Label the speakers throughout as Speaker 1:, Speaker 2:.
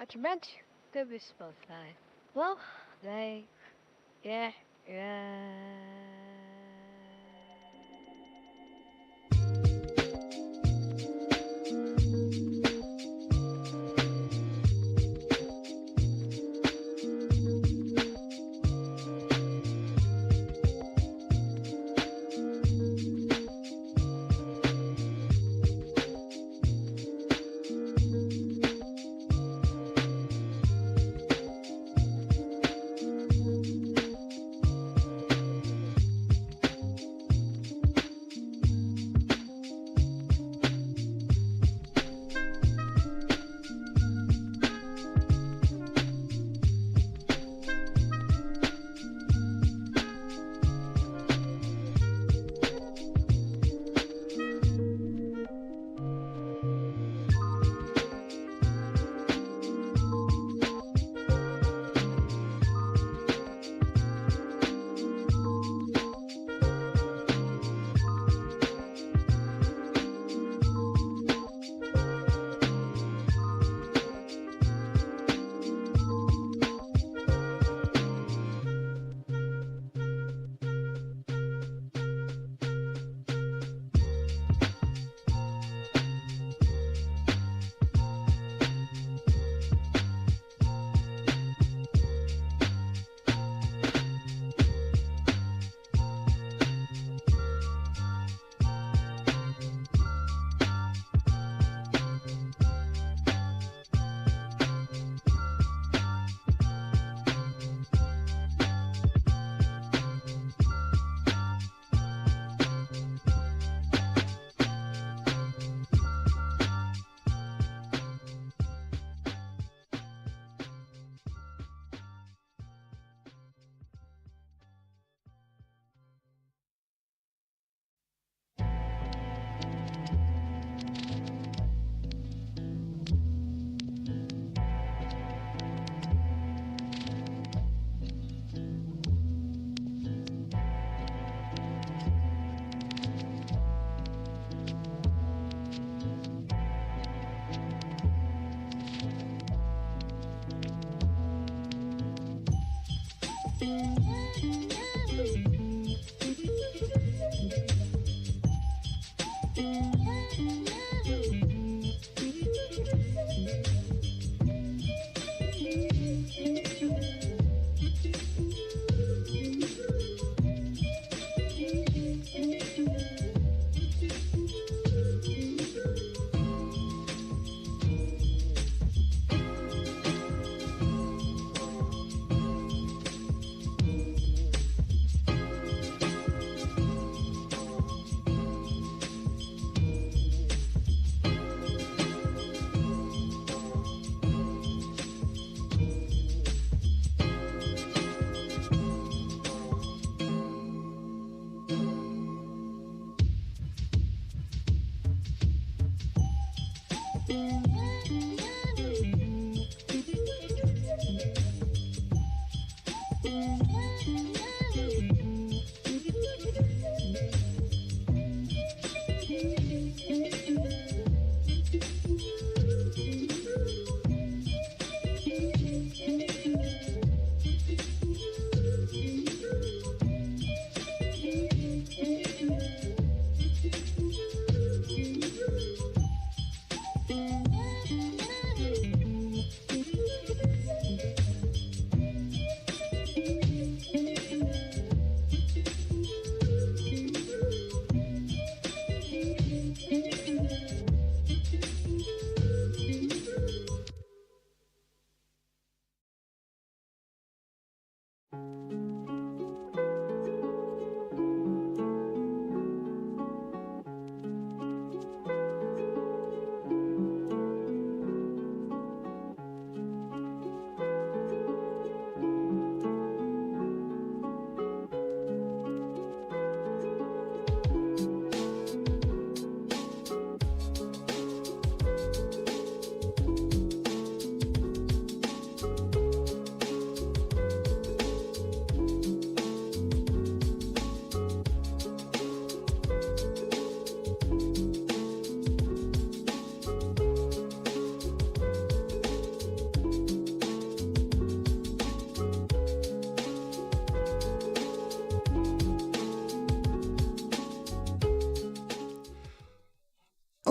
Speaker 1: It's meant to be smooth, like, well, like, yeah, yeah.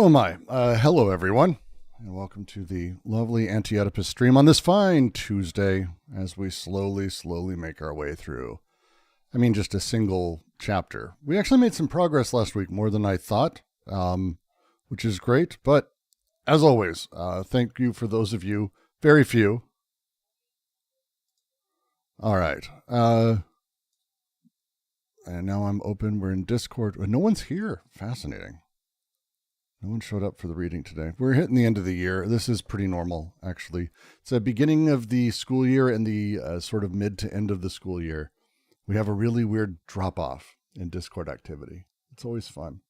Speaker 2: Oh my, hello everyone, and welcome to the lovely Anti-Oedipus stream on this fine Tuesday as we slowly make our way through. I mean, just a single chapter. We actually made some progress last week, more than I thought, which is great, but as always, thank you for those of you, very few. All right, and now I'm open, we're in Discord, no one's here, fascinating. No one showed up for the reading today. We're hitting the end of the year. This is pretty normal, actually. It's the beginning of the school year and the sort of mid to end of the school year. We have a really weird drop-off in Discord activity. It's always fun.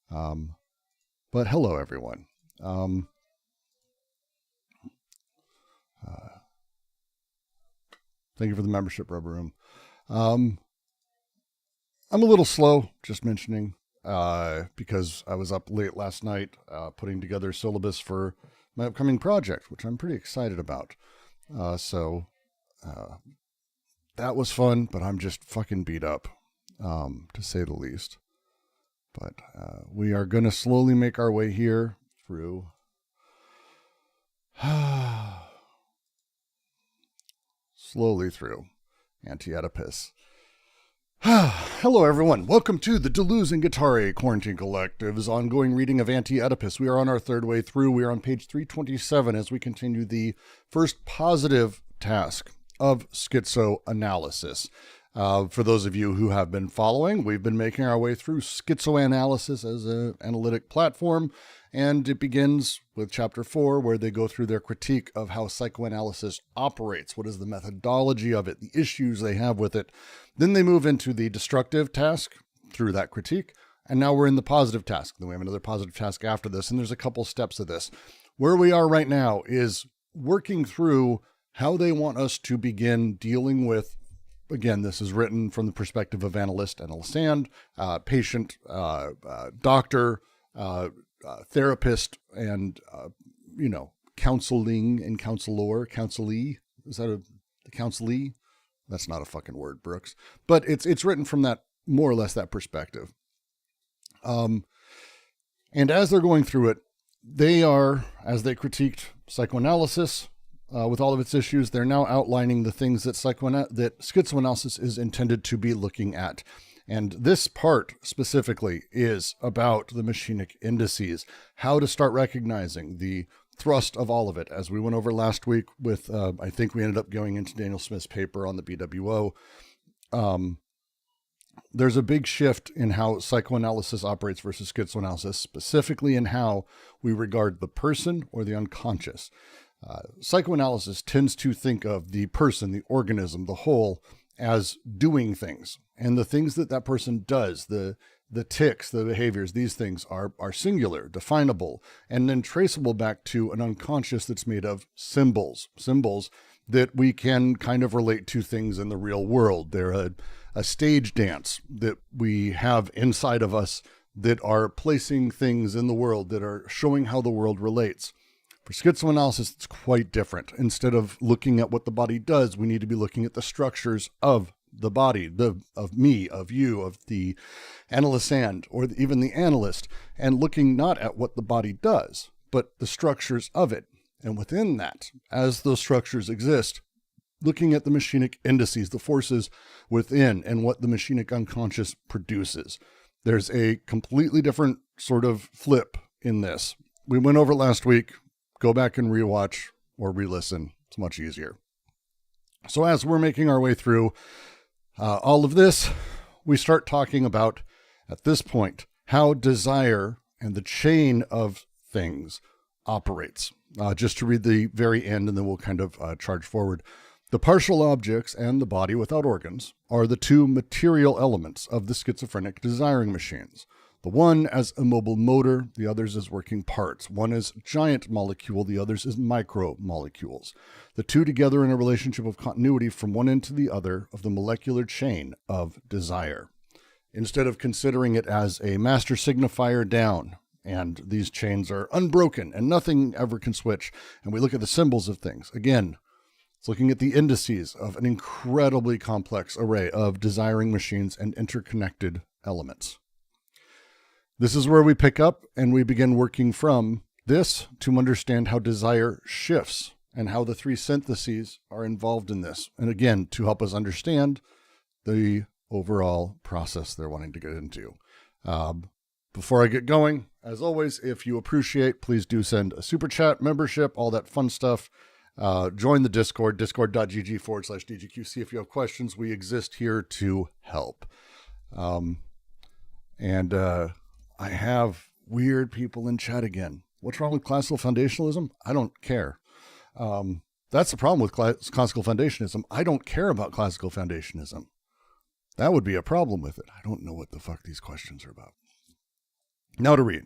Speaker 2: But hello, everyone. Thank you for the membership, Rubber Room. I'm a little slow, just mentioning. Because I was up late last night putting together a syllabus for my upcoming project, which I'm pretty excited about. So that was fun, but I'm just fucking beat up, to say the least. But we are going to slowly make our way here through. Slowly through Anti-Oedipus. Hello, everyone. Welcome to the Deleuze and Guattari Quarantine Collective's ongoing reading of Anti-Oedipus. We are on our third way through. We are on page 327 as we continue the first positive task of schizoanalysis. For those of you who have been following, we've been making our way through schizoanalysis as an analytic platform, and it begins with chapter 4, where they go through their critique of how psychoanalysis operates, what is the methodology of it, the issues they have with it. Then they move into the destructive task through that critique, and now we're in the positive task. Then we have another positive task after this, and there's a couple steps of this. Where we are right now is working through how they want us to begin dealing with, again, this is written from the perspective of analyst and analysand, patient, doctor, therapist, and, counseling and counselor, counselee. Is that the counselee? That's not a fucking word, Brooks. But it's written from that, more or less that perspective. And as they're going through it, they are, as they critiqued psychoanalysis, with all of its issues, they're now outlining the things that schizoanalysis is intended to be looking at. And this part specifically is about the machinic indices, how to start recognizing the thrust of all of it. As we went over last week with, I think we ended up going into Daniel Smith's paper on the BWO. There's a big shift in how psychoanalysis operates versus schizoanalysis, specifically in how we regard the person or the unconscious. Psychoanalysis tends to think of the person, the organism, the whole, as doing things. And the things that person does, the tics, the behaviors, these things are singular, definable, and then traceable back to an unconscious that's made of symbols that we can kind of relate to things in the real world. They're a stage dance that we have inside of us that are placing things in the world that are showing how the world relates. For schizoanalysis, it's quite different. Instead of looking at what the body does, we need to be looking at the structures of the body, of me, of you, of the analysand, or even the analyst, and looking not at what the body does, but the structures of it. And within that, as those structures exist, looking at the machinic indices, the forces within, and what the machinic unconscious produces. There's a completely different sort of flip in this. We went over last week. Go back and rewatch or re-listen. It's much easier. So as we're making our way through all of this, we start talking about, at this point, how desire and the chain of things operates. Just to read the very end, and then we'll kind of charge forward. The partial objects and the body without organs are the two material elements of the schizophrenic desiring machines. The one as immobile motor, the others as working parts. One is giant molecule, the others is micromolecules. The two together in a relationship of continuity from one end to the other of the molecular chain of desire. Instead of considering it as a master signifier down, and these chains are unbroken and nothing ever can switch, and we look at the symbols of things. Again, it's looking at the indices of an incredibly complex array of desiring machines and interconnected elements. This is where we pick up and we begin working from this to understand how desire shifts and how the three syntheses are involved in this. And again, to help us understand the overall process they're wanting to get into. Before I get going, as always, if you appreciate, please do send a super chat, membership, all that fun stuff. Join the Discord, discord.gg/DGQC. If you have questions, we exist here to help. I have weird people in chat again. What's wrong with classical foundationalism? I don't care. That's the problem with classical foundationism. I don't care about classical foundationism. That would be a problem with it. I don't know what the fuck these questions are about. Now to read.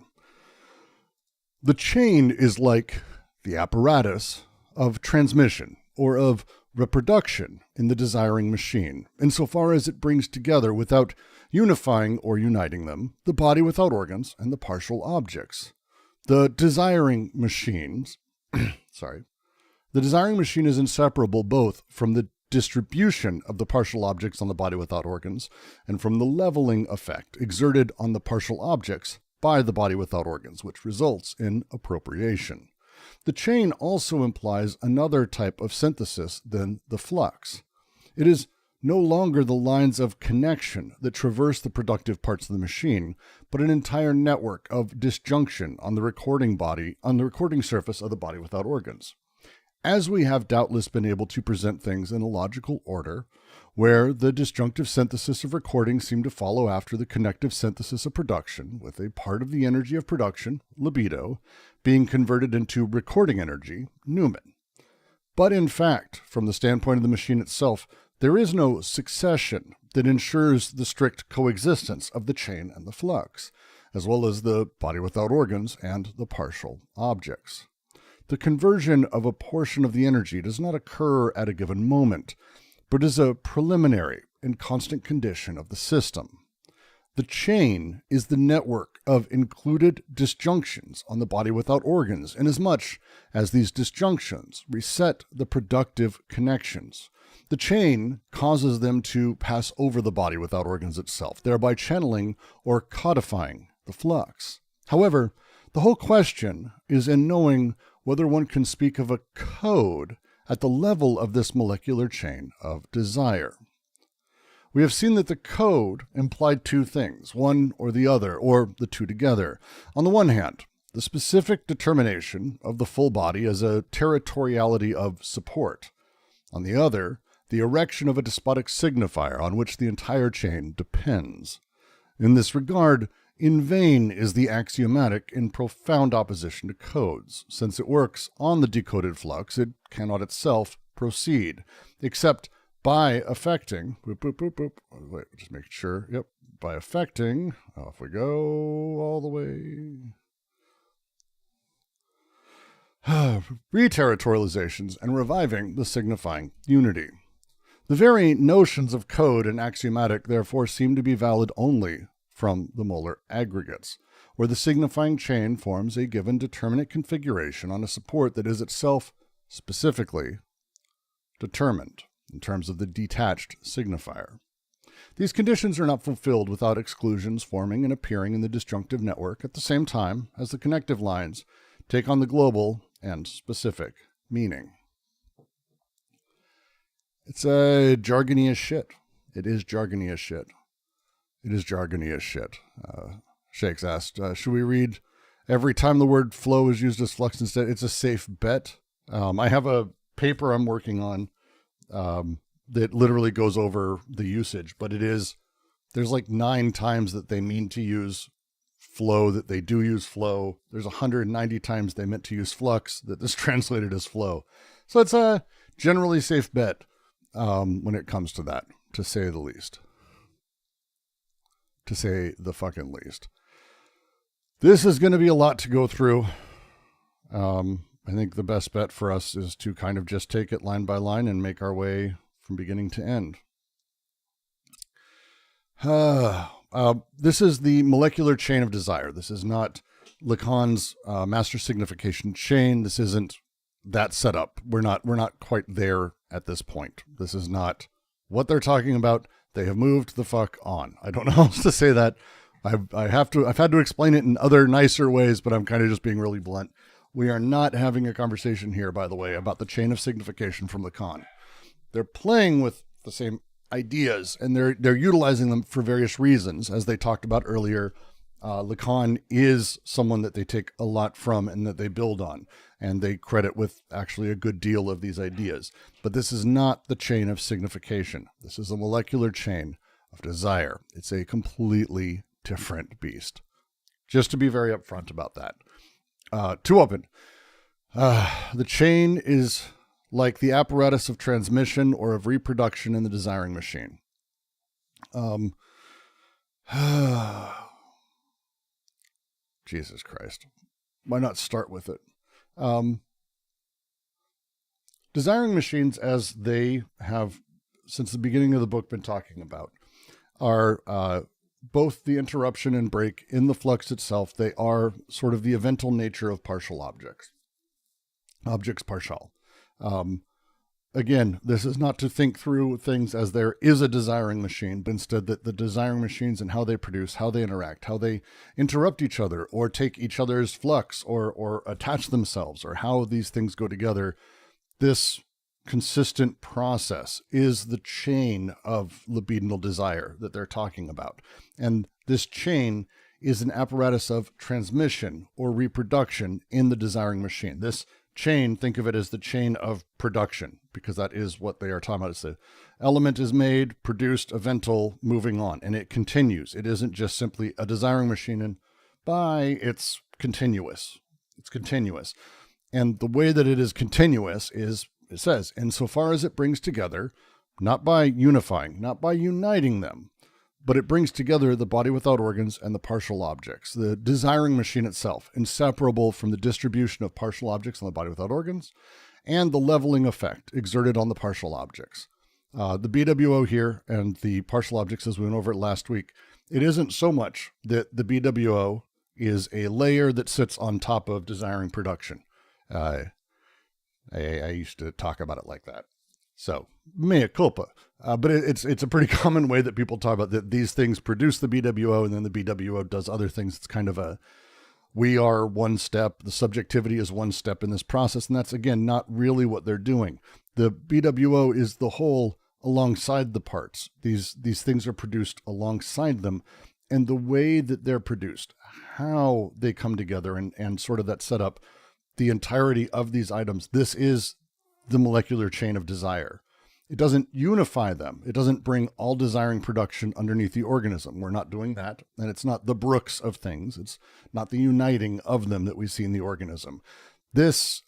Speaker 2: The chain is like the apparatus of transmission or of reproduction in the desiring machine, insofar as it brings together, without unifying or uniting them, the body without organs and the partial objects. The desiring machines, the desiring machine is inseparable both from the distribution of the partial objects on the body without organs and from the leveling effect exerted on the partial objects by the body without organs, which results in appropriation. The chain also implies another type of synthesis than the flux. It is no longer the lines of connection that traverse the productive parts of the machine, but an entire network of disjunction on the recording surface of the body without organs. As we have doubtless been able to present things in a logical order, where the disjunctive synthesis of recording seemed to follow after the connective synthesis of production, with a part of the energy of production, libido, being converted into recording energy, numen. But in fact, from the standpoint of the machine itself, there is no succession that ensures the strict coexistence of the chain and the flux, as well as the body without organs and the partial objects. The conversion of a portion of the energy does not occur at a given moment, but is a preliminary and constant condition of the system. The chain is the network of included disjunctions on the body without organs, inasmuch as these disjunctions reset the productive connections. The chain causes them to pass over the body without organs itself, thereby channeling or codifying the flux. However, the whole question is in knowing whether one can speak of a code at the level of this molecular chain of desire. We have seen that the code implied two things, one or the other, or the two together. On the one hand, the specific determination of the full body as a territoriality of support. On the other, the erection of a despotic signifier on which the entire chain depends. In this regard, in vain is the axiomatic in profound opposition to codes. Since it works on the decoded flux, it cannot itself proceed, except by affecting, wait, just making sure, by affecting, off we go, all the way, reterritorializations and reviving the signifying unity. The very notions of code and axiomatic therefore seem to be valid only from the molar aggregates, where the signifying chain forms a given determinate configuration on a support that is itself specifically determined in terms of the detached signifier. These conditions are not fulfilled without exclusions forming and appearing in the disjunctive network at the same time as the connective lines take on the global and specific meaning. It's a jargony as shit. It is jargony as shit. It is jargony as shit. Shakes asked, should we read every time the word flow is used as flux instead? It's a safe bet. I have a paper I'm working on that literally goes over the usage, but there's like 9 times that they mean to use flow that they do use flow. There's 190 times they meant to use flux that is translated as flow. So it's a generally safe bet when it comes to that, to say the least. To say the fucking least. This is going to be a lot to go through. I think the best bet for us is to kind of just take it line by line and make our way from beginning to end. This is the molecular chain of desire. This is not Lacan's master signification chain. This isn't that setup. We're not quite there at this point. This is not what they're talking about. They have moved the fuck on. I don't know how else to say that. I've had to explain it in other nicer ways, but I'm kind of just being really blunt. We are not having a conversation here, by the way, about the chain of signification from Lacan. They're playing with the same ideas, and they're utilizing them for various reasons. As they talked about earlier, Lacan is someone that they take a lot from and that they build on, and they credit with actually a good deal of these ideas. But this is not the chain of signification. This is a molecular chain of desire. It's a completely different beast. Just to be very upfront about that. Too open. The chain is like the apparatus of transmission or of reproduction in the desiring machine. Jesus Christ. Why not start with it? Desiring machines, as they have, since the beginning of the book, been talking about, are both the interruption and break in the flux itself. They are sort of the evental nature of partial objects. Objects partial. Again, this is not to think through things as there is a desiring machine, but instead that the desiring machines and how they produce, how they interact, how they interrupt each other or take each other's flux or attach themselves, or how these things go together. This consistent process is the chain of libidinal desire that they're talking about. And this chain is an apparatus of transmission or reproduction in the desiring machine. This chain, think of it as the chain of production, because that is what they are talking about. It's the element is made, produced, evental, moving on, and it continues. It isn't just simply a desiring machine and bye, it's continuous. It's continuous. And the way that it is continuous is, it says, insofar as it brings together, not by unifying, not by uniting them, but it brings together the body without organs and the partial objects. The desiring machine itself, inseparable from the distribution of partial objects on the body without organs, and the leveling effect exerted on the partial objects. The BWO here and the partial objects, as we went over it last week, it isn't so much that the BWO is a layer that sits on top of desiring production. I used to talk about it like that. So, mea culpa. But it's a pretty common way that people talk about that these things produce the BWO and then the BWO does other things. It's kind of we are one step, the subjectivity is one step in this process. And that's, again, not really what they're doing. The BWO is the whole alongside the parts. These things are produced alongside them. And the way that they're produced, how they come together and sort of that setup, the entirety of these items, this is the molecular chain of desire. It doesn't unify them. It doesn't bring all desiring production underneath the organism. We're not doing that. And it's not the Brooks of things. It's not the uniting of them that we see in the organism. These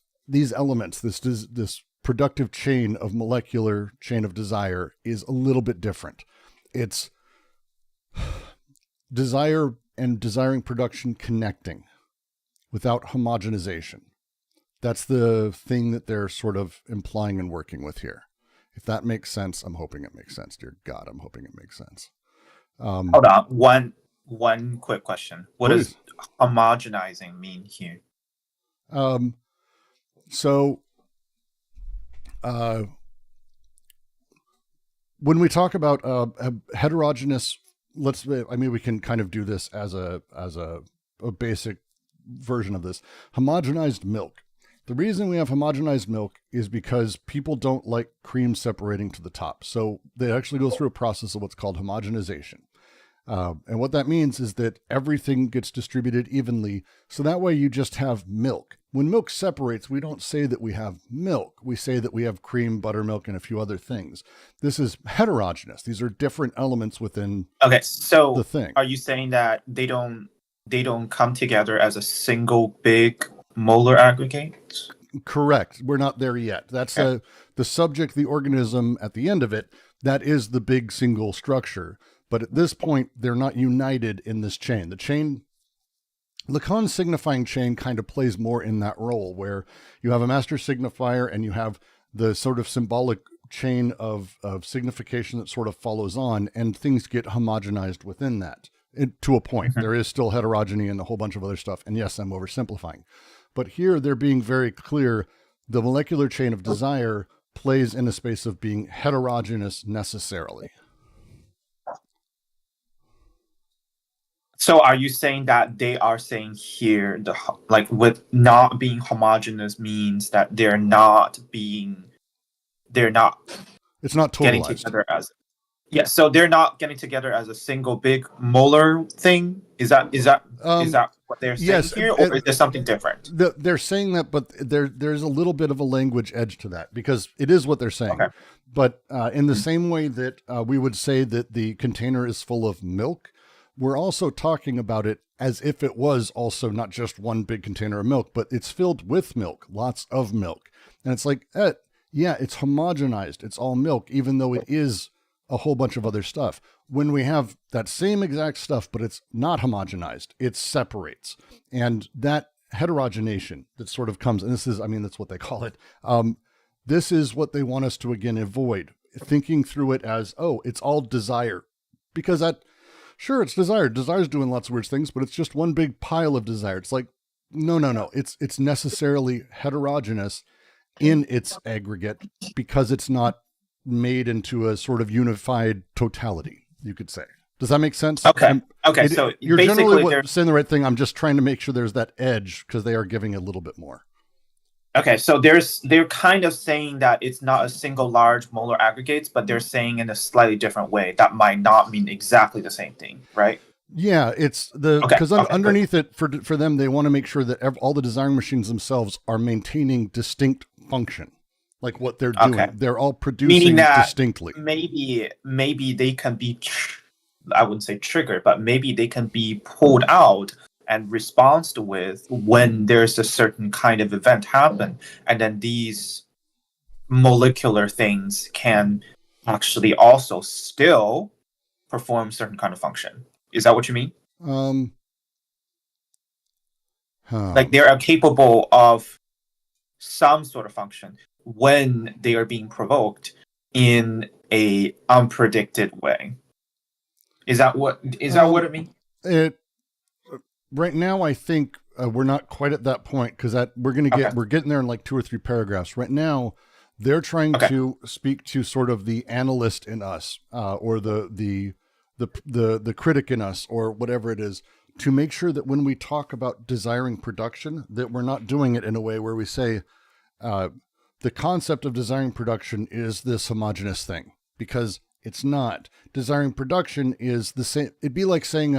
Speaker 2: elements, this productive chain of molecular chain of desire is a little bit different. It's desire and desiring production connecting without homogenization. That's the thing that they're sort of implying and working with here. If that makes sense, I'm hoping it makes sense. Dear God, I'm hoping it makes sense.
Speaker 3: Hold on. One quick question. What does homogenizing mean here?
Speaker 2: When we talk about a heterogeneous, we can kind of do this as a basic version of this. Homogenized milk. The reason we have homogenized milk is because people don't like cream separating to the top. So they actually go through a process of what's called homogenization. And what that means is that everything gets distributed evenly. So that way you just have milk. When milk separates, we don't say that we have milk. We say that we have cream, buttermilk, and a few other things. This is heterogeneous. These are different elements within the thing.
Speaker 3: Are you saying that they don't come together as a single big molar aggregate?
Speaker 2: Correct. We're not there yet. That's the subject, the organism at the end of it. That is the big single structure. But at this point, they're not united in this chain. The chain, Lacan's signifying chain kind of plays more in that role where you have a master signifier and you have the sort of symbolic chain of signification that sort of follows on, and things get homogenized within that to a point. There is still heterogeny and a whole bunch of other stuff. And yes, I'm oversimplifying. But here they're being very clear. The molecular chain of desire plays in a space of being heterogeneous necessarily.
Speaker 3: So are you saying that they are saying here like with not being homogeneous means that they're not
Speaker 2: It's not
Speaker 3: getting
Speaker 2: totalized.
Speaker 3: together as so they're not getting together as a single big molar thing? Is that what they're saying
Speaker 2: Yes,
Speaker 3: here, or is there something different?
Speaker 2: they're saying that, but there's a little bit of a language edge to that because it is what they're saying.
Speaker 3: Okay.
Speaker 2: But in the same way that we would say that the container is full of milk, we're also talking about it as if it was also not just one big container of milk, but it's filled with milk, lots of milk. And it's like, yeah, it's homogenized. It's all milk, even though it is a whole bunch of other stuff. When we have that same exact stuff, but it's not homogenized, it separates. And that heterogenation that sort of comes, and this is, I mean, that's what they call it. This is what they want us to, again, avoid. Thinking through it as, oh, it's all desire. Because sure, it's desire. Desire's doing lots of weird things, but it's just one big pile of desire. It's like, no. It's necessarily heterogeneous in its aggregate because it's not made into a sort of unified totality, you could say. Does that make sense?
Speaker 3: Okay. So
Speaker 2: you're
Speaker 3: basically
Speaker 2: generally saying the right thing. I'm just trying to make sure there's that edge because they are giving a little bit more.
Speaker 3: Okay, so they're kind of saying that it's not a single large molar aggregates, but they're saying in a slightly different way that might not mean exactly the same thing, right?
Speaker 2: Yeah, it's because underneath it for them, they want to make sure that all the desiring machines themselves are maintaining distinct function, like what they're doing. Okay. They're all producing distinctly.
Speaker 3: Maybe they can be, I wouldn't say triggered, but maybe they can be pulled out and responded with when there's a certain kind of event happen, and then these molecular things can actually also still perform certain kind of function. Is that what you mean? Like they are capable of some sort of function when they are being provoked in a unpredicted way. Is that what it means?
Speaker 2: Right now, I think we're not quite at that point because we're getting there in like 2 or 3 paragraphs. Right now, they're trying to speak to sort of the analyst in us, or the critic in us, or whatever it is, to make sure that when we talk about desiring production, that we're not doing it in a way where we say the concept of desiring production is this homogeneous thing, because it's not. Desiring production is the same. It'd be like saying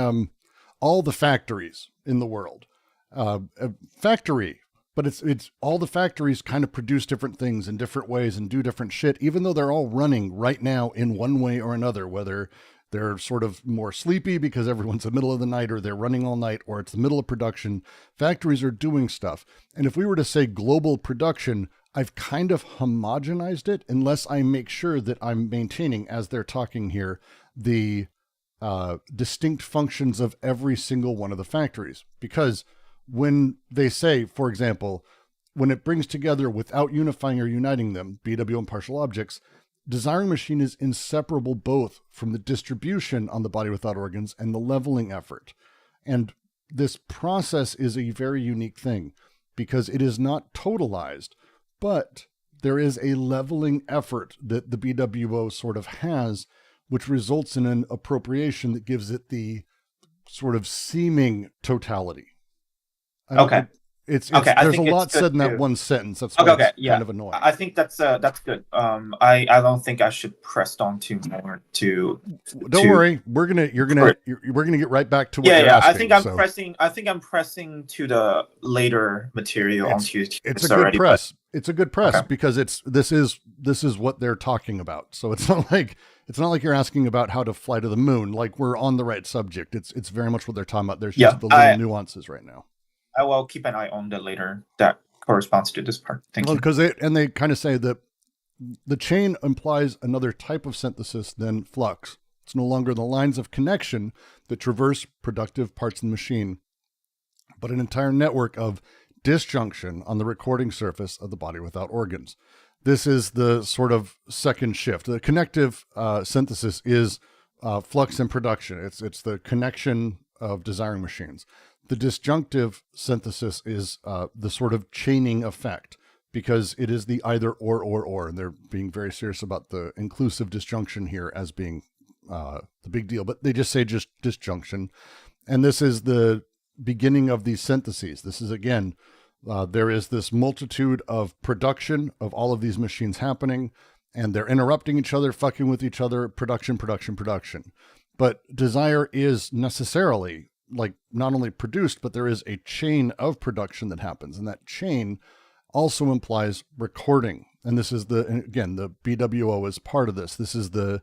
Speaker 2: all the factories in the world, factory, but it's all the factories kind of produce different things in different ways and do different shit, even though they're all running right now in one way or another, whether they're sort of more sleepy because everyone's in the middle of the night, or they're running all night, or it's the middle of production. Factories are doing stuff. And if we were to say global production, I've kind of homogenized it unless I make sure that I'm maintaining, as they're talking here, the distinct functions of every single one of the factories. Because when they say, for example, when it brings together without unifying or uniting them, BW and partial objects, desiring machine is inseparable both from the distribution on the body without organs and the leveling effort. And this process is a very unique thing because it is not totalized, but there is a leveling effort that the BWO sort of has, which results in an appropriation that gives it the sort of seeming totality. There's a lot said in that one sentence. That's why it's kind of annoying.
Speaker 3: I think that's good. I don't think I should press on too more to.
Speaker 2: Don't worry, we're gonna get right back to what you're asking.
Speaker 3: I think I'm pressing to the later material on Tuesday.
Speaker 2: It's a good press. It's a good press because this is what they're talking about. So it's not like you're asking about how to fly to the moon. Like, we're on the right subject. It's very much what they're talking about. There's just the little nuances right now.
Speaker 3: I will keep an eye on the later that corresponds to this part. Thank you.
Speaker 2: Because they kind of say that the chain implies another type of synthesis than flux. It's no longer the lines of connection that traverse productive parts of the machine, but an entire network of disjunction on the recording surface of the body without organs. This is the sort of second shift. The connective synthesis is flux and production. It's the connection of desiring machines. The disjunctive synthesis is the sort of chaining effect, because it is the either or, and they're being very serious about the inclusive disjunction here as being the big deal, but they just say just disjunction. And this is the beginning of these syntheses. This is, again, there is this multitude of production of all of these machines happening, and they're interrupting each other, fucking with each other, production. But desire is necessarily, like, not only produced, but there is a chain of production that happens. And that chain also implies recording. And this is again, the BWO is part of this. This is the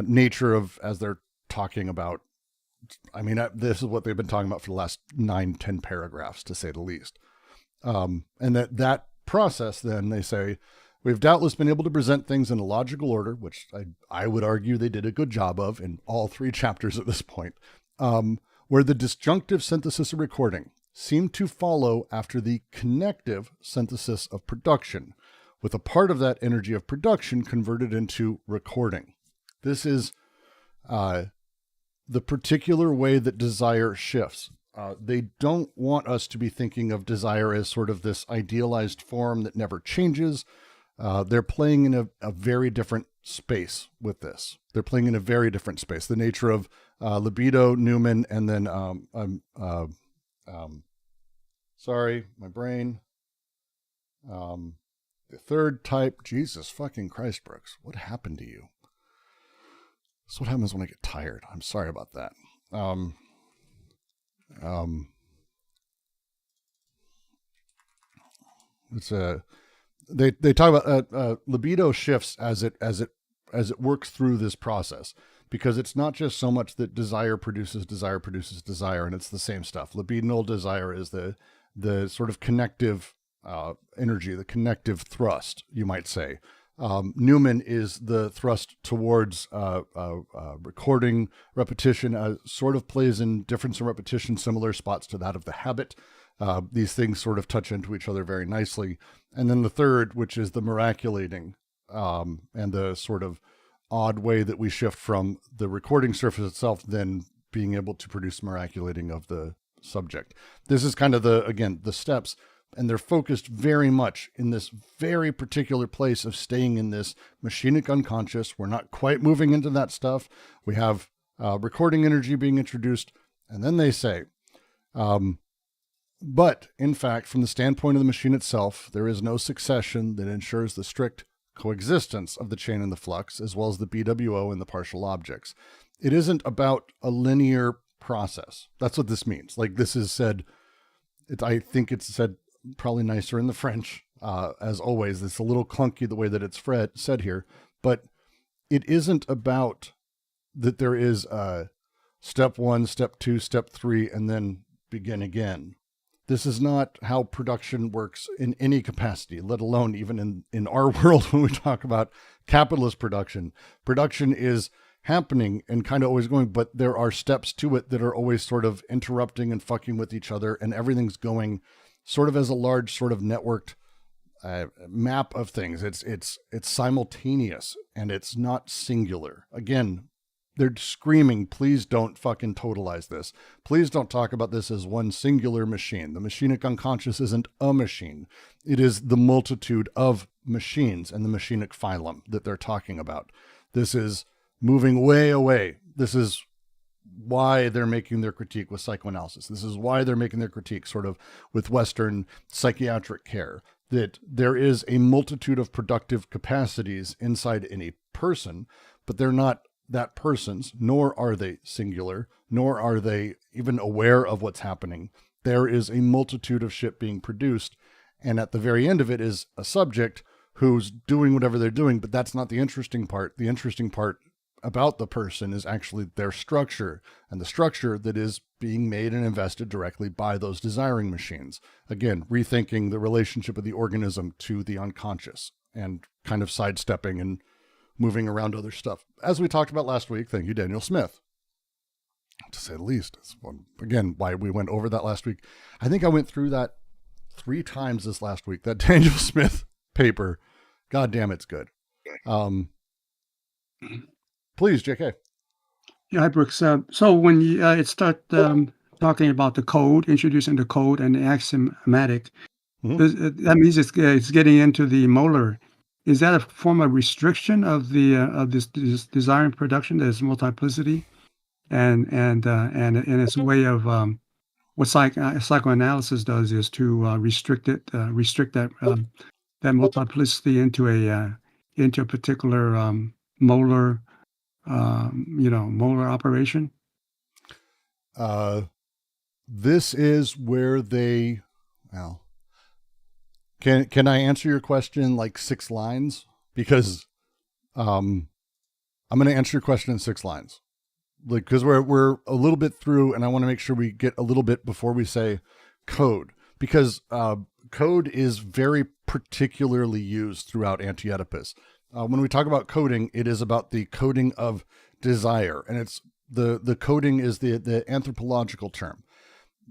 Speaker 2: nature of, as they're talking about, I mean, this is what they've been talking about for the last 9-10 paragraphs, to say the least. And that process, then they say, we've doubtless been able to present things in a logical order, which I would argue they did a good job of in all 3 chapters at this point, where the disjunctive synthesis of recording seemed to follow after the connective synthesis of production, with a part of that energy of production converted into recording. This is the particular way that desire shifts. They don't want us to be thinking of desire as sort of this idealized form that never changes. They're playing in a very different space with this. They're playing in a very different space. The nature of libido, Newman, and then, sorry, my brain. The third type, Jesus fucking Christ, Brooks, what happened to you? That's what happens when I get tired. I'm sorry about that. They talk about libido shifts as it works through this process, because it's not just so much that desire produces desire, and it's the same stuff. Libidinal desire is the sort of connective energy, the connective thrust, you might say. Newman is the thrust towards recording, repetition, sort of plays in difference and repetition, similar spots to that of the habit. These things sort of touch into each other very nicely. And then the third, which is the miraculating, and the sort of odd way that we shift from the recording surface itself, then being able to produce miraculating of the subject. This is kind of the steps. And they're focused very much in this very particular place of staying in this machinic unconscious. We're not quite moving into that stuff. We have recording energy being introduced. And then they say, but in fact, from the standpoint of the machine itself, there is no succession that ensures the strict coexistence of the chain and the flux, as well as the BWO and the partial objects. It isn't about a linear process. That's what this means. Like, this is said, I think it's said probably nicer in the French, as always. It's a little clunky the way that it's said here, but it isn't about that there is step 1, step 2, step 3, and then begin again. This is not how production works in any capacity, let alone even in our world when we talk about capitalist production. Production is happening and kind of always going, but there are steps to it that are always sort of interrupting and fucking with each other, and everything's going sort of as a large sort of networked map of things. It's simultaneous, and it's not singular. Again, they're screaming, please don't fucking totalize this. Please don't talk about this as one singular machine. The machinic unconscious isn't a machine. It is the multitude of machines and the machinic phylum that they're talking about. This is moving way away. This is why they're making their critique with psychoanalysis. This is why they're making their critique sort of with Western psychiatric care, that there is a multitude of productive capacities inside any person, but they're not that person's, nor are they singular, nor are they even aware of what's happening. There is a multitude of shit being produced, and at the very end of it is a subject who's doing whatever they're doing, but that's not the interesting part. The interesting part about the person is actually their structure, and the structure that is being made and invested directly by those desiring machines. Again, rethinking the relationship of the organism to the unconscious and kind of sidestepping and moving around other stuff. As we talked about last week, thank you, Daniel Smith, to say the least. It's again, why we went over that last week. I think I went through that 3 times this last week, that Daniel Smith paper. God damn, it's good. Please, JK.
Speaker 4: Yeah, hi, Brooks. So when you start talking about the code, introducing the code and the axiomatic, that means it's getting into the molar. Is that a form of restriction of the of this desiring production that is multiplicity? and it's a way of what psychoanalysis does is to restrict that multiplicity into a particular molar molar operation.
Speaker 2: This is where they, well, can I answer your question in like 6 lines? Because I'm going to answer your question in 6 lines. Like, because we're a little bit through, and I want to make sure we get a little bit before we say code, because code is very particularly used throughout Anti-Oedipus. When we talk about coding, it is about the coding of desire, and it's the coding is the anthropological term.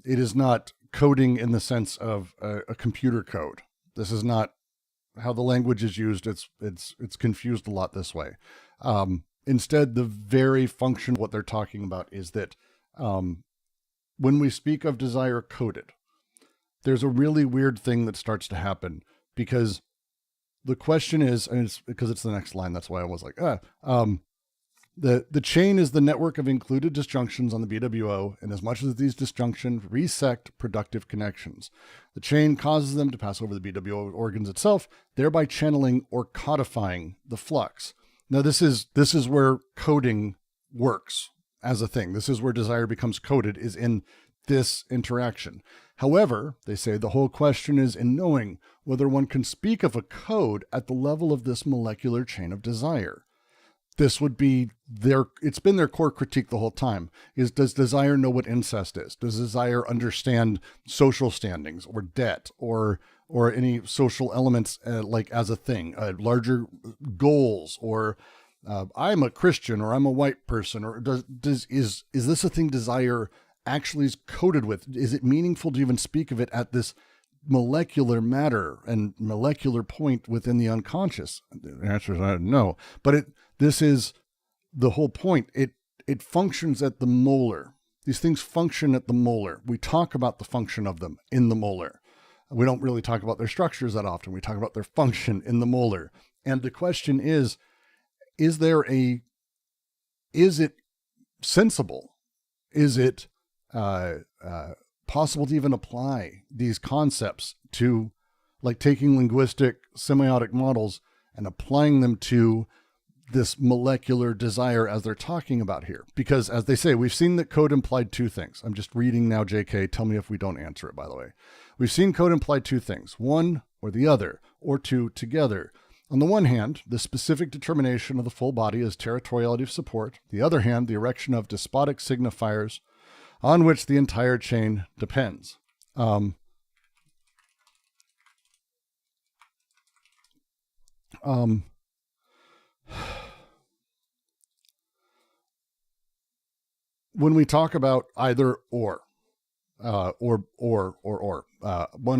Speaker 2: It is not coding in the sense of a computer code. This is not how the language is used. It's confused a lot this way. Instead, the very function of what they're talking about is that when we speak of desire coded, there's a really weird thing that starts to happen, because the question is, and it's because it's the next line, that's why I was like, the chain is the network of included disjunctions on the BWO, and as much as these disjunctions resect productive connections, the chain causes them to pass over the BWO organs itself, thereby channeling or codifying the flux. Now, this is where coding works as a thing. This is where desire becomes coded, is in this interaction. However, they say the whole question is in knowing whether one can speak of a code at the level of this molecular chain of desire. This would be it's been their core critique the whole time, is does desire know what incest is? Does desire understand social standings or debt or any social elements like as a thing, larger goals, or I'm a Christian, or I'm a white person, or is this a thing desire actually is coded with? Is it meaningful to even speak of it at this molecular matter and molecular point within the unconscious? The answer is no. But this is the whole point. It functions at the molar. These things function at the molar. We talk about the function of them in the molar. We don't really talk about their structures that often. We talk about their function in the molar. And the question is it sensible? Is it possible to even apply these concepts to, like, taking linguistic semiotic models and applying them to this molecular desire as they're talking about here? Because as they say, we've seen that code implied 2 things. I'm just reading now, JK. Tell me if we don't answer it, by the way. We've seen code imply 2 things, one or the other, or 2 together. On the one hand, the specific determination of the full body as territoriality of support. The other hand, the erection of despotic signifiers on which the entire chain depends. When we talk about either or one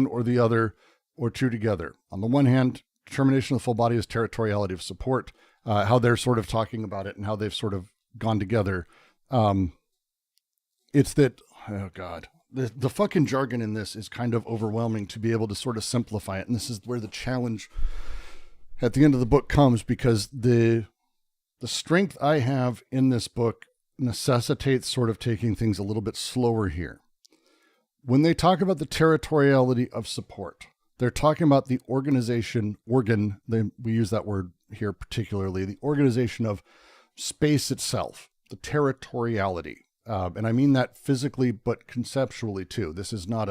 Speaker 2: or the other, or 2 together. On the one hand, determination of the full body is territoriality of support, how they're sort of talking about it and how they've sort of gone together. It's that, oh God, the fucking jargon in this is kind of overwhelming to be able to sort of simplify it. And this is where the challenge at the end of the book comes, because the strength I have in this book necessitates sort of taking things a little bit slower here. When they talk about the territoriality of support, they're talking about the we use that word here particularly, the organization of space itself, the territoriality. And I mean that physically, but conceptually too. This is not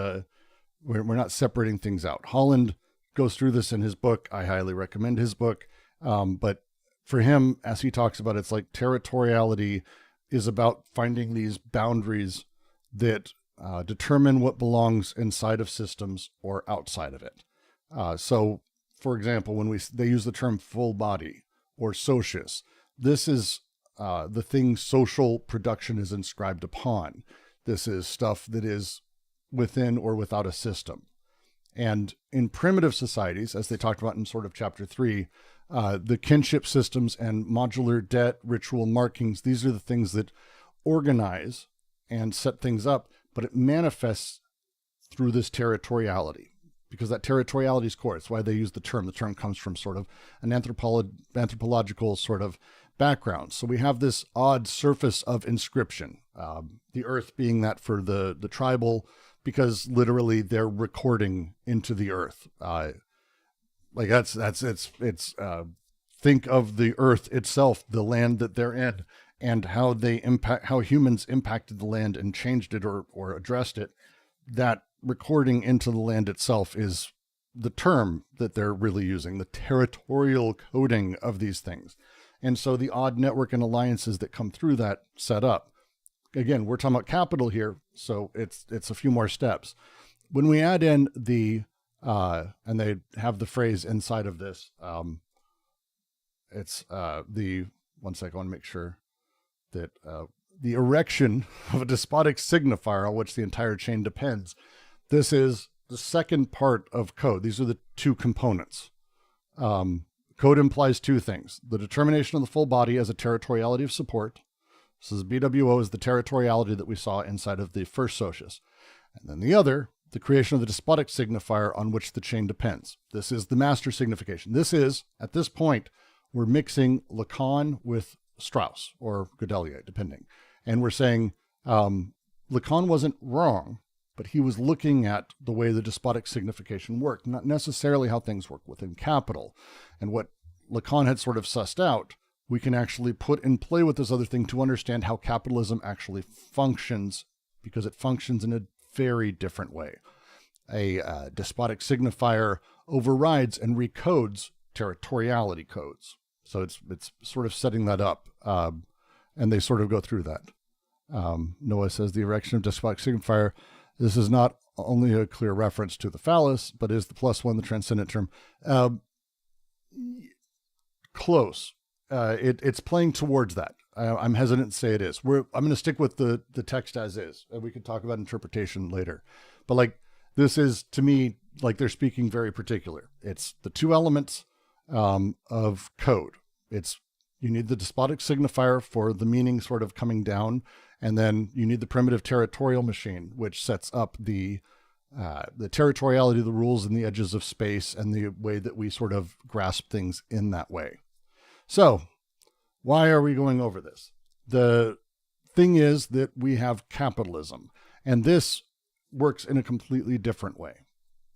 Speaker 2: we're not separating things out. Holland goes through this in his book. I highly recommend his book. But for him, as he talks about it, it's like territoriality is about finding these boundaries that determine what belongs inside of systems or outside of it. So, for example, when they use the term full body or socius, this is the thing social production is inscribed upon. This is stuff that is within or without a system. And in primitive societies, as they talked about in sort of chapter 3, the kinship systems and modular debt, ritual markings, these are the things that organize and set things up, but it manifests through this territoriality. because that territoriality is core. It's why they use the term. The term comes from sort of an anthropological sort of background. So we have this odd surface of inscription, the earth being that for the tribal, because literally they're recording into the earth. Think of the earth itself, the land that they're in, and how humans impacted the land and changed it or addressed it. That recording into the land itself is the term that they're really using, the territorial coding of these things. And so the odd network and alliances that come through that set up. Again, we're talking about capital here, so it's a few more steps. When we add in the, and they have the phrase inside of this, it's one second, I want to make sure that the erection of a despotic signifier on which the entire chain depends. This is the second part of code. These are the two components. Code implies two things: the determination of the full body as a territoriality of support. This is BWO is the territoriality that we saw inside of the first socius. And then the other, the creation of the despotic signifier on which the chain depends. This is the master signification. This is, at this point, we're mixing Lacan with Strauss or Godelier, depending. And we're saying Lacan wasn't wrong, but he was looking at the way the despotic signification worked, not necessarily how things work within capital. And what Lacan had sort of sussed out, we can actually put in play with this other thing to understand how capitalism actually functions, because it functions in a very different way. A despotic signifier overrides and recodes territoriality codes. So it's sort of setting that up, and they sort of go through that. Noah says the erection of despotic signifier. This is not only a clear reference to the phallus, but is the plus one, the transcendent term. Close. It's playing towards that. I'm hesitant to say it is. I'm going to stick with the text as is, and we can talk about interpretation later. But like, this is, to me, like they're speaking very particular. It's the two elements of code. You need the despotic signifier for the meaning sort of coming down, and then you need the primitive territorial machine, which sets up the territoriality, the rules and the edges of space, and the way that we sort of grasp things in that way. So, why are we going over this? The thing is that we have capitalism, and this works in a completely different way.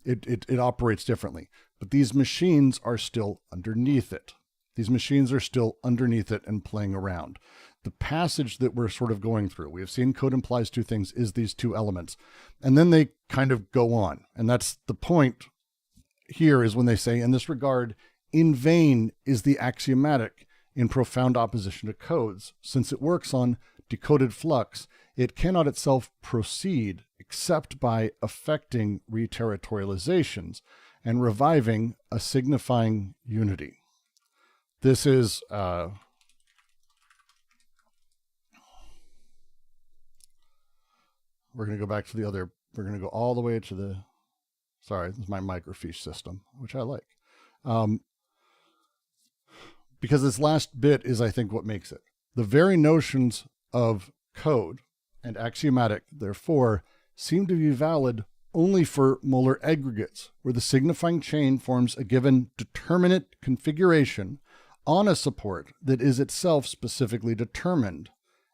Speaker 2: It operates differently, but these machines are still underneath it. These machines are still underneath it and playing around. The passage that we're sort of going through, we have seen code implies two things, is these two elements. And then they kind of go on. And that's the point here, is when they say, in this regard, in vain is the axiomatic in profound opposition to codes. Since it works on decoded flux, it cannot itself proceed except by affecting reterritorializations and reviving a signifying unity. This is we're going to go back to the other, we're going to go all the way to the, sorry, this is my microfiche system, which I like. Because this last bit is, I think, what makes it. The very notions of code and axiomatic, therefore, seem to be valid only for molar aggregates, where the signifying chain forms a given determinate configuration on a support that is itself specifically determined,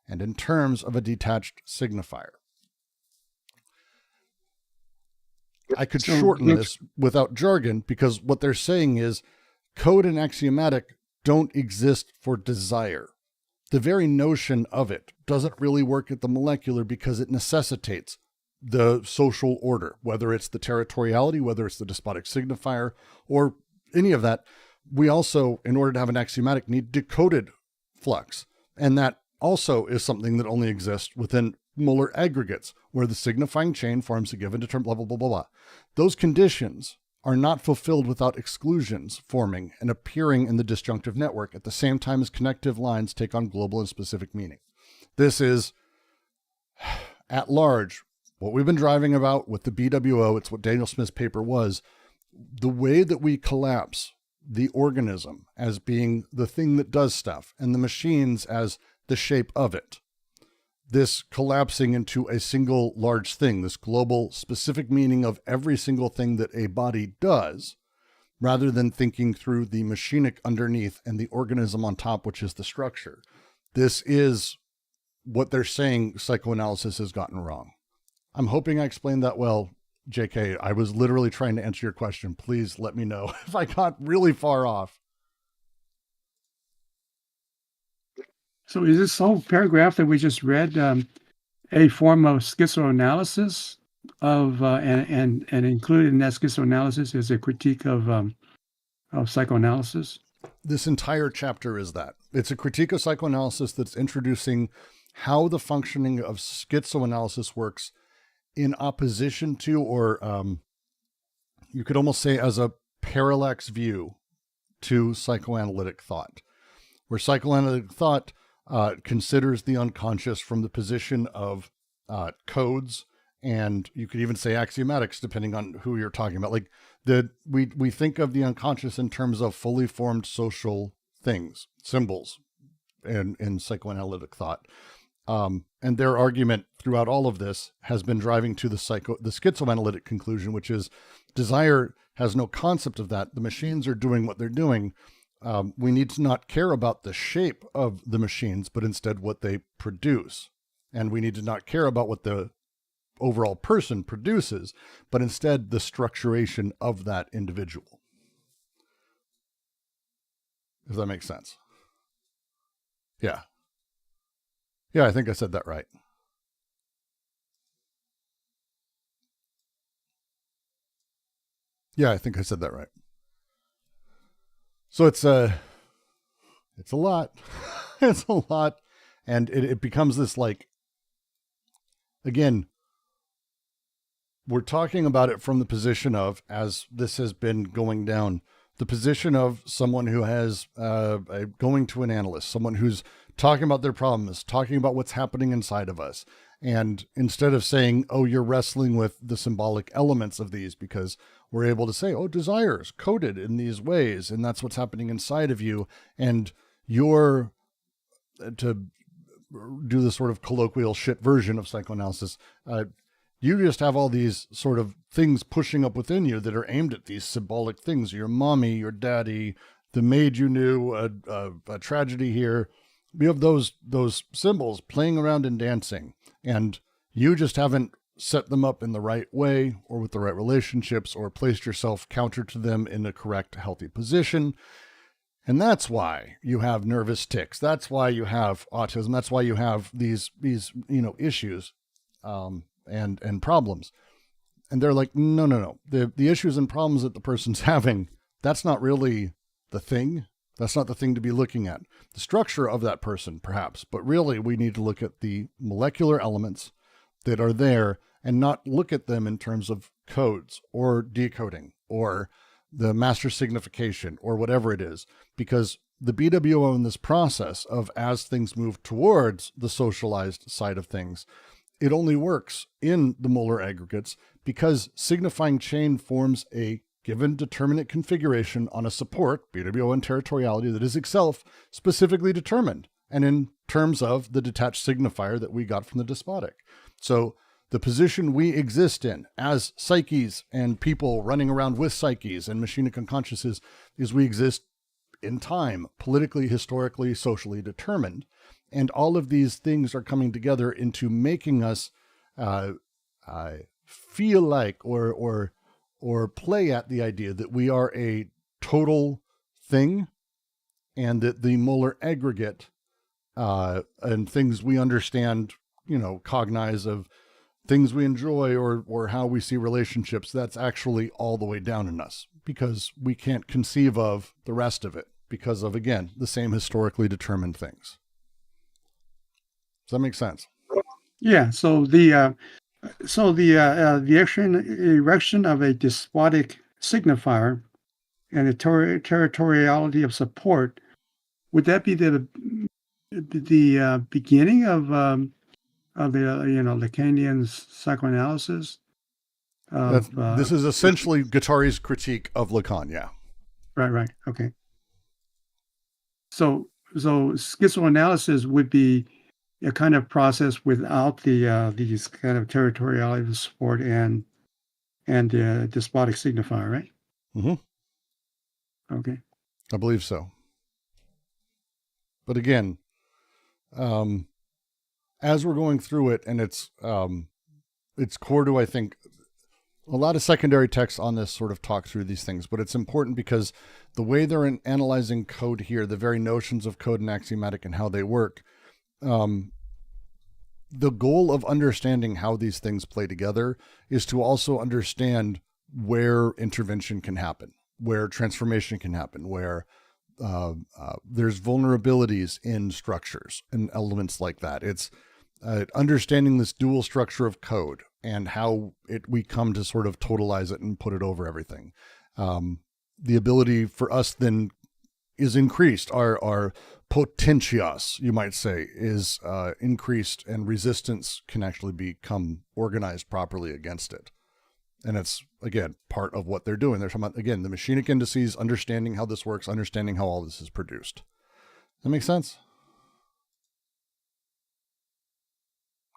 Speaker 2: and in terms of a detached signifier. I could shorten this without jargon, because what they're saying is code and axiomatic don't exist for desire. The very notion of it doesn't really work at the molecular, because it necessitates the social order, whether it's the territoriality, whether it's the despotic signifier, or any of that. We also, in order to have an axiomatic, need decoded flux. And that also is something that only exists within molar aggregates, where the signifying chain forms a given determined blah, blah, blah, blah. Those conditions are not fulfilled without exclusions forming and appearing in the disjunctive network at the same time as connective lines take on global and specific meaning. This is, at large, what we've been driving about with the BWO. It's what Daniel Smith's paper was. The way that we collapse the organism as being the thing that does stuff, and the machines as the shape of it. this collapsing into a single large thing, this global specific meaning of every single thing that a body does, rather than thinking through the machinic underneath and the organism on top, which is the structure. This is what they're saying psychoanalysis has gotten wrong. I'm hoping I explained that well, JK. I was literally trying to answer your question. Please let me know if I got really far off.
Speaker 4: So is this whole paragraph that we just read a form of schizoanalysis of and included in that schizoanalysis is a critique of psychoanalysis?
Speaker 2: This entire chapter is that. It's a critique of psychoanalysis that's introducing how the functioning of schizoanalysis works in opposition to, or you could almost say as a parallax view to psychoanalytic thought, where psychoanalytic thought considers the unconscious from the position of codes, and you could even say axiomatics, depending on who you're talking about. Like we think of the unconscious in terms of fully formed social things, symbols, in psychoanalytic thought. And their argument throughout all of this has been driving to the schizoanalytic conclusion, which is desire has no concept of that. The machines are doing what they're doing. We need to not care about the shape of the machines, but instead what they produce. And we need to not care about what the overall person produces, but instead the structuration of that individual. If that makes sense. Yeah. Yeah, I think I said that right. Yeah, I think I said that right. So it's a lot. It's a lot. And it becomes this, like, again, we're talking about it from the position of, as this has been going down, the position of someone who has going to an analyst, someone who's talking about their problems, talking about what's happening inside of us. And instead of saying, oh, you're wrestling with the symbolic elements of these, because we're able to say, oh, desire is coded in these ways, and that's what's happening inside of you. And you're, to do the sort of colloquial shit version of psychoanalysis, you just have all these sort of things pushing up within you that are aimed at these symbolic things. Your mommy, your daddy, the maid you knew, a tragedy here. We have those symbols playing around and dancing, and you just haven't set them up in the right way or with the right relationships or placed yourself counter to them in a correct, healthy position. And that's why you have nervous tics. That's why you have autism. That's why you have these issues and problems. And they're like, no. The issues and problems that the person's having, that's not really the thing. That's not the thing to be looking at. The structure of that person, perhaps, but really we need to look at the molecular elements that are there and not look at them in terms of codes or decoding or the master signification or whatever it is, because the BWO in this process of, as things move towards the socialized side of things, it only works in the molar aggregates because signifying chain forms a given determinate configuration on a support, BWO and territoriality, that is itself specifically determined, and in terms of the detached signifier that we got from the despotic. So the position we exist in as psyches and people running around with psyches and machinic unconsciouses is we exist in time, politically, historically, socially determined. And all of these things are coming together into making us feel like or play at the idea that we are a total thing, and that the molar aggregate and things we understand, cognize of things we enjoy or how we see relationships, that's actually all the way down in us, because we can't conceive of the rest of it because of, again, the same historically determined things. Does that make sense?
Speaker 4: Yeah. So the erection of a despotic signifier and the territoriality of support, would that be the beginning of the Lacanian psychoanalysis?
Speaker 2: This is essentially Guattari's critique of Lacan. Yeah.
Speaker 4: Right. Okay. So schizoanalysis would be a kind of process without the these kind of territoriality support and despotic signifier, right?
Speaker 2: Mm-hmm.
Speaker 4: Okay.
Speaker 2: I believe so. But again, as we're going through it, and it's core to, I think, a lot of secondary texts on this sort of talk through these things, but it's important because the way they're analyzing code here, the very notions of code and axiomatic and how they work, the goal of understanding how these things play together is to also understand where intervention can happen, where transformation can happen, where there's vulnerabilities in structures and elements like that. It's understanding this dual structure of code and how we come to sort of totalize it and put it over everything. The ability for us then is increased. Our potentias, you might say, is increased, and resistance can actually become organized properly against it. And it's, again, part of what they're doing. They're talking about, again, the machinic indices, understanding how this works, understanding how all this is produced. That makes sense?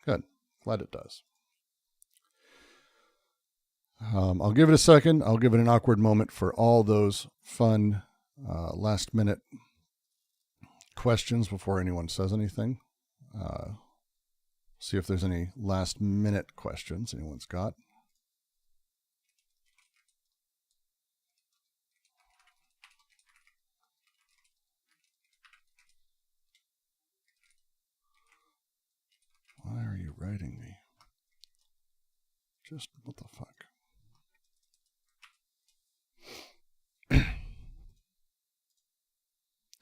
Speaker 2: Good. Glad it does. I'll give it a second. I'll give it an awkward moment for all those fun last minute questions before anyone says anything. See if there's any last minute questions anyone's got. Why are you writing me? Just what the fuck?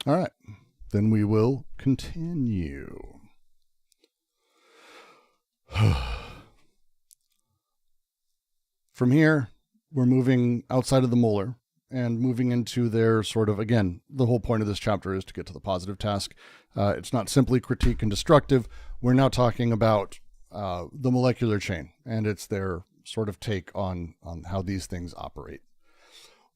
Speaker 2: All right, then we will continue. From here, we're moving outside of the molar and moving into their sort of, again, the whole point of this chapter is to get to the positive task. It's not simply critique and destructive. We're now talking about the molecular chain, and it's their sort of take on how these things operate.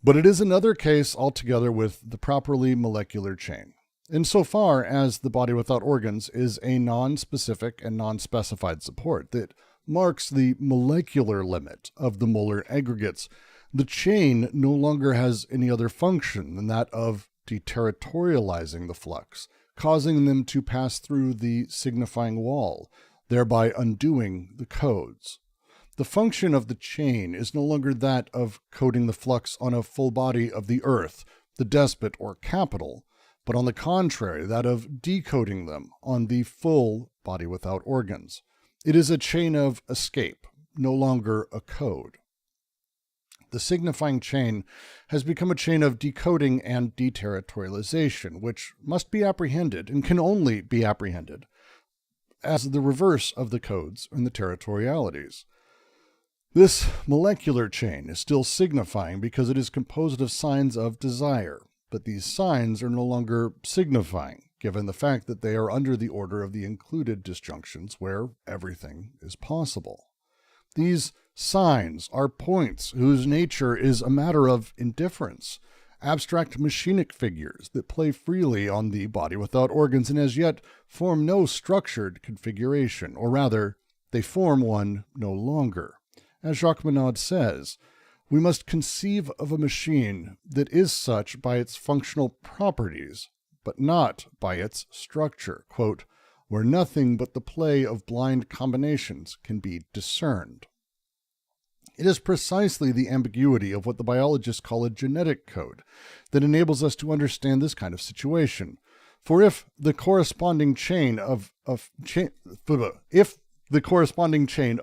Speaker 2: But it is another case altogether with the properly molecular chain, insofar as the body without organs is a non-specific and non-specified support that marks the molecular limit of the molar aggregates. The chain no longer has any other function than that of deterritorializing the flux, causing them to pass through the signifying wall, thereby undoing the codes. The function of the chain is no longer that of coding the flux on a full body of the earth, the despot or capital, but on the contrary, that of decoding them on the full body without organs. It is a chain of escape, no longer a code. The signifying chain has become a chain of decoding and deterritorialization, which must be apprehended and can only be apprehended as the reverse of the codes and the territorialities. This molecular chain is still signifying because it is composed of signs of desire, but these signs are no longer signifying, given the fact that they are under the order of the included disjunctions where everything is possible. These signs are points whose nature is a matter of indifference, abstract machinic figures that play freely on the body without organs and as yet form no structured configuration, or rather, they form one no longer. As Jacques Monod says, we must conceive of a machine that is such by its functional properties, but not by its structure, quote, where nothing but the play of blind combinations can be discerned. It is precisely the ambiguity of what the biologists call a genetic code that enables us to understand this kind of situation. For if the corresponding chain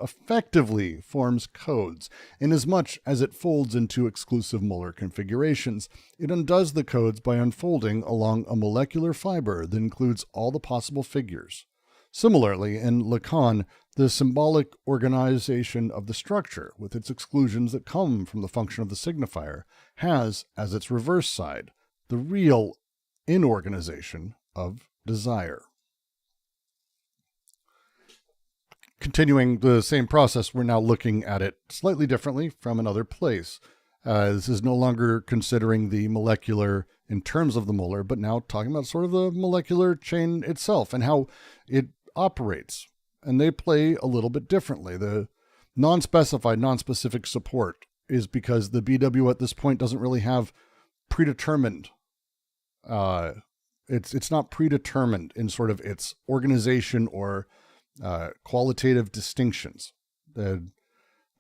Speaker 2: effectively forms codes, inasmuch as it folds into exclusive molar configurations, it undoes the codes by unfolding along a molecular fiber that includes all the possible figures. Similarly, in Lacan, the symbolic organization of the structure, with its exclusions that come from the function of the signifier, has, as its reverse side, the real inorganization of desire. Continuing the same process, we're now looking at it slightly differently from another place. This is no longer considering the molecular in terms of the molar, but now talking about sort of the molecular chain itself and how it operates, and they play a little bit differently. The non-specified, non-specific support is because the BWO at this point doesn't really have predetermined. It's not predetermined in sort of its organization or qualitative distinctions. The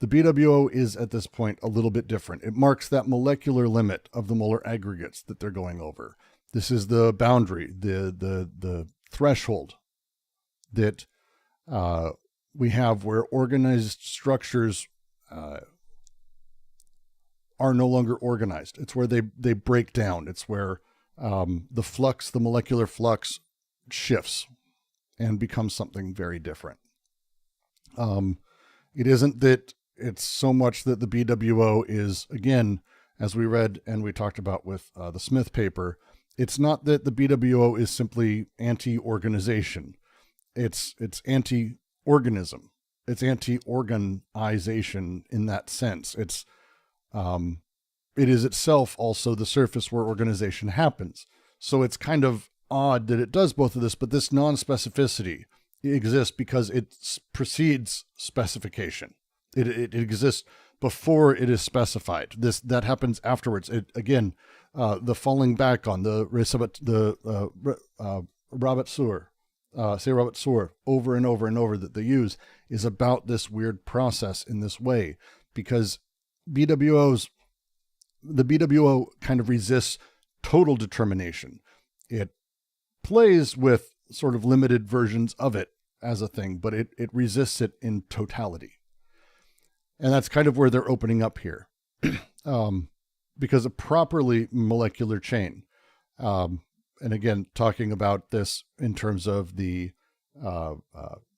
Speaker 2: BWO is at this point a little bit different. It marks that molecular limit of the molar aggregates that they're going over. This is the boundary, the threshold that we have where organized structures are no longer organized. It's where they break down. It's where the molecular flux shifts and becomes something very different. It isn't that it's so much that the BWO is, again, as we read and we talked about with the Smith paper, it's not that the BWO is simply anti-organization. It's anti-organism. It's anti-organization in that sense. It is itself also the surface where organization happens. So it's kind of odd that it does both of this, but this non-specificity exists because it precedes specification. It exists before it is specified. That happens afterwards. The falling back on the rabatteur over and over and over that they use is about this weird process in this way, because the BWO kind of resists total determination. It plays with sort of limited versions of it as a thing, but it resists it in totality. And that's kind of where they're opening up here. Because a properly molecular chain, and again, talking about this in terms of the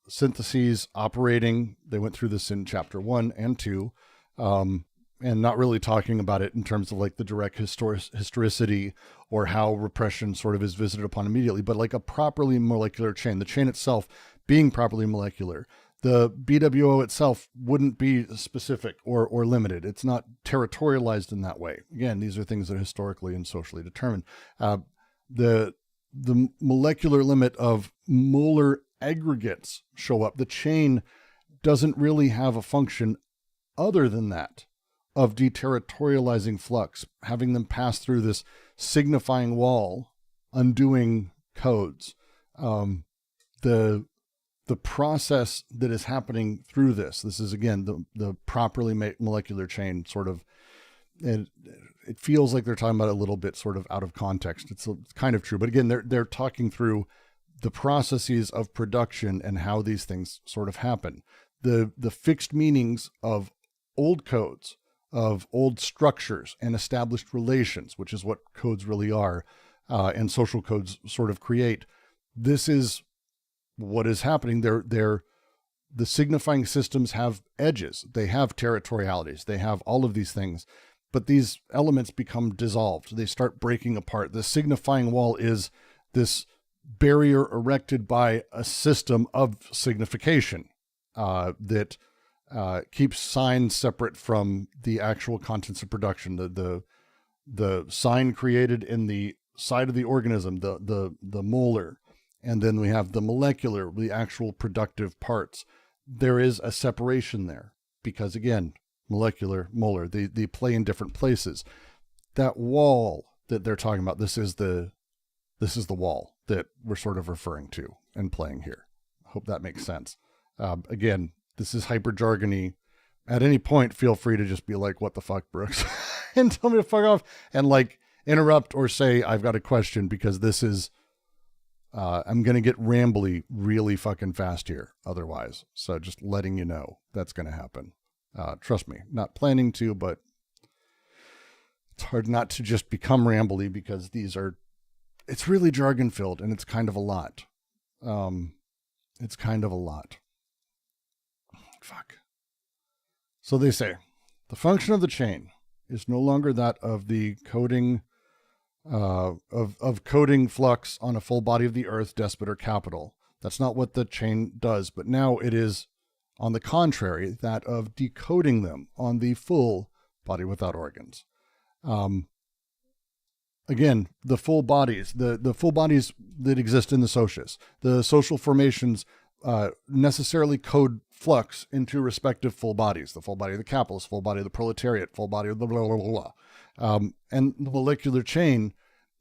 Speaker 2: syntheses operating, they went through this in chapter 1 and 2, and not really talking about it in terms of like the direct historicity or how repression sort of is visited upon immediately, but like a properly molecular chain, the chain itself being properly molecular. The BWO itself wouldn't be specific or limited. It's not territorialized in that way. Again, these are things that are historically and socially determined. The molecular limit of molar aggregates show up. The chain doesn't really have a function other than that of deterritorializing flux, having them pass through this signifying wall, undoing codes. The process that is happening through this is again the properly molecular chain sort of, and it feels like they're talking about it a little bit sort of out of context. It's kind of true, but again, they're talking through the processes of production and how these things sort of happen. The fixed meanings of old codes, of old structures and established relations, which is what codes really are, and social codes sort of create. This is what is happening. The signifying systems have edges. They have territorialities. They have all of these things, but these elements become dissolved. They start breaking apart. The signifying wall is this barrier erected by a system of signification that keeps signs separate from the actual contents of production. The sign created in the side of the organism, the molar, and then we have the molecular, the actual productive parts. There is a separation there because, again, molecular, molar, they play in different places. That wall that they're talking about, this is the wall that we're sort of referring to and playing here. I hope that makes sense. Again, this is hyper jargony. At any point, feel free to just be like, what the fuck, Brooks? And tell me to fuck off and like interrupt or say, I've got a question, because this is, I'm going to get rambly really fucking fast here otherwise. So just letting you know that's going to happen. Trust me, not planning to, but it's hard not to just become rambly because it's really jargon filled and it's kind of a lot. It's kind of a lot. Fuck. So they say the function of the chain is no longer that of the coding of coding flux on a full body of the earth, despot or capital. That's not what the chain does, but now it is, on the contrary, that of decoding them on the full body without organs. Again, the full bodies, the full bodies that exist in the socius, the social formations necessarily code flux into respective full bodies, the full body of the capitalist, full body of the proletariat, full body of the blah, blah, blah, blah. And the molecular chain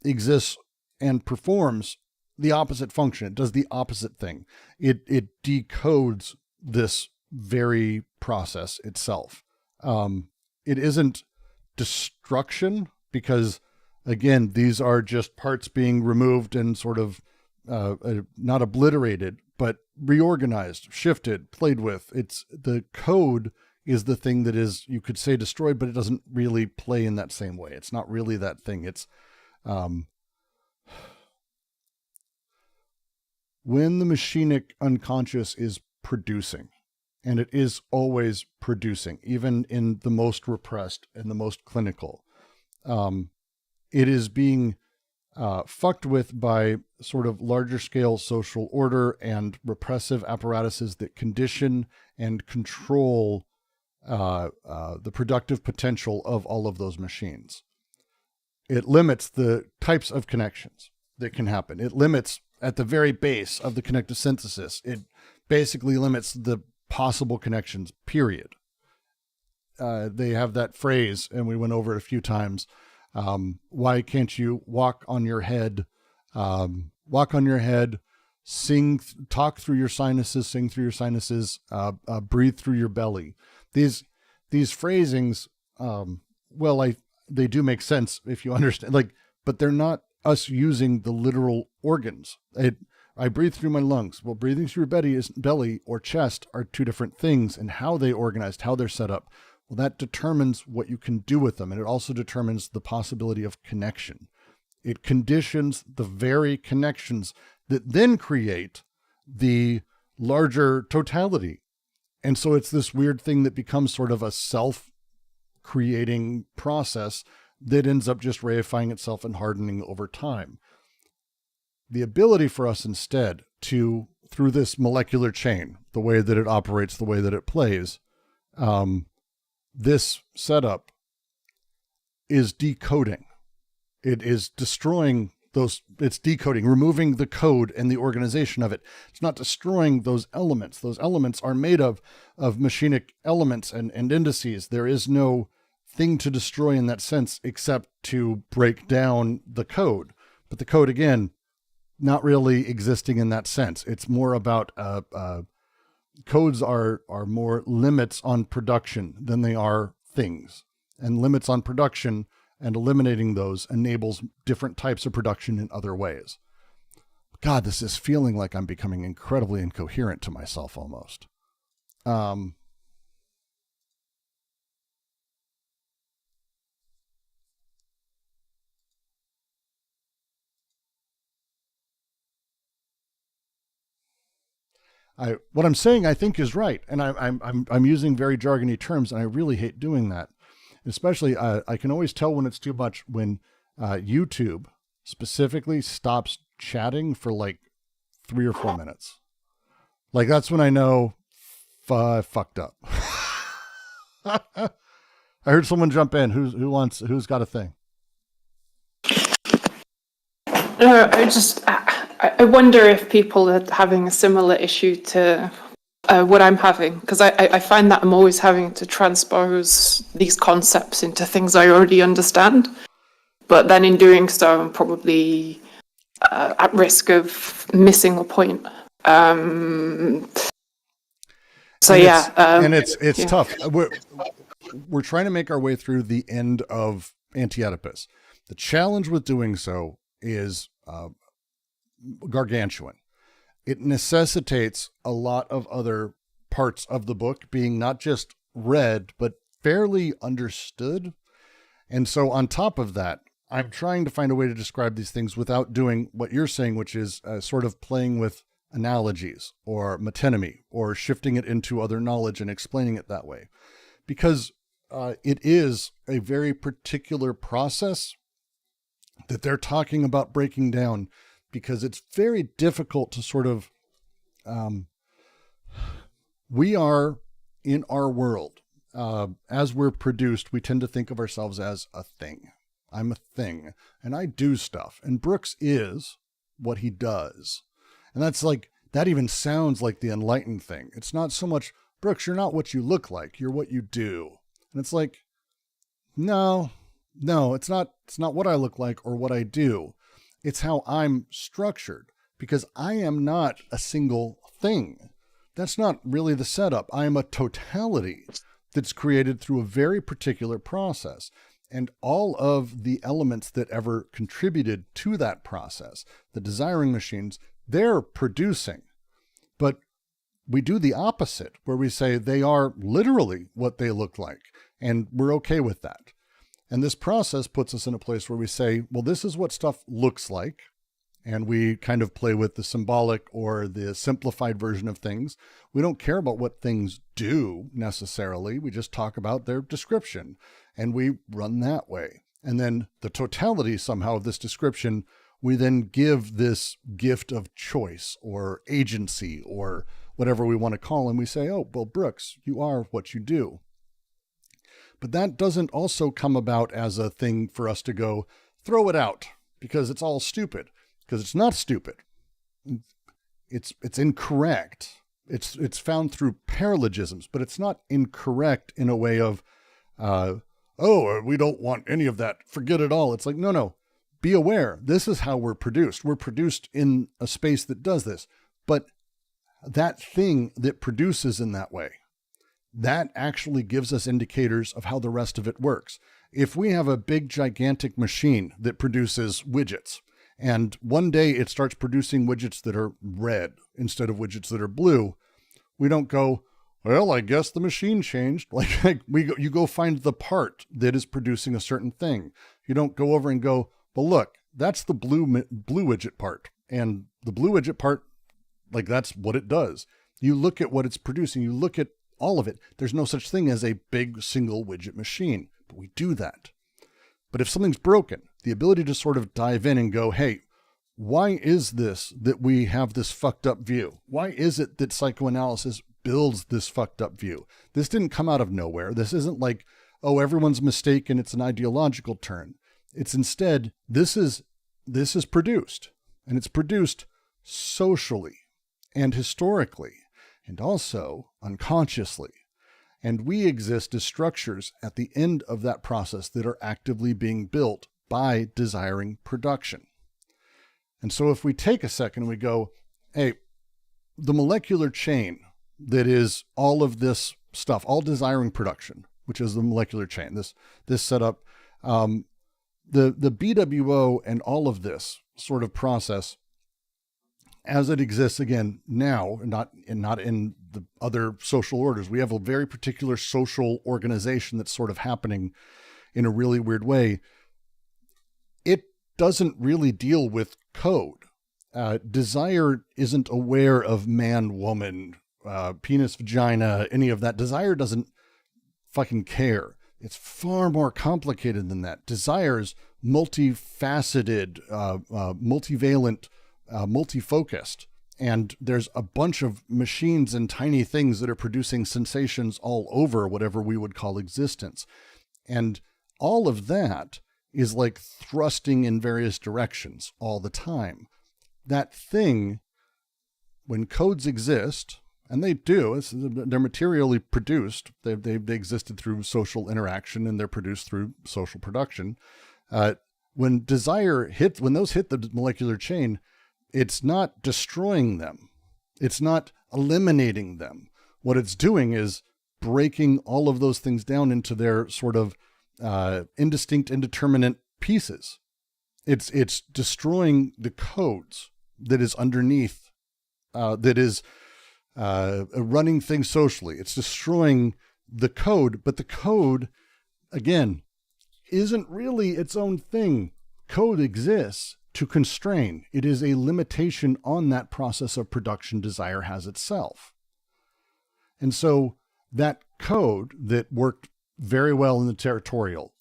Speaker 2: exists and performs the opposite function. It does the opposite thing. It decodes this very process itself. It isn't destruction because, again, these are just parts being removed and sort of not obliterated, but reorganized, shifted, played with. It's the code is the thing that is, you could say, destroyed, but it doesn't really play in that same way. It's not really that thing. It's when the machinic unconscious is producing, and it is always producing, even in the most repressed and the most clinical, it is being fucked with by sort of larger scale social order and repressive apparatuses that condition and control the productive potential of all of those machines. It limits the types of connections that can happen. It limits at the very base of the connective synthesis. It basically limits the possible connections, period. They have that phrase, and we went over it a few times. Why can't you walk on your head, sing, talk through your sinuses, sing through your sinuses, breathe through your belly. These phrasings, they do make sense if you understand, but they're not us using the literal organs. I breathe through my lungs. Well, breathing through your belly or chest are two different things, and how they organized, how they're set up. Well, that determines what you can do with them. And it also determines the possibility of connection. It conditions the very connections that then create the larger totality. And so it's this weird thing that becomes sort of a self-creating process that ends up just reifying itself and hardening over time. The ability for us instead to, through this molecular chain, the way that it operates, the way that it plays, this setup is decoding. It is destroying those, it's decoding, removing the code and the organization of it. It's not destroying those elements. Those elements are made of machinic elements and indices. There is no thing to destroy in that sense, except to break down the code. But the code, again, not really existing in that sense. It's more about codes are more limits on production than they are things. And limits on production and eliminating those enables different types of production in other ways. God, this is feeling like I'm becoming incredibly incoherent to myself almost. What I'm saying, I think, is right, and I'm using very jargony terms, and I really hate doing that. Especially, I can always tell when it's too much when YouTube specifically stops chatting for like 3 or 4 minutes. Like that's when I know I fucked up. I heard someone jump in. Who's got a thing?
Speaker 5: I wonder if people are having a similar issue to what I'm having, because I find that I'm always having to transpose these concepts into things I already understand. But then in doing so, I'm probably at risk of missing a point. And
Speaker 2: it's tough. We're trying to make our way through the end of Anti-Oedipus. The challenge with doing so is gargantuan. It necessitates a lot of other parts of the book being not just read, but fairly understood. And so on top of that, I'm trying to find a way to describe these things without doing what you're saying, which is sort of playing with analogies or metonymy or shifting it into other knowledge and explaining it that way. Because it is a very particular process that they're talking about breaking down, because it's very difficult to sort of, we are in our world, as we're produced, we tend to think of ourselves as a thing. I'm a thing and I do stuff. And Brooks is what he does. And that's like that even sounds like the enlightened thing. It's not so much, Brooks, you're not what you look like, you're what you do. And it's like, no, it's not what I look like or what I do. It's how I'm structured, because I am not a single thing. That's not really the setup. I am a totality that's created through a very particular process. And all of the elements that ever contributed to that process, the desiring machines, they're producing. But we do the opposite, where we say they are literally what they look like, and we're okay with that. And this process puts us in a place where we say, well, this is what stuff looks like. And we kind of play with the symbolic or the simplified version of things. We don't care about what things do necessarily. We just talk about their description, and we run that way. And then the totality somehow of this description, we then give this gift of choice or agency or whatever we want to call, and we say, oh, well, Brooks, you are what you do. But that doesn't also come about as a thing for us to go, throw it out, because it's all stupid. Because it's not stupid. It's incorrect. It's found through paralogisms, but it's not incorrect in a way of, we don't want any of that. Forget it all. It's like, no. Be aware. This is how we're produced. We're produced in a space that does this. But that thing that produces in that way, that actually gives us indicators of how the rest of it works. If we have a big, gigantic machine that produces widgets, and one day it starts producing widgets that are red instead of widgets that are blue, we don't go, well, I guess the machine changed. You go find the part that is producing a certain thing. You don't go over and go, well, look, that's the blue widget part. And the blue widget part, that's what it does. You look at what it's producing. You look at all of it. There's no such thing as a big single widget machine, but we do that. But if something's broken, the ability to sort of dive in and go, hey, why is this that we have this fucked up view? Why is it that psychoanalysis builds this fucked up view? This didn't come out of nowhere. This isn't like, oh, everyone's mistaken, it's an ideological turn. It's instead, this is produced, and it's produced socially and historically, and also unconsciously. And we exist as structures at the end of that process that are actively being built by desiring production. And so if we take a second and we go, hey, the molecular chain that is all of this stuff, all desiring production, which is the molecular chain, this setup, the BWO and all of this sort of process as it exists again now, not in the other social orders. We have a very particular social organization that's sort of happening in a really weird way. It doesn't really deal with code. Desire isn't aware of man, woman, penis, vagina, any of that. Desire doesn't fucking care. It's far more complicated than that. Desire is multifaceted, multivalent, multi-focused, and there's a bunch of machines and tiny things that are producing sensations all over whatever we would call existence. And all of that is like thrusting in various directions all the time. That thing, when codes exist, and they do, they're materially produced, they existed through social interaction, and they're produced through social production. When those hit the molecular chain, it's not destroying them. It's not eliminating them. What it's doing is breaking all of those things down into their sort of indistinct, indeterminate pieces. It's destroying the codes that is underneath, that is running things socially. It's destroying the code, but the code, again, isn't really its own thing. Code exists to constrain. It is a limitation on that process of production desire has itself. And so that code that worked very well in the territorial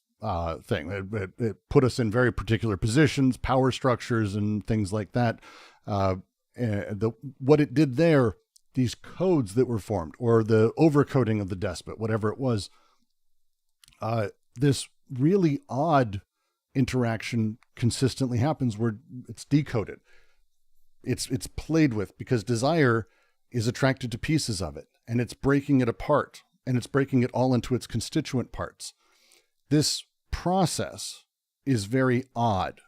Speaker 2: thing, it put us in very particular positions, power structures, and things like that. What it did there, these codes that were formed, or the overcoding of the despot, whatever it was, this really odd interaction consistently happens where it's decoded. it's played with, because desire is attracted to pieces of it, and it's breaking it apart, and it's breaking it all into its constituent parts. This process is very odd.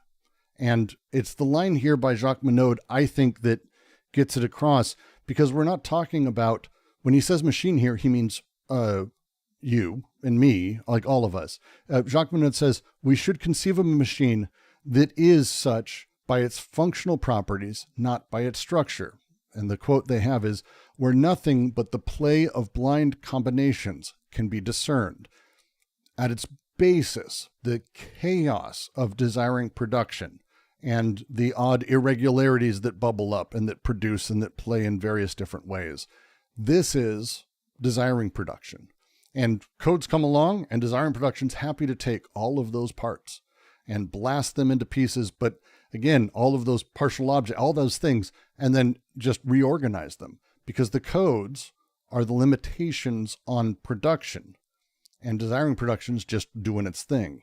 Speaker 2: And it's the line here by Jacques Monod, I think, that gets it across, because we're not talking about, when he says machine here, he means you and me, like all of us. Jacques Monod says, we should conceive of a machine that is such by its functional properties, not by its structure. And the quote they have is, where nothing but the play of blind combinations can be discerned. At its basis, the chaos of desiring production and the odd irregularities that bubble up and that produce and that play in various different ways. This is desiring production. And codes come along, and desiring production's happy to take all of those parts and blast them into pieces. But again, all of those partial objects, all those things, and then just reorganize them, because the codes are the limitations on production, and desiring production's just doing its thing.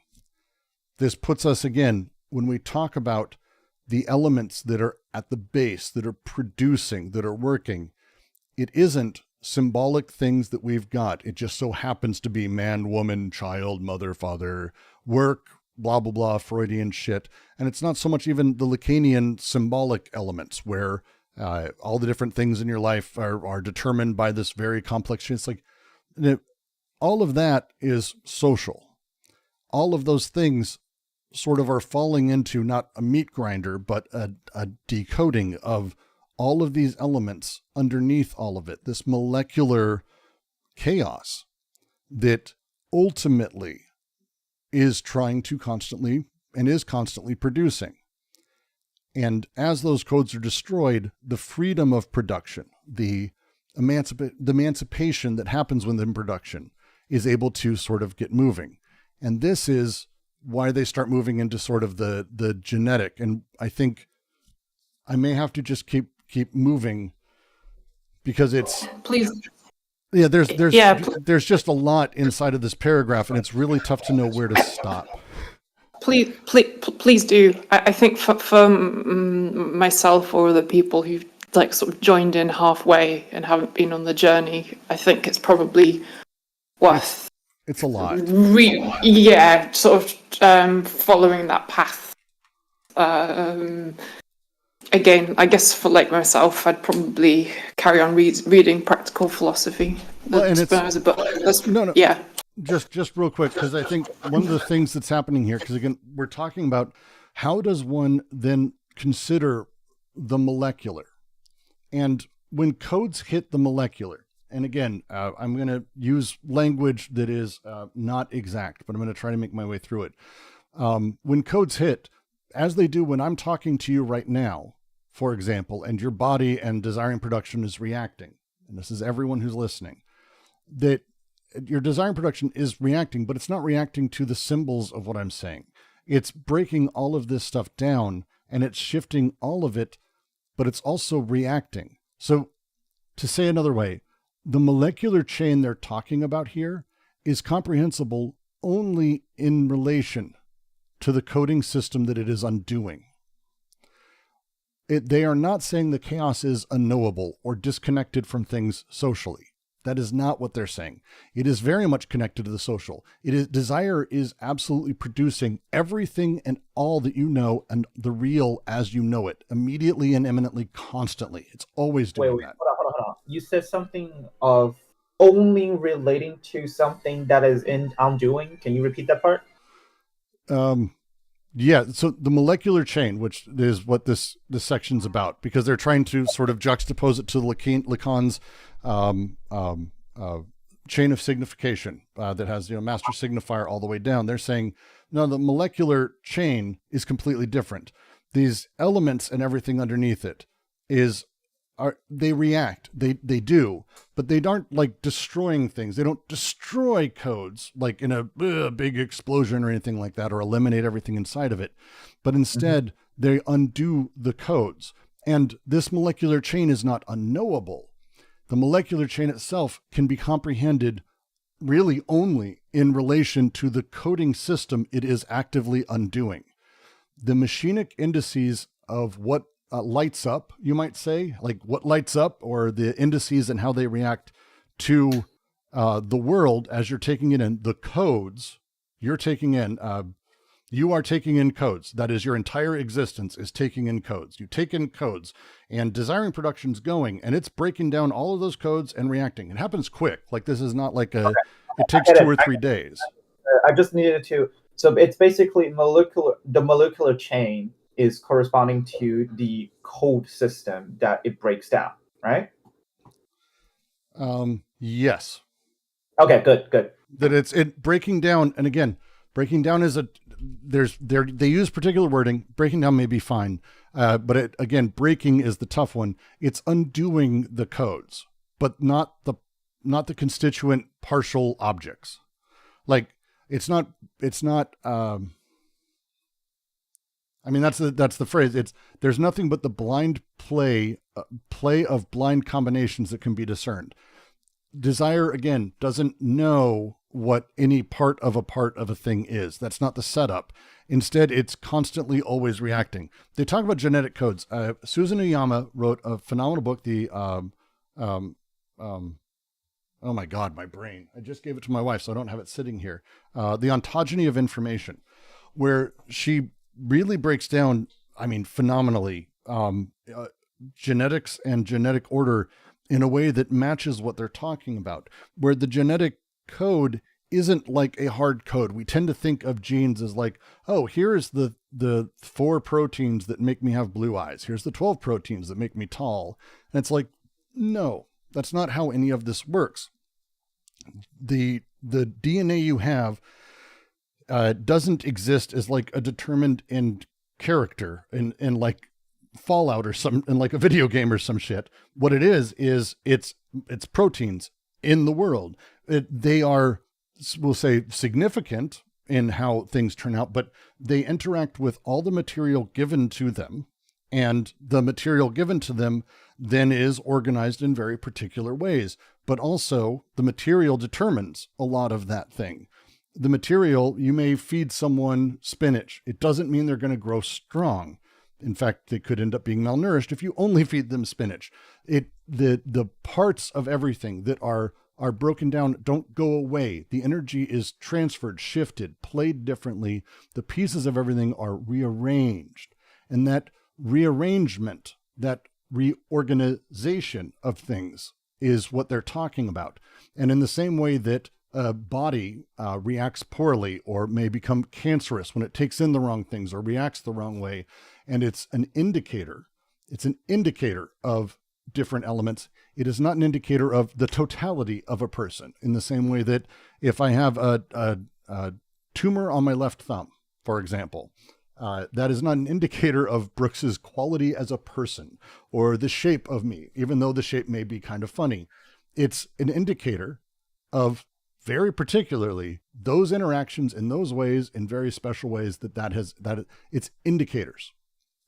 Speaker 2: This puts us, again, when we talk about the elements that are at the base, that are producing, that are working, it isn't symbolic things that we've got. It just so happens to be man, woman, child, mother, father, work, blah, blah, blah, Freudian shit. And it's not so much even the Lacanian symbolic elements where all the different things in your life are determined by this very complex shit. It's like, all of that is social. All of those things sort of are falling into not a meat grinder, but a decoding of all of these elements underneath all of it, this molecular chaos that ultimately is trying to constantly and is constantly producing. And as those codes are destroyed, the freedom of production, the emancipation that happens within production is able to sort of get moving. And this is why they start moving into sort of the genetic. And I think I may have to just keep moving, because it's,
Speaker 5: Please.
Speaker 2: yeah, there's just a lot inside of this paragraph, and it's really tough to know where to stop.
Speaker 5: Please do. I think for myself or the people who've like sort of joined in halfway and haven't been on the journey, I think it's probably worth.
Speaker 2: It's a lot.
Speaker 5: Sort of following that path. Again, I guess for like myself, I'd probably carry on reading practical philosophy.
Speaker 2: Well, and
Speaker 5: yeah.
Speaker 2: Just real quick, because I think one of the things that's happening here, because again, we're talking about how does one then consider the molecular, and when codes hit the molecular, and again, I'm going to use language that is not exact, but I'm going to try to make my way through it. When codes hit, as they do when I'm talking to you right now, for example, and your body and desiring production is reacting, and this is everyone who's listening, that your desiring production is reacting, but it's not reacting to the symbols of what I'm saying. It's breaking all of this stuff down, and it's shifting all of it, but it's also reacting. So to say another way, the molecular chain they're talking about here is comprehensible only in relation to the coding system that it is undoing. They are not saying the chaos is unknowable or disconnected from things socially. That is not what they're saying. It is very much connected to the social. Desire is absolutely producing everything and all that you know and the real as you know it, immediately and imminently, constantly. It's always doing that.
Speaker 6: Hold on. You said something of only relating to something that is in undoing. Can you repeat that part?
Speaker 2: Yeah, so the molecular chain, which is what this section's about, because they're trying to sort of juxtapose it to Lacan's chain of signification that has, master signifier all the way down. They're saying, no, the molecular chain is completely different. These elements and everything underneath it they react, they do, but they aren't like destroying things. They don't destroy codes like in a big explosion or anything like that, or eliminate everything inside of it. But instead, they undo the codes. And this molecular chain is not unknowable. The molecular chain itself can be comprehended really only in relation to the coding system it is actively undoing. The machinic indices of what lights up, you might say, like what lights up, or the indices and how they react to the world as you're taking it in, the codes you're taking in. You are taking in codes. That is, your entire existence is taking in codes. You take in codes, and desiring production's going, and it's breaking down all of those codes and reacting. It happens quick. Like, this is not like it takes 2 or 3 days.
Speaker 6: I just needed to. So it's basically the molecular chain is corresponding to the code system that it breaks down, right?
Speaker 2: Yes.
Speaker 6: Okay, good.
Speaker 2: That it breaking down, and again, breaking down is they use particular wording. Breaking down may be fine, but again, breaking is the tough one. It's undoing the codes, but not the constituent partial objects. Like, it's not. I mean, that's the phrase. There's nothing but the blind play of blind combinations that can be discerned. Desire, again, doesn't know what any part of a thing is. That's not the setup. Instead, it's constantly always reacting. They talk about genetic codes. Susan Uyama wrote a phenomenal book, oh my God, my brain. I just gave it to my wife, so I don't have it sitting here. The Ontogeny of Information, where she really breaks down, I mean, phenomenally, genetics and genetic order in a way that matches what they're talking about, where the genetic code isn't like a hard code. We tend to think of genes as like, oh, here's the 4 proteins that make me have blue eyes. Here's the 12 proteins that make me tall. And it's like, no, that's not how any of this works. The DNA you have doesn't exist as like a determined end character in like Fallout or some, in like a video game or some shit. What it is it's proteins in the world. They are, we'll say, significant in how things turn out, but they interact with all the material given to them, and the material given to them then is organized in very particular ways. But also the material determines a lot of that thing. The material, you may feed someone spinach. It doesn't mean they're going to grow strong. In fact, they could end up being malnourished if you only feed them spinach. The parts of everything that are broken down don't go away. The energy is transferred, shifted, played differently. The pieces of everything are rearranged. And that rearrangement, that reorganization of things is what they're talking about. And in the same way that a body reacts poorly or may become cancerous when it takes in the wrong things or reacts the wrong way, and it's an indicator of different elements. It is not an indicator of the totality of a person, in the same way that if I have a tumor on my left thumb, for example, that is not an indicator of Brooks's quality as a person or the shape of me, even though the shape may be kind of funny. It's an indicator of, very particularly, those interactions in those ways, in very special ways, that it's indicators.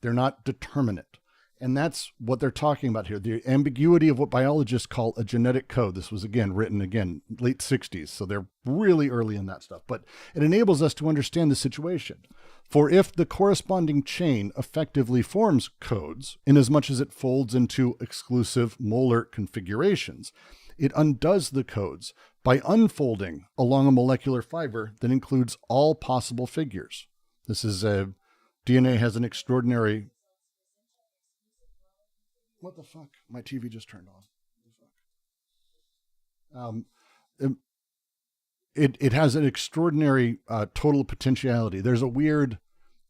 Speaker 2: They're not determinate. And that's what they're talking about here. The ambiguity of what biologists call a genetic code. This was written late 60s. So they're really early in that stuff, but it enables us to understand the situation. For if the corresponding chain effectively forms codes, inasmuch as it folds into exclusive molar configurations, it undoes the codes by unfolding along a molecular fiber that includes all possible figures. This is DNA has an extraordinary... What the fuck? My TV just turned on. It has an extraordinary total potentiality. There's a weird,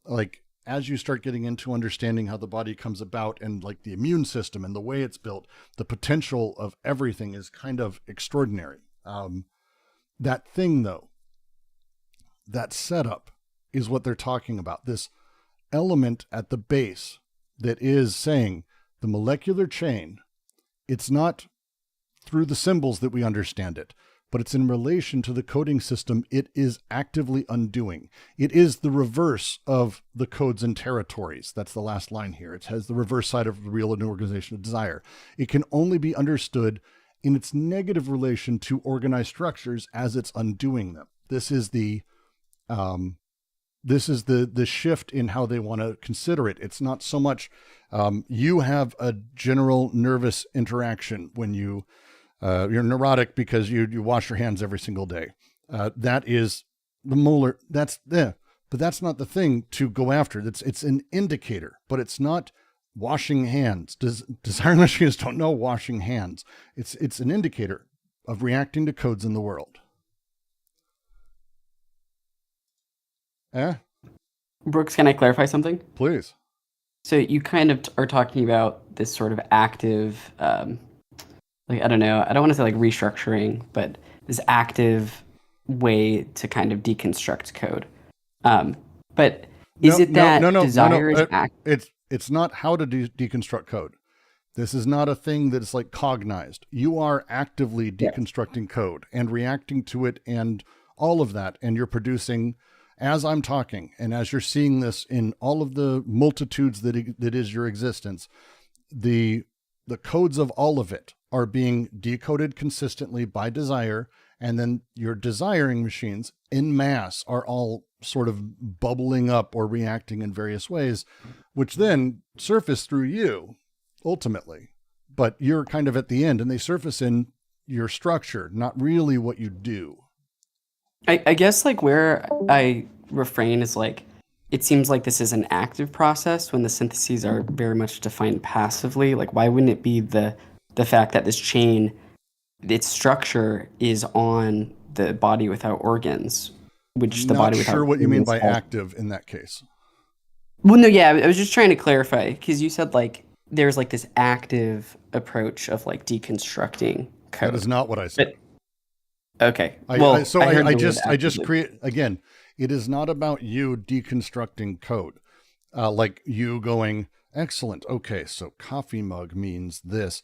Speaker 2: like, as you start getting into understanding how the body comes about and like the immune system and the way it's built, the potential of everything is kind of extraordinary. That thing, though, that setup is what they're talking about. This element at the base that is saying the molecular chain, it's not through the symbols that we understand it, but it's in relation to the coding system it is actively undoing. It is the reverse of the codes and territories. That's the last line here. It has the reverse side of the real and organization of desire. It can only be understood in its negative relation to organized structures as it's undoing them. This is the This is the shift in how they want to consider it. It's not so much you have a general nervous interaction when you're neurotic because you wash your hands every single day. That is the molar. But that's not the thing to go after. It's an indicator, but it's not washing hands. Desiring machines don't know washing hands. It's an indicator of reacting to codes in the world.
Speaker 7: Brooks, can I clarify something?
Speaker 2: Please.
Speaker 7: So you kind of are talking about this sort of active, like, I don't know, I don't want to say like restructuring, but this active way to kind of deconstruct code. But is it that desire is active?
Speaker 2: It's not how to deconstruct code. This is not a thing that's like cognized. You are actively deconstructing code and reacting to it and all of that. And you're producing, as I'm talking, and as you're seeing this in all of the multitudes that is your existence, the codes of all of it are being decoded consistently by desire. And then your desiring machines en masse are all sort of bubbling up or reacting in various ways, which then surface through you ultimately. But you're kind of at the end, and they surface in your structure, not really what you do.
Speaker 7: I guess like where I refrain is like, it seems like this is an active process when the syntheses are very much defined passively. Like, why wouldn't it be the fact that this chain, its structure is on the body without organs, which the body without organs.
Speaker 2: Not sure what you mean by active in that case.
Speaker 7: Well, no, yeah, I was just trying to clarify because you said like there's like this active approach of like deconstructing code.
Speaker 2: That is not what I said.
Speaker 7: Okay.
Speaker 2: I just create again. It is not about you deconstructing code, like you going, excellent. Okay, so coffee mug means this.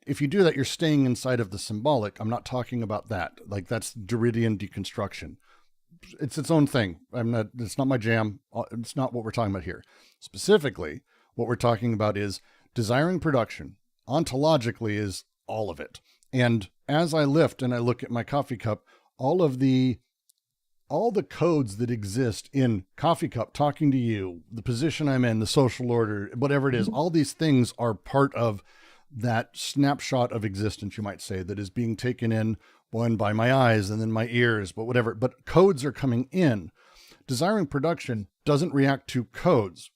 Speaker 2: If you do that, you're staying inside of the symbolic. I'm not talking about that. Like that's Derridian deconstruction. It's its own thing. It's not my jam. It's not what we're talking about here. Specifically, what we're talking about is desiring production. Ontologically is all of it. And as I lift and I look at my coffee cup, all the codes that exist in coffee cup, talking to you, the position I'm in, the social order, whatever it is, all these things are part of that snapshot of existence, you might say, that is being taken in, one by my eyes and then my ears, but whatever. But codes are coming in. Desiring production doesn't react to codes.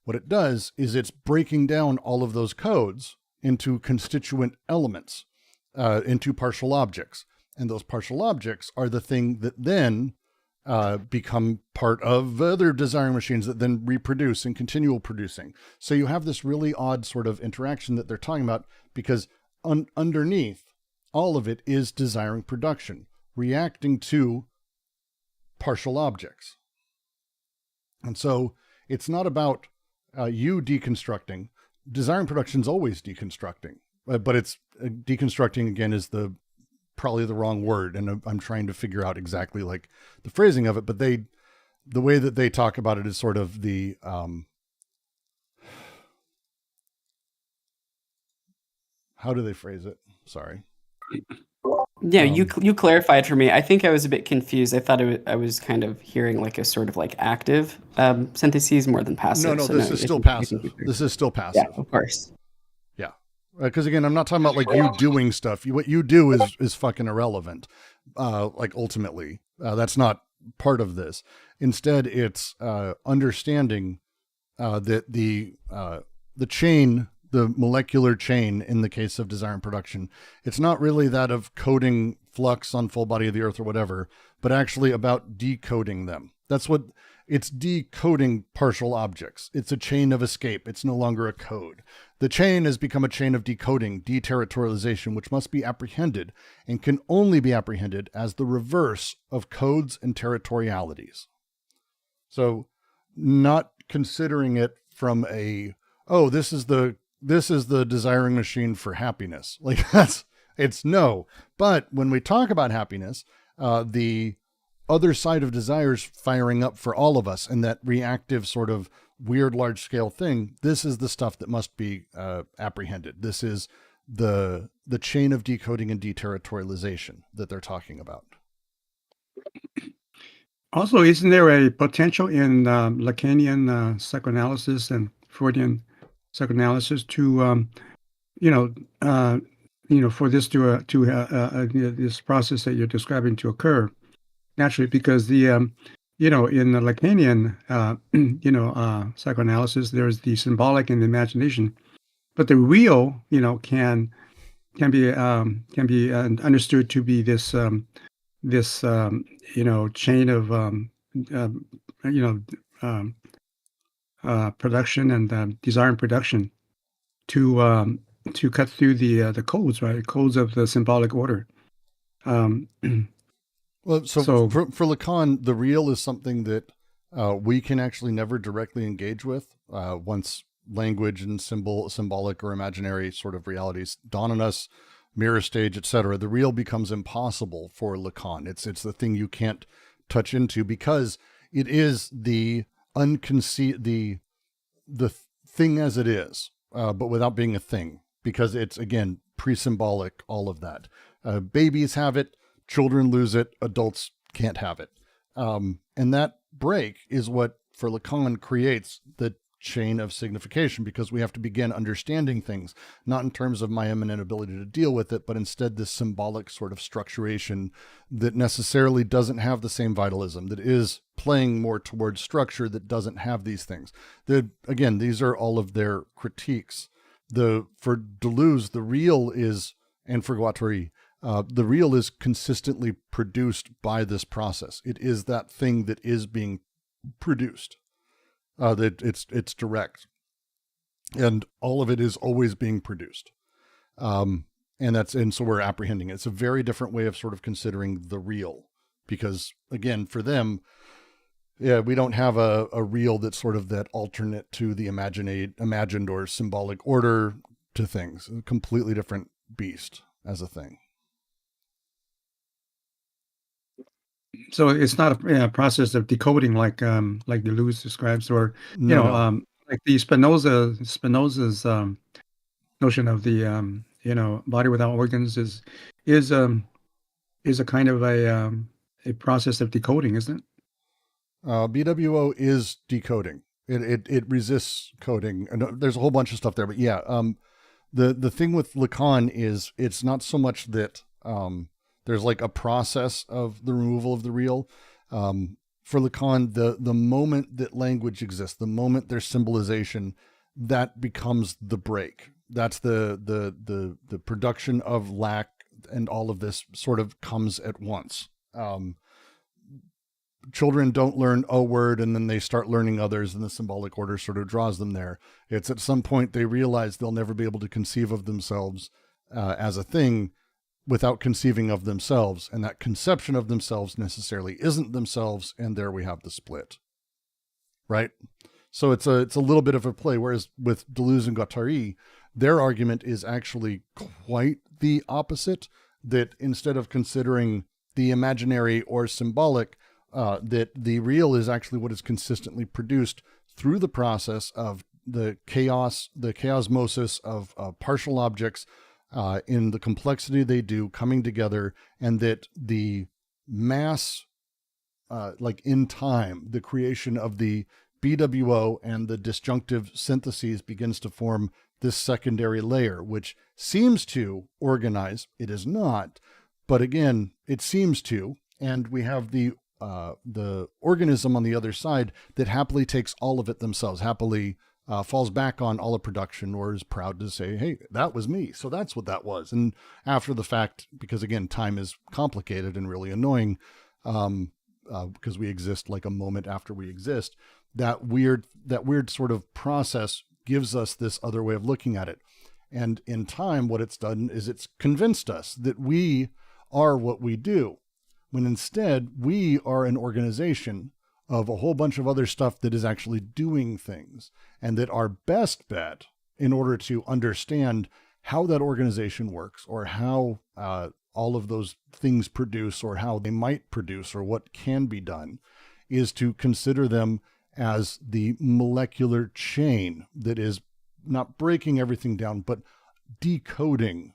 Speaker 2: What it does is it's breaking down all of those codes into constituent elements, into partial objects. And those partial objects are the thing that then become part of other desiring machines that then reproduce and continue producing. So you have this really odd sort of interaction that they're talking about because underneath all of it is desiring production, reacting to partial objects. And so it's not about you deconstructing. Desiring production is always deconstructing, but it's deconstructing again is probably the wrong word. And I'm trying to figure out exactly like the phrasing of it, but the way that they talk about it is sort of the, how do they phrase it? Sorry.
Speaker 7: Yeah, you clarified for me. I think I was a bit confused. I thought I was kind of hearing like a sort of like active syntheses more than passive.
Speaker 2: No, this is still passive. This is still passive.
Speaker 7: Yeah, of course.
Speaker 2: Yeah. Because again, I'm not talking about like you doing stuff. What you do is fucking irrelevant. Like ultimately, that's not part of this. Instead, it's understanding that the chain, the molecular chain in the case of desire and production, it's not really that of coding flux on full body of the earth or whatever, but actually about decoding them. That's what it's decoding partial objects. It's a chain of escape. It's no longer a code. The chain has become a chain of decoding, deterritorialization, which must be apprehended and can only be apprehended as the reverse of codes and territorialities. So not considering it from this is the desiring machine for happiness. Like it's no. But when we talk about happiness, the other side of desires firing up for all of us and that reactive sort of weird large scale thing, this is the stuff that must be apprehended. This is the chain of decoding and deterritorialization that they're talking about.
Speaker 4: Also, isn't there a potential in Lacanian psychoanalysis and Freudian psychoanalysis to, you know, uh, for this this process that you're describing to occur naturally? Because in the Lacanian, psychoanalysis, there's the symbolic and the imagination, but the real, can be understood to be this chain of you know um, production and desire and production to cut through the codes, right? Codes of the symbolic order. Um,
Speaker 2: Well, so
Speaker 4: So-
Speaker 2: for Lacan, the real is something that we can actually never directly engage with once language and symbolic or imaginary sort of realities dawn on us, mirror stage, etc. The real becomes impossible for Lacan. It's the thing you can't touch into because it is the the thing as it is, but without being a thing, because it's again pre-symbolic. All of that. Babies have it. Children lose it, adults can't have it. And that break is what, for Lacan, creates the chain of signification, because we have to begin understanding things, not in terms of my eminent ability to deal with it, but instead this symbolic sort of structuration that necessarily doesn't have the same vitalism, that is playing more towards structure that doesn't have these things. Again, these are all of their critiques. For Deleuze, the real is, and for Guattari, the real is consistently produced by this process. It is that thing that is being produced. That it's direct, and all of it is always being produced. And so we're apprehending it. It's a very different way of sort of considering the real, because again, for them, we don't have a real that's sort of that alternate to the imagined or symbolic order to things. A completely different beast as a thing.
Speaker 4: So it's not a process of decoding like Deleuze describes, or
Speaker 2: No.
Speaker 4: like the Spinoza's notion of the body without organs is a kind of a process of decoding, isn't it?
Speaker 2: BWO is decoding. It resists coding, and there's a whole bunch of stuff there. But yeah, the thing with Lacan is it's not so much that there's like a process of the removal of the real. For Lacan, the moment that language exists, the moment there's symbolization, that becomes the break. That's the production of lack, and all of this sort of comes at once. Children don't learn a word and then they start learning others, and the symbolic order sort of draws them there. It's at some point they realize they'll never be able to conceive of themselves as a thing without conceiving of themselves, and that conception of themselves necessarily isn't themselves, and there we have the split. Right? So it's a little bit of a play, whereas with Deleuze and Guattari, their argument is actually quite the opposite, that instead of considering the imaginary or symbolic, that the real is actually what is consistently produced through the process of the chaosmosis of partial objects, in the complexity they do coming together, and that the mass, like in time, the creation of the BWO and the disjunctive syntheses begins to form this secondary layer, which seems to organize. It is not, but again, it seems to, and we have the organism on the other side that happily takes all of it themselves, happily falls back on all of production, or is proud to say, hey, that was me. So that's what that was. And after the fact, because again, time is complicated and really annoying, because we exist like a moment after we exist, that weird sort of process gives us this other way of looking at it. And in time, what it's done is it's convinced us that we are what we do, when instead we are an organization of a whole bunch of other stuff that is actually doing things, and that our best bet in order to understand how that organization works, or how all of those things produce, or how they might produce, or what can be done, is to consider them as the molecular chain that is not breaking everything down, but decoding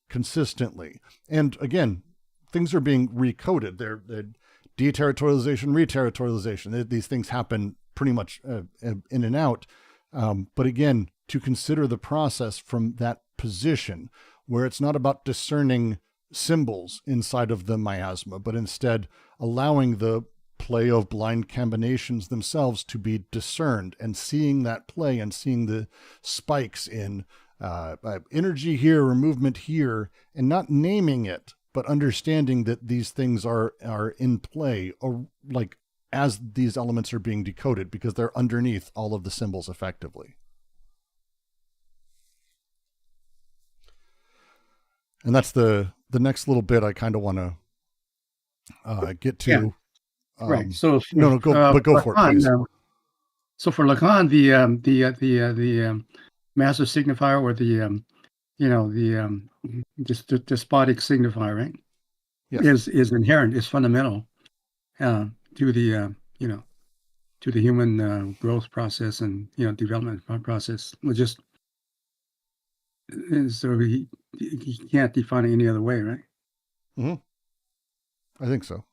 Speaker 2: consistently. And again, things are being recoded. They're deterritorialization, reterritorialization. These things happen pretty much in and out. But again, to consider the process from that position, where it's not about discerning symbols inside of the miasma, but instead allowing the play of blind combinations themselves to be discerned, and seeing that play and seeing the spikes in energy here or movement here, and not naming it, but understanding that these things are in play, or like as these elements are being decoded, because they're underneath all of the symbols effectively. And that's the next little bit I kind of want to get to.
Speaker 4: Yeah. Right. So
Speaker 2: go for it, please.
Speaker 4: So for Lacan, the massive signifier, or the despotic signifier, right?
Speaker 2: Yes.
Speaker 4: Is inherent, is fundamental to the to the human growth process and development process. So he can't define it any other way, right?
Speaker 2: I think so.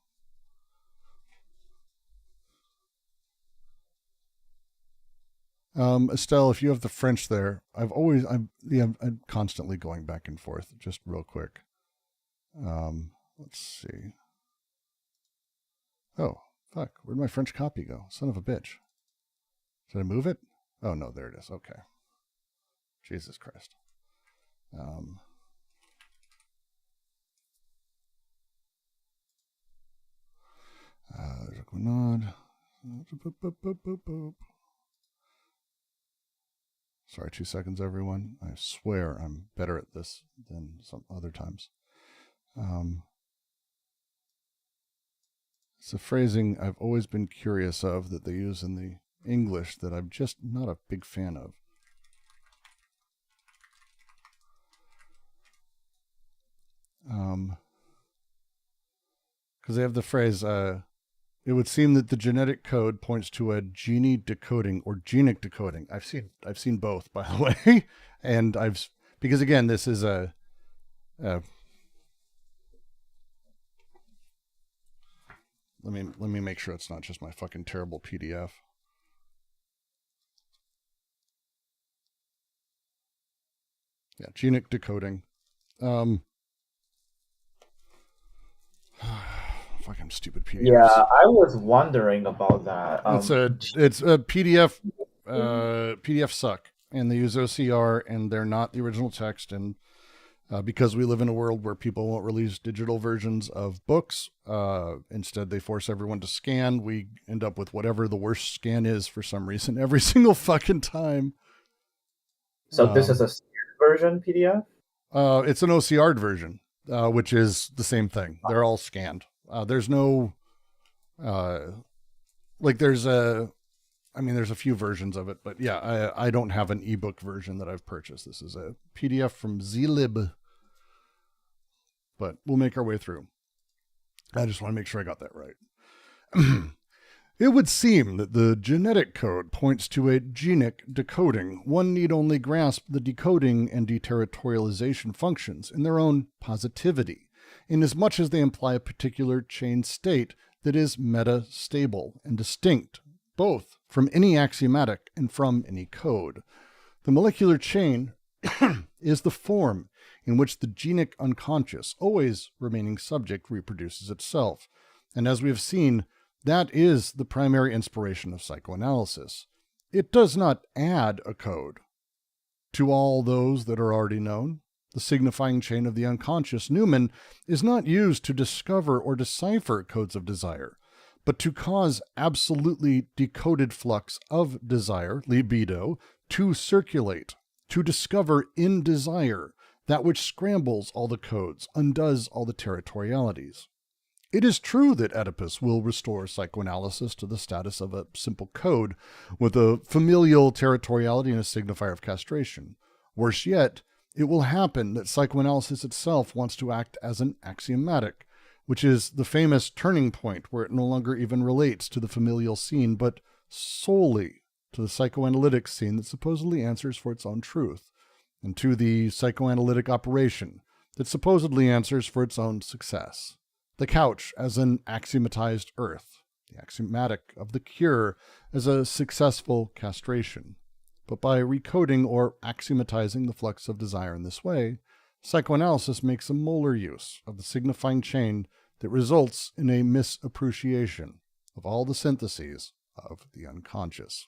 Speaker 2: Estelle, if you have the French there, I'm constantly going back and forth. Just real quick. Let's see. Oh, fuck. Where'd my French copy go? Son of a bitch. Did I move it? Oh, no, there it is. Okay. Jesus Christ. Sorry, 2 seconds, everyone. I swear I'm better at this than some other times. It's a phrasing I've always been curious of that they use in the English that I'm just not a big fan of. Because they have the phrase, it would seem that the genetic code points to a gene decoding or genic decoding. I've seen both, by the way. And because again, this is let me make sure it's not just my fucking terrible PDF. Yeah, genic decoding. Fucking stupid PDFs.
Speaker 6: Yeah, I was wondering about that.
Speaker 2: It's a PDF. PDF suck, and they use OCR, and they're not the original text. And because we live in a world where people won't release digital versions of books, instead they force everyone to scan. We end up with whatever the worst scan is for some reason every single fucking time.
Speaker 6: So this is a scanned version PDF?
Speaker 2: It's an OCR'd version, which is the same thing. They're all scanned. There's no, there's a few versions of it, but yeah, I don't have an ebook version that I've purchased. This is a PDF from Zlib, but we'll make our way through. I just want to make sure I got that right. It would seem that the genetic code points to a genic decoding. One need only grasp the decoding and deterritorialization functions in their own positivity, inasmuch as they imply a particular chain state that is metastable and distinct, both from any axiomatic and from any code. The molecular chain is the form in which the genic unconscious, always remaining subject, reproduces itself. And as we have seen, that is the primary inspiration of psychoanalysis. It does not add a code to all those that are already known. The signifying chain of the unconscious, Newman, is not used to discover or decipher codes of desire, but to cause absolutely decoded flux of desire, libido, to circulate, to discover in desire that which scrambles all the codes, undoes all the territorialities. It is true that Oedipus will restore psychoanalysis to the status of a simple code with a familial territoriality and a signifier of castration. Worse yet, it will happen that psychoanalysis itself wants to act as an axiomatic, which is the famous turning point where it no longer even relates to the familial scene, but solely to the psychoanalytic scene that supposedly answers for its own truth, and to the psychoanalytic operation that supposedly answers for its own success. the couch as an axiomatized earth, the axiomatic of the cure as a successful castration. But by recoding or axiomatizing the flux of desire in this way, psychoanalysis makes a molar use of the signifying chain that results in a misappreciation of all the syntheses of the unconscious.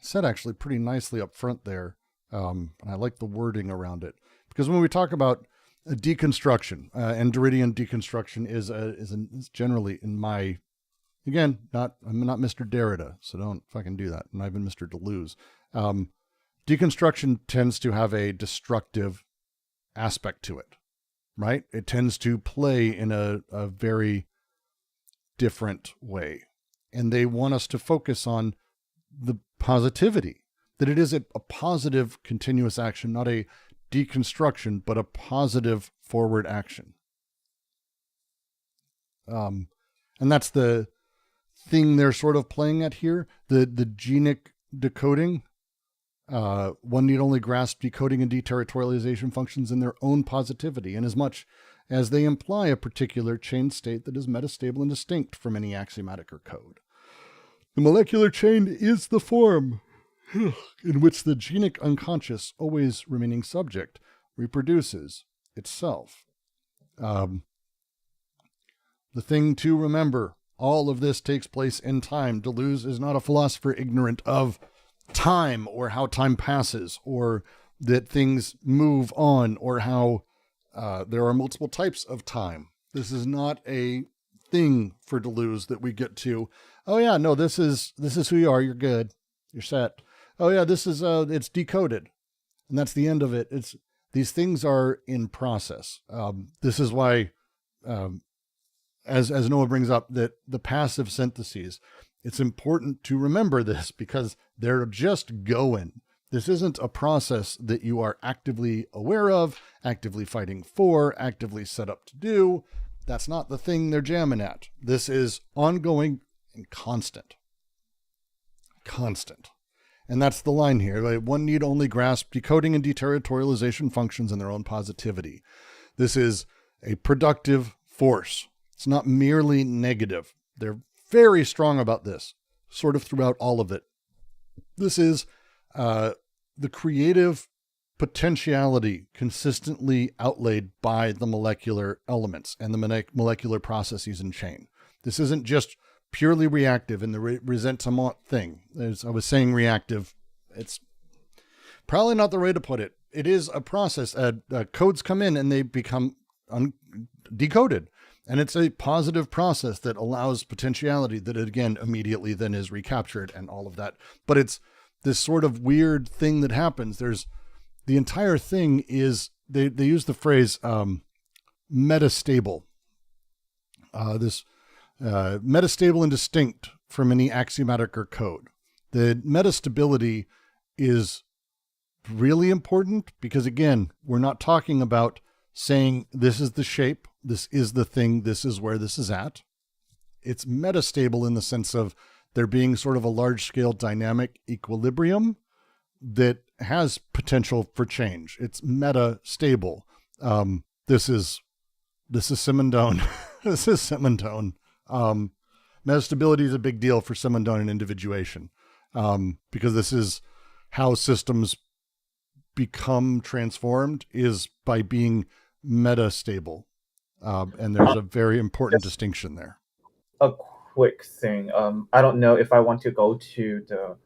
Speaker 2: Said actually pretty nicely up front there, and I like the wording around it, because when we talk about a deconstruction, and Derridian deconstruction is generally, in my, again, I'm not Mr. Derrida, so don't fucking do that, not even Mr. Deleuze. Deconstruction tends to have a destructive aspect to it, right? It tends to play in a very different way. And they want us to focus on the positivity, that it is a positive continuous action, not a deconstruction, but a positive forward action. And that's the thing they're sort of playing at here. The genic decoding, one need only grasp decoding and deterritorialization functions in their own positivity, inasmuch as they imply a particular chain state that is metastable and distinct from any axiomatic or code. The molecular chain is the form in which the genic unconscious, always remaining subject, reproduces itself. The thing to remember, all of this takes place in time. Deleuze is not a philosopher ignorant of time, or how time passes, or that things move on, or how there are multiple types of time. This is not a thing for Deleuze that we get to, oh yeah, no, this is who you are, you're good, you're set. Oh yeah, this is it's decoded, and that's the end of it. These things are in process. This is why, as Noah brings up, that the passive syntheses, it's important to remember this, because they're just going. This isn't a process that you are actively aware of, actively fighting for, actively set up to do. That's not the thing they're jamming at. This is ongoing and constant. Constant. And that's the line here. Right? One need only grasp decoding and deterritorialization functions in their own positivity. This is a productive force. It's not merely negative. They're very strong about this, sort of throughout all of it. This is the creative potentiality consistently outlaid by the molecular elements and the molecular processes in chain. This isn't just purely reactive in the resentment thing. As I was saying reactive, it's probably not the way to put it. It is a process. Codes come in and they become decoded. And it's a positive process that allows potentiality that, again, immediately then is recaptured and all of that. But it's this sort of weird thing that happens. There's the entire thing is, they use the phrase metastable. Metastable and distinct from any axiomatic or code. The metastability is really important because, again, we're not talking about saying this is the shape, this is the thing, this is where this is at. It's metastable in the sense of there being sort of a large-scale dynamic equilibrium that has potential for change. It's metastable. This is Simondon. This is Simondon. Metastability is a big deal for Simondonian individuation, because this is how systems become transformed, is by being metastable. And there's a very important distinction there.
Speaker 6: A quick thing. I don't know if I want to go to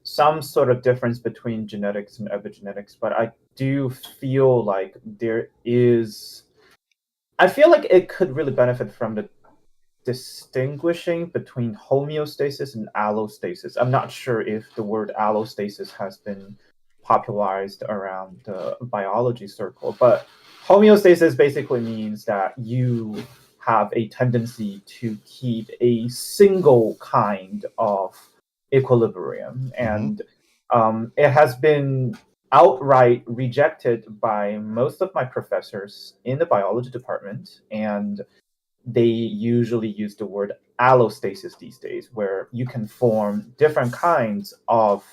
Speaker 6: some sort of difference between genetics and epigenetics, but I do feel like I feel like it could really benefit from the distinguishing between homeostasis and allostasis. I'm not sure if the word allostasis has been popularized around the biology circle, but homeostasis basically means that you have a tendency to keep a single kind of equilibrium. And it has been outright rejected by most of my professors in the biology department, and they usually use the word allostasis these days, where you can form different kinds of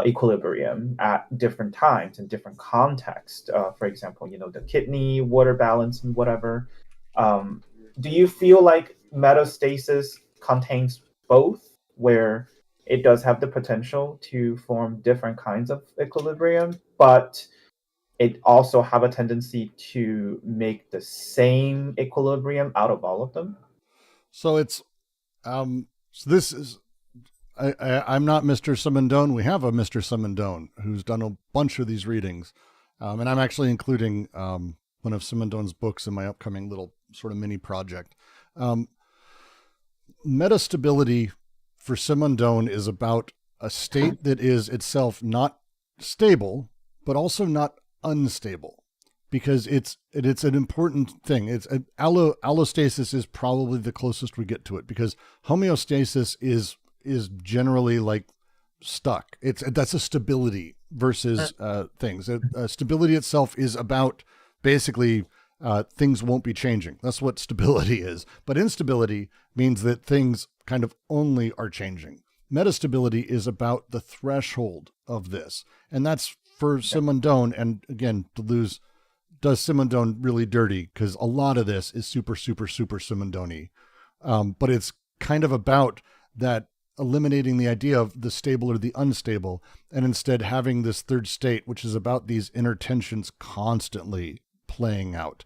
Speaker 6: equilibrium at different times in different contexts. For example, the kidney water balance and whatever. Do you feel like metastasis contains both, where it does have the potential to form different kinds of equilibrium, but it also have a tendency to make the same equilibrium out of all of them?
Speaker 2: So it's so this is I'm not Mr. Simondon. We have a Mr. Simondon who's done a bunch of these readings, and I'm actually including one of Simondon's books in my upcoming little sort of mini project. Metastability for Simondon is about a state that is itself not stable, but also not unstable, because it's an important thing. It's allostasis is probably the closest we get to it, because homeostasis is generally like stuck. That's a stability versus things. Stability itself is about basically things won't be changing. That's what stability is. But instability means that things kind of only are changing. Metastability is about the threshold of this, and that's for Simondon. And again, Deleuze does Simondon really dirty, because a lot of this is super Simondon-y. But it's kind of about that, eliminating the idea of the stable or the unstable, and instead having this third state, which is about these inner tensions constantly playing out.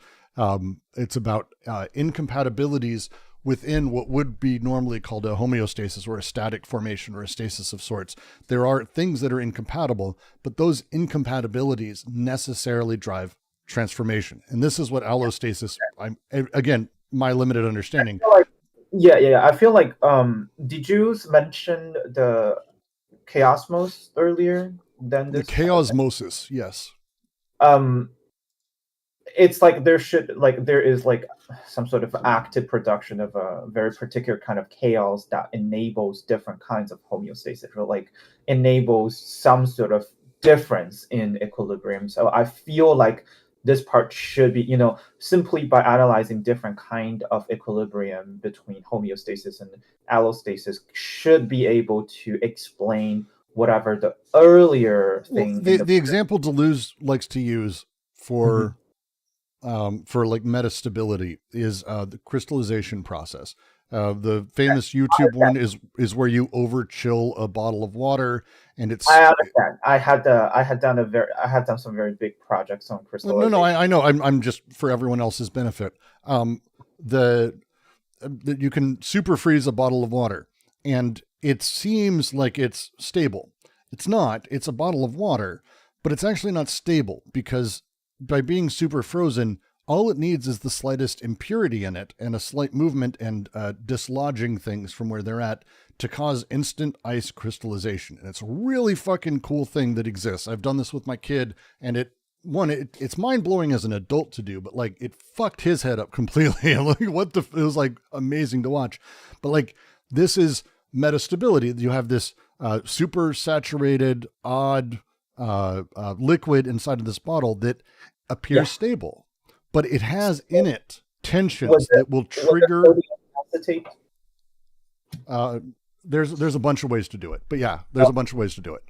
Speaker 2: It's about incompatibilities within what would be normally called a homeostasis, or a static formation, or a stasis of sorts. There are things that are incompatible, but those incompatibilities necessarily drive transformation. And this is what allostasis, again, my limited understanding.
Speaker 6: Yeah. I feel like, did you mention the chaosmos earlier? Than this
Speaker 2: the chaosmosis, yes.
Speaker 6: It's like there is like some sort of active production of a very particular kind of chaos that enables different kinds of homeostasis, or like enables some sort of difference in equilibrium. So I feel like this part should be, simply by analyzing different kind of equilibrium between homeostasis and allostasis, should be able to explain whatever the earlier thing.
Speaker 2: Well, the example Deleuze likes to use for like metastability is the crystallization process. The famous YouTube one is where you over chill a bottle of water, and it's.
Speaker 6: I understand. I had done some very big projects on crystallization.
Speaker 2: No, I know. I'm just for everyone else's benefit. You can super freeze a bottle of water, and it seems like it's stable. It's not. It's a bottle of water, but it's actually not stable, because by being super frozen, all it needs is the slightest impurity in it and a slight movement and dislodging things from where they're at to cause instant ice crystallization. And it's a really fucking cool thing that exists. I've done this with my kid, and it's mind blowing as an adult to do, but like it fucked his head up completely. It was like amazing to watch. But like, this is metastability. You have this super saturated, odd liquid inside of this bottle that appears stable, but it has in it tensions that will trigger. There's a bunch of ways to do it, but yeah, there's a bunch of ways to do it.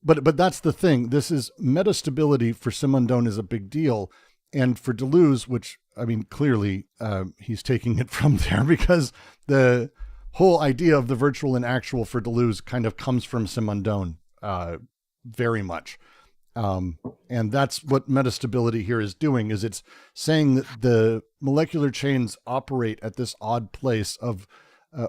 Speaker 2: But that's the thing. This is metastability for Simondon is a big deal, and for Deleuze, which I mean, clearly he's taking it from there, because the whole idea of the virtual and actual for Deleuze kind of comes from Simondon very much. And that's what metastability here is doing, is it's saying that the molecular chains operate at this odd place of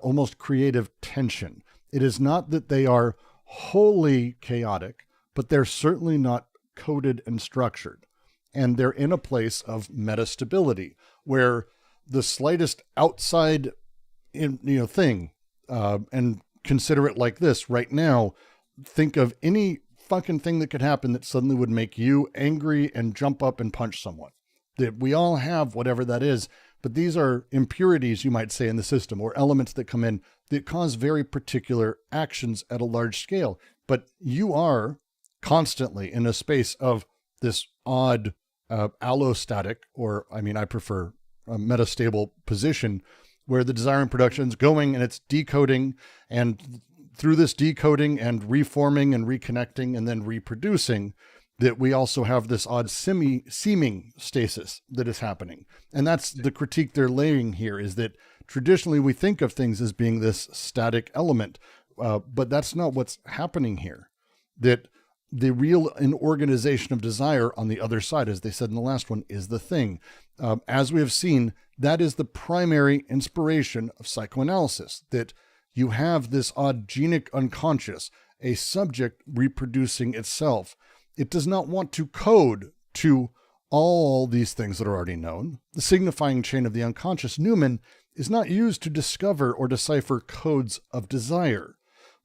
Speaker 2: almost creative tension. It is not that they are wholly chaotic, but they're certainly not coded and structured. And they're in a place of metastability, where the slightest outside thing, and consider it like this right now, think of any fucking thing that could happen that suddenly would make you angry and jump up and punch someone. That we all have whatever that is, but these are impurities, you might say, in the system, or elements that come in that cause very particular actions at a large scale. But you are constantly in a space of this odd allostatic, or I prefer a metastable position, where the desiring production is going and it's decoding, and through this decoding and reforming and reconnecting and then reproducing, that we also have this odd seeming stasis that is happening. And that's the critique they're laying here, is that traditionally we think of things as being this static element, but that's not what's happening here. That the real inorganization of desire on the other side, as they said in the last one, is the thing. As we have seen, that is the primary inspiration of psychoanalysis, that you have this odd genic unconscious, a subject reproducing itself. It does not want to code to all these things that are already known. The signifying chain of the unconscious, Newman, is not used to discover or decipher codes of desire,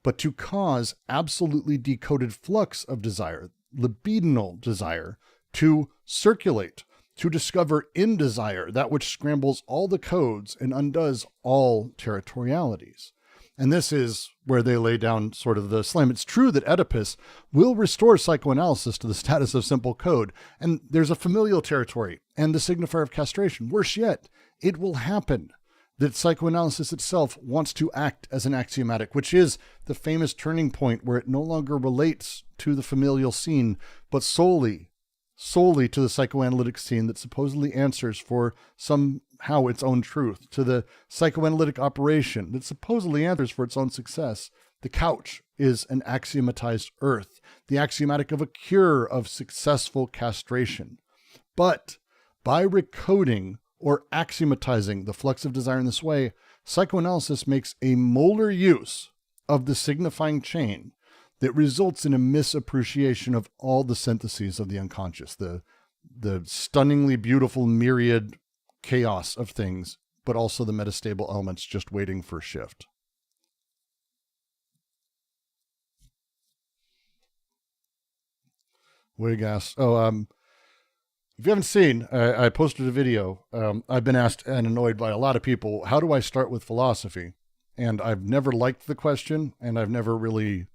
Speaker 2: but to cause absolutely decoded flux of desire, libidinal desire, to circulate, to discover in desire that which scrambles all the codes and undoes all territorialities. And this is where they lay down sort of the slam. It's true that Oedipus will restore psychoanalysis to the status of simple code, and there's a familial territory and the signifier of castration. Worse yet, it will happen that psychoanalysis itself wants to act as an axiomatic, which is the famous turning point where it no longer relates to the familial scene, but solely to the psychoanalytic scene that supposedly answers for somehow its own truth, to the psychoanalytic operation that supposedly answers for its own success. The couch is an axiomatized earth, the axiomatic of a cure of successful castration. But by recoding or axiomatizing the flux of desire in this way, psychoanalysis makes a molar use of the signifying chain that results in a misappreciation of all the syntheses of the unconscious, the stunningly beautiful myriad chaos of things, but also the metastable elements just waiting for a shift. What do you guys? If you haven't seen, I posted a video. I've been asked and annoyed by a lot of people, how do I start with philosophy? And I've never liked the question, and I've never really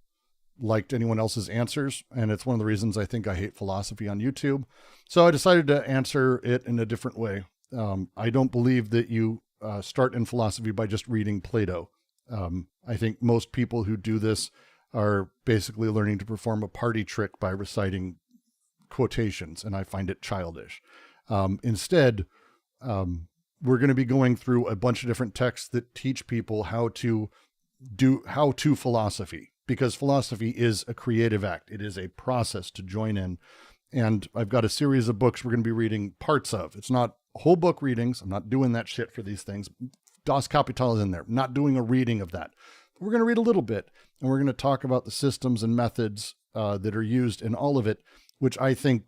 Speaker 2: liked anyone else's answers. And it's one of the reasons I think I hate philosophy on YouTube. So I decided to answer it in a different way. I don't believe that you start in philosophy by just reading Plato. I think most people who do this are basically learning to perform a party trick by reciting quotations, and I find it childish. Instead, we're going to be going through a bunch of different texts that teach people how to philosophy, because philosophy is a creative act. It is a process to join in. And I've got a series of books we're going to be reading parts of. It's not whole book readings. I'm not doing that shit for these things. Das Kapital is in there. I'm not doing a reading of that. We're going to read a little bit, and we're going to talk about the systems and methods that are used in all of it, which I think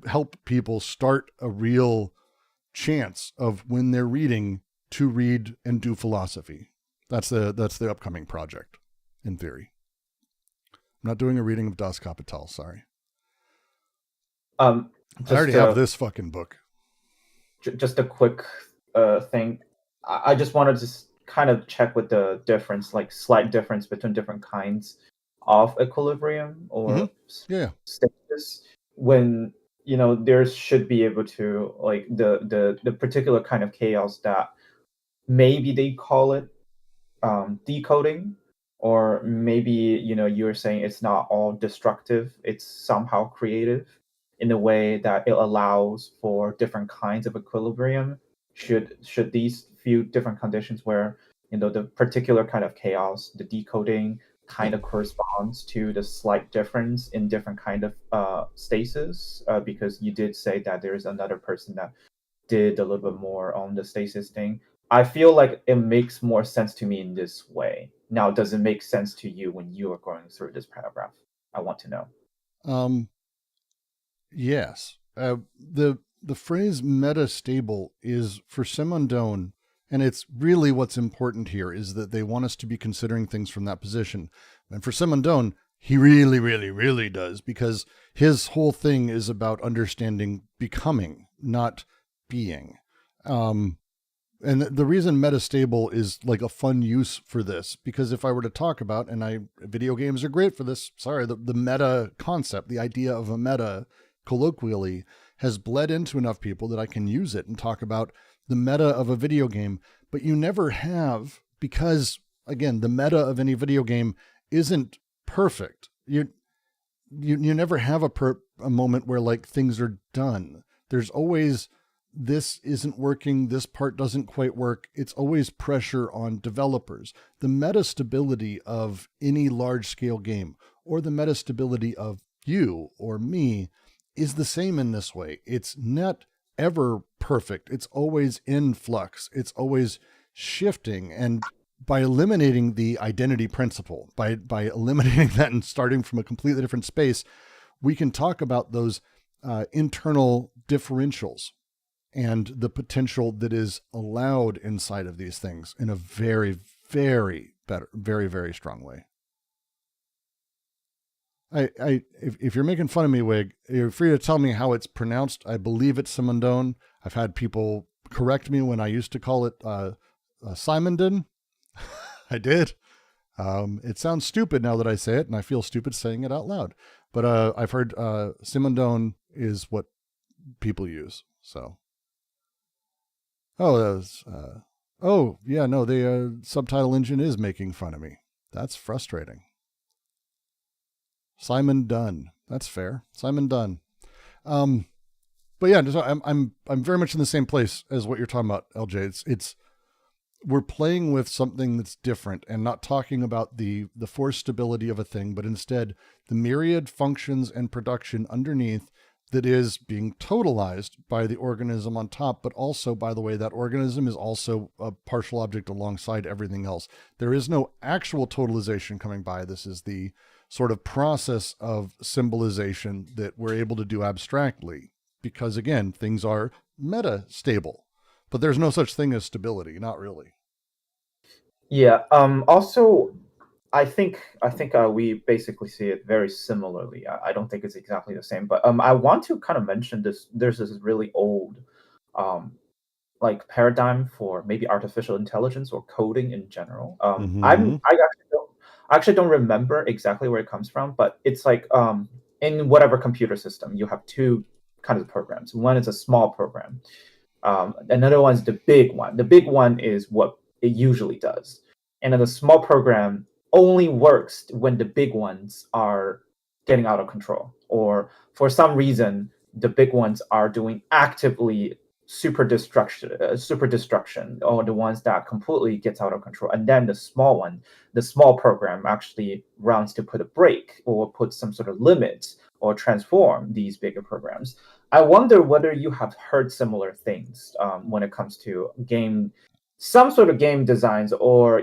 Speaker 2: help people start a real chance of, when they're reading, to read and do philosophy. That's the upcoming project, in theory. I'm not doing a reading of Das Kapital, sorry. I already have this fucking book.
Speaker 6: Just a quick thing. I just wanted to kind of check with the difference, like slight difference between different kinds of equilibrium or status. When, you know, there should be able to, like, the particular kind of chaos that maybe they call it decoding, or maybe, you know, you're saying it's not all destructive, it's somehow creative in a way that it allows for different kinds of equilibrium. Should these few different conditions where, you know, the particular kind of chaos, the decoding kind of corresponds to the slight difference in different kind of stasis, because you did say that there's another person that did a little bit more on the stasis thing. I feel like it makes more sense to me in this way. Now, does it make sense to you when you are going through this paragraph? I want to know.
Speaker 2: Yes. The phrase metastable is for Simondon, and it's really what's important here is that they want us to be considering things from that position. And for Simondon, he really, really, really does, because his whole thing is about understanding becoming, not being. And the reason metastable is like a fun use for this, because if I were to talk about, and video games are great for this, the meta concept, the idea of a meta colloquially has bled into enough people that I can use it and talk about the meta of a video game, but you never have, because again, the meta of any video game isn't perfect. You never have a moment where like things are done. There's always, this isn't working, this part doesn't quite work. It's always pressure on developers. The metastability of any large scale game, or the metastability of you or me, is the same in this way. It's not ever perfect. It's always in flux. It's always shifting. And by eliminating the identity principle, by eliminating that and starting from a completely different space, we can talk about those internal differentials and the potential that is allowed inside of these things in a very, very very strong way. If you're making fun of me, Wig, you're free to tell me how it's pronounced. I believe it's Simondon. I've had people correct me when I used to call it Simondon. I did. It sounds stupid now that I say it, and I feel stupid saying it out loud. But I've heard Simondon is what people use. So, oh yeah, no, the subtitle engine is making fun of me. That's frustrating. Simon Dunn. That's fair. Simon Dunn. But yeah, so I'm very much in the same place as what you're talking about, LJ. It's we're playing with something that's different and not talking about the force stability of a thing, but instead the myriad functions and production underneath that is being totalized by the organism on top, but also, by the way, that organism is also a partial object alongside everything else. There is no actual totalization coming by. This is the sort of process of symbolization that we're able to do abstractly, because again, things are meta-stable, but there's no such thing as stability, not really.
Speaker 6: Yeah. Also, I think we basically see it very similarly. I don't think it's exactly the same, but I want to kind of mention this. There's this really old, like paradigm for maybe artificial intelligence or coding in general. I actually don't remember exactly where it comes from, but it's like in whatever computer system, you have two kinds of programs. One is a small program. Another one is the big one. The big one is what it usually does. And then the small program only works when the big ones are getting out of control, or for some reason, the big ones are doing actively super destruction, or the ones that completely gets out of control. And then the small program actually runs to put a break or put some sort of limits or transform these bigger programs. I wonder whether you have heard similar things when it comes to some sort of game designs, or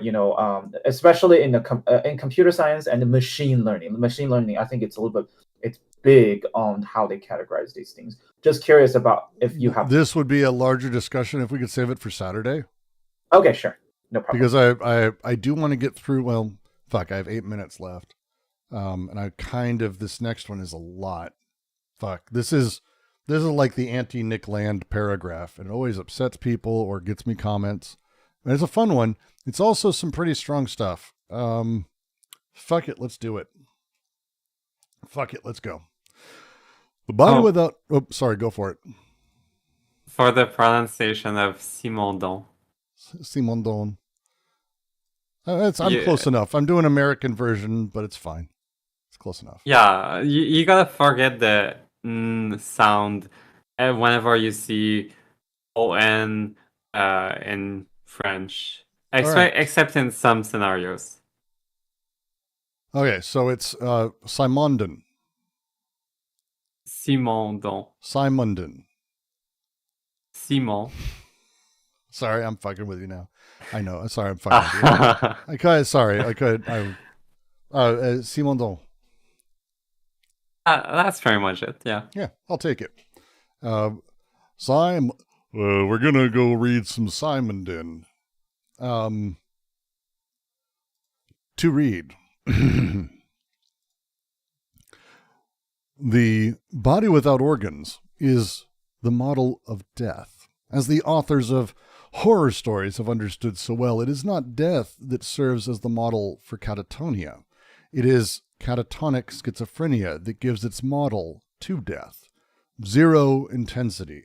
Speaker 6: especially in in computer science and machine learning. Machine learning, I think it's big on how they categorize these things. Just curious about if you have.
Speaker 2: This would be a larger discussion if we could save it for Saturday.
Speaker 6: Okay, sure, no problem.
Speaker 2: Because I do want to get through. Well, fuck, I have 8 minutes left, and this next one is a lot. Fuck, this is like the anti-Nick Land paragraph, and it always upsets people or gets me comments. And it's a fun one. It's also some pretty strong stuff. Fuck it, let's do it. Fuck it, let's go. The body without... Oh, sorry, go for it.
Speaker 8: For the pronunciation of Simondon.
Speaker 2: Simondon. I'm close enough. I'm doing American version, but it's fine. It's close enough.
Speaker 8: Yeah, you gotta forget the sound whenever you see ON in French, except in some scenarios.
Speaker 2: Okay, so it's Simondon.
Speaker 8: Simondon.
Speaker 2: Simondon.
Speaker 8: Simon.
Speaker 2: Sorry, I'm fucking with you now. I know. Sorry, I'm fucking with you. Simondon.
Speaker 8: That's very much it, yeah.
Speaker 2: Yeah, I'll take it. We're going to go read some Simondon. To read. The body without organs is the model of death. As the authors of horror stories have understood so well, it is not death that serves as the model for catatonia. It is catatonic schizophrenia that gives its model to death. Zero intensity.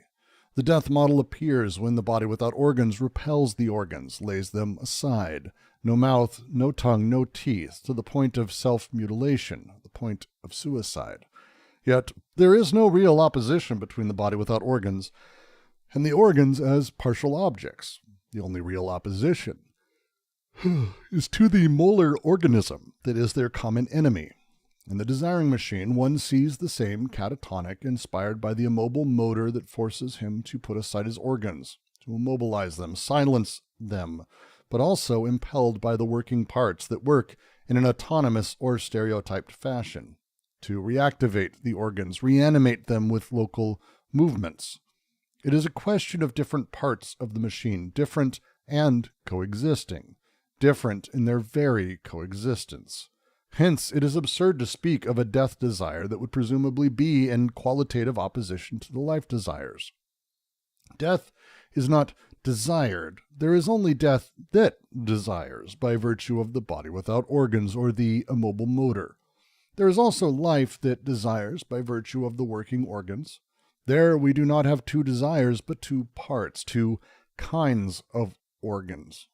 Speaker 2: The death model appears when the body without organs repels the organs, lays them aside, no mouth, no tongue, no teeth, to the point of self-mutilation, the point of suicide. Yet there is no real opposition between the body without organs and the organs as partial objects. The only real opposition is to the molar organism that is their common enemy. In the desiring machine, one sees the same catatonic inspired by the immobile motor that forces him to put aside his organs, to immobilize them, silence them, but also impelled by the working parts that work in an autonomous or stereotyped fashion, to reactivate the organs, reanimate them with local movements. It is a question of different parts of the machine, different and coexisting, different in their very coexistence. Hence, it is absurd to speak of a death desire that would presumably be in qualitative opposition to the life desires. Death is not desired. There is only death that desires, by virtue of the body without organs or the immobile motor. There is also life that desires, by virtue of the working organs. There we do not have two desires, but two parts, two kinds of organs.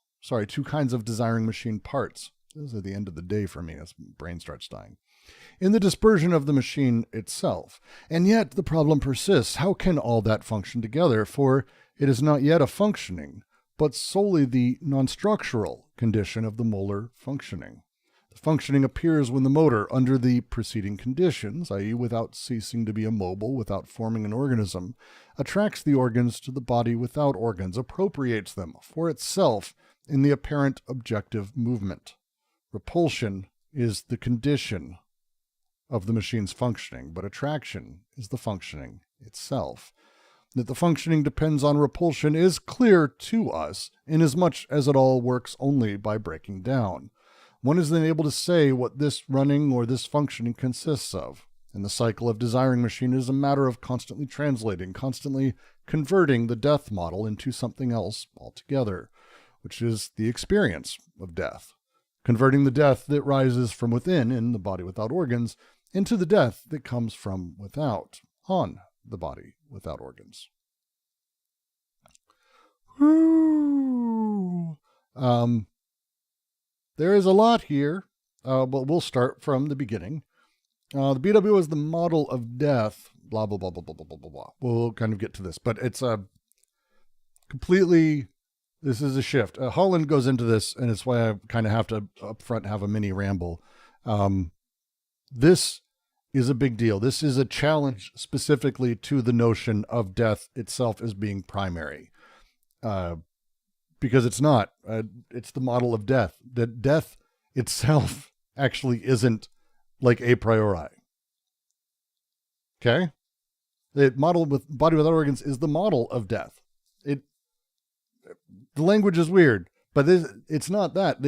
Speaker 2: Two kinds of desiring machine parts. This is at the end of the day for me as my brain starts dying. In the dispersion of the machine itself. And yet the problem persists. How can all that function together? For it is not yet a functioning, but solely the non-structural condition of the molar functioning. The functioning appears when the motor, under the preceding conditions, i.e. without ceasing to be immobile, without forming an organism, attracts the organs to the body without organs, appropriates them for itself in the apparent objective movement. Repulsion is the condition of the machine's functioning, but attraction is the functioning itself. That the functioning depends on repulsion is clear to us, inasmuch as it all works only by breaking down. One is then able to say what this running or this functioning consists of. And the cycle of desiring machine is a matter of constantly translating, constantly converting the death model into something else altogether, which is the experience of death. Converting the death that rises from within in the body without organs into the death that comes from without, on the body without organs. There is a lot here, but we'll start from the beginning. The BWO is the model of death, blah, blah, blah, blah, blah, blah, blah, blah. We'll kind of get to this, but it's a completely... This is a shift. Holland goes into this, and it's why I kind of have to up front have a mini ramble. This is a big deal. This is a challenge specifically to the notion of death itself as being primary. Because it's not. It's the model of death. That death itself actually isn't like a priori. Okay? The model with body without organs is the model of death. The language is weird, but it's not that.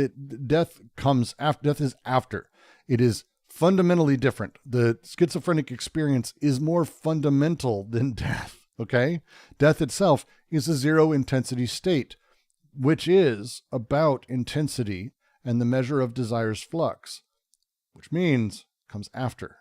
Speaker 2: Death comes after. Death is after. It is fundamentally different. The schizophrenic experience is more fundamental than death, okay? Death itself is a zero intensity state, which is about intensity and the measure of desire's flux, which means comes after.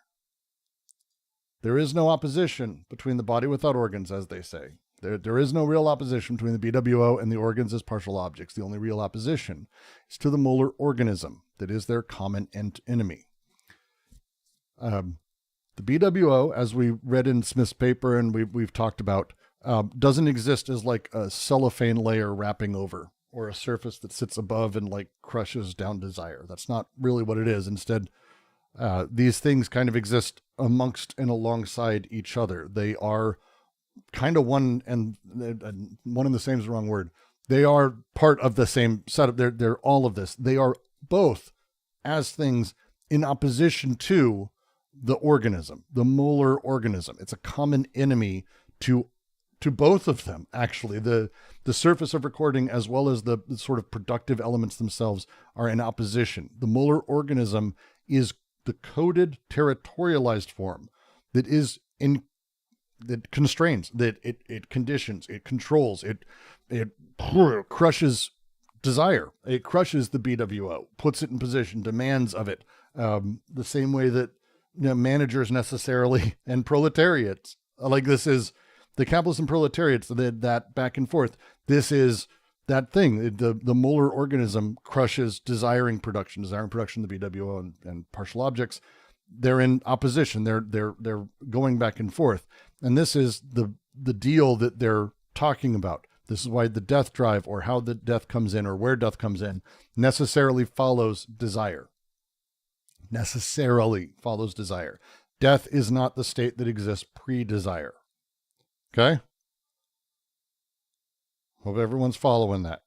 Speaker 2: There is no opposition between the body without organs, as they say. There is no real opposition between the BWO and the organs as partial objects. The only real opposition is to the molar organism that is their common enemy. The BWO, as we read in Smith's paper and we've talked about, doesn't exist as like a cellophane layer wrapping over or a surface that sits above and like crushes down desire. That's not really what it is. Instead, these things kind of exist amongst and alongside each other. They are kind of one and the same is the wrong word. They are part of the same setup. They're all of this. They are both as things in opposition to the organism, the molar organism. It's a common enemy to both of them, actually. The surface of recording as well as the sort of productive elements themselves are in opposition. The molar organism is the coded territorialized form that is that constrains, that it conditions, it controls, it crushes desire. It crushes the BWO, puts it in position, demands of it, the same way that managers necessarily and proletariats, like this is the capitalists and proletariats, that back and forth. This is that thing. The molar organism crushes desiring production, the BWO and partial objects. They're in opposition. They're going back and forth. And this is the deal that they're talking about. This is why the death drive, or how the death comes in, or where death comes in, necessarily follows desire. Necessarily follows desire. Death is not the state that exists pre-desire. Okay? Hope everyone's following that.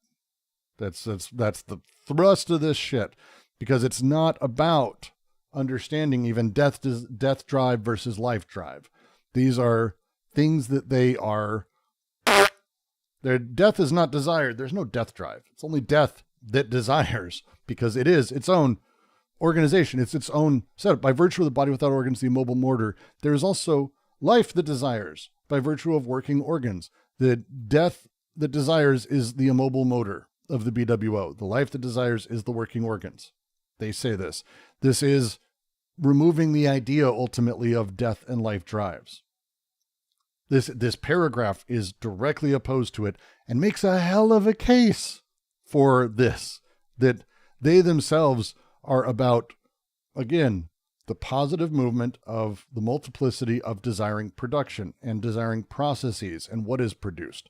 Speaker 2: That's the thrust of this shit, because it's not about understanding even death drive versus life drive. These are things that their death is not desired. There's no death drive. It's only death that desires, because it is its own organization. It's its own setup. By virtue of the body without organs, the immobile mortar, there is also life that desires by virtue of working organs. The death that desires is the immobile motor of the BWO. The life that desires is the working organs. They say this. This is removing the idea ultimately of death and life drives. This paragraph is directly opposed to it and makes a hell of a case for this, that they themselves are about, again, the positive movement of the multiplicity of desiring production and desiring processes and what is produced.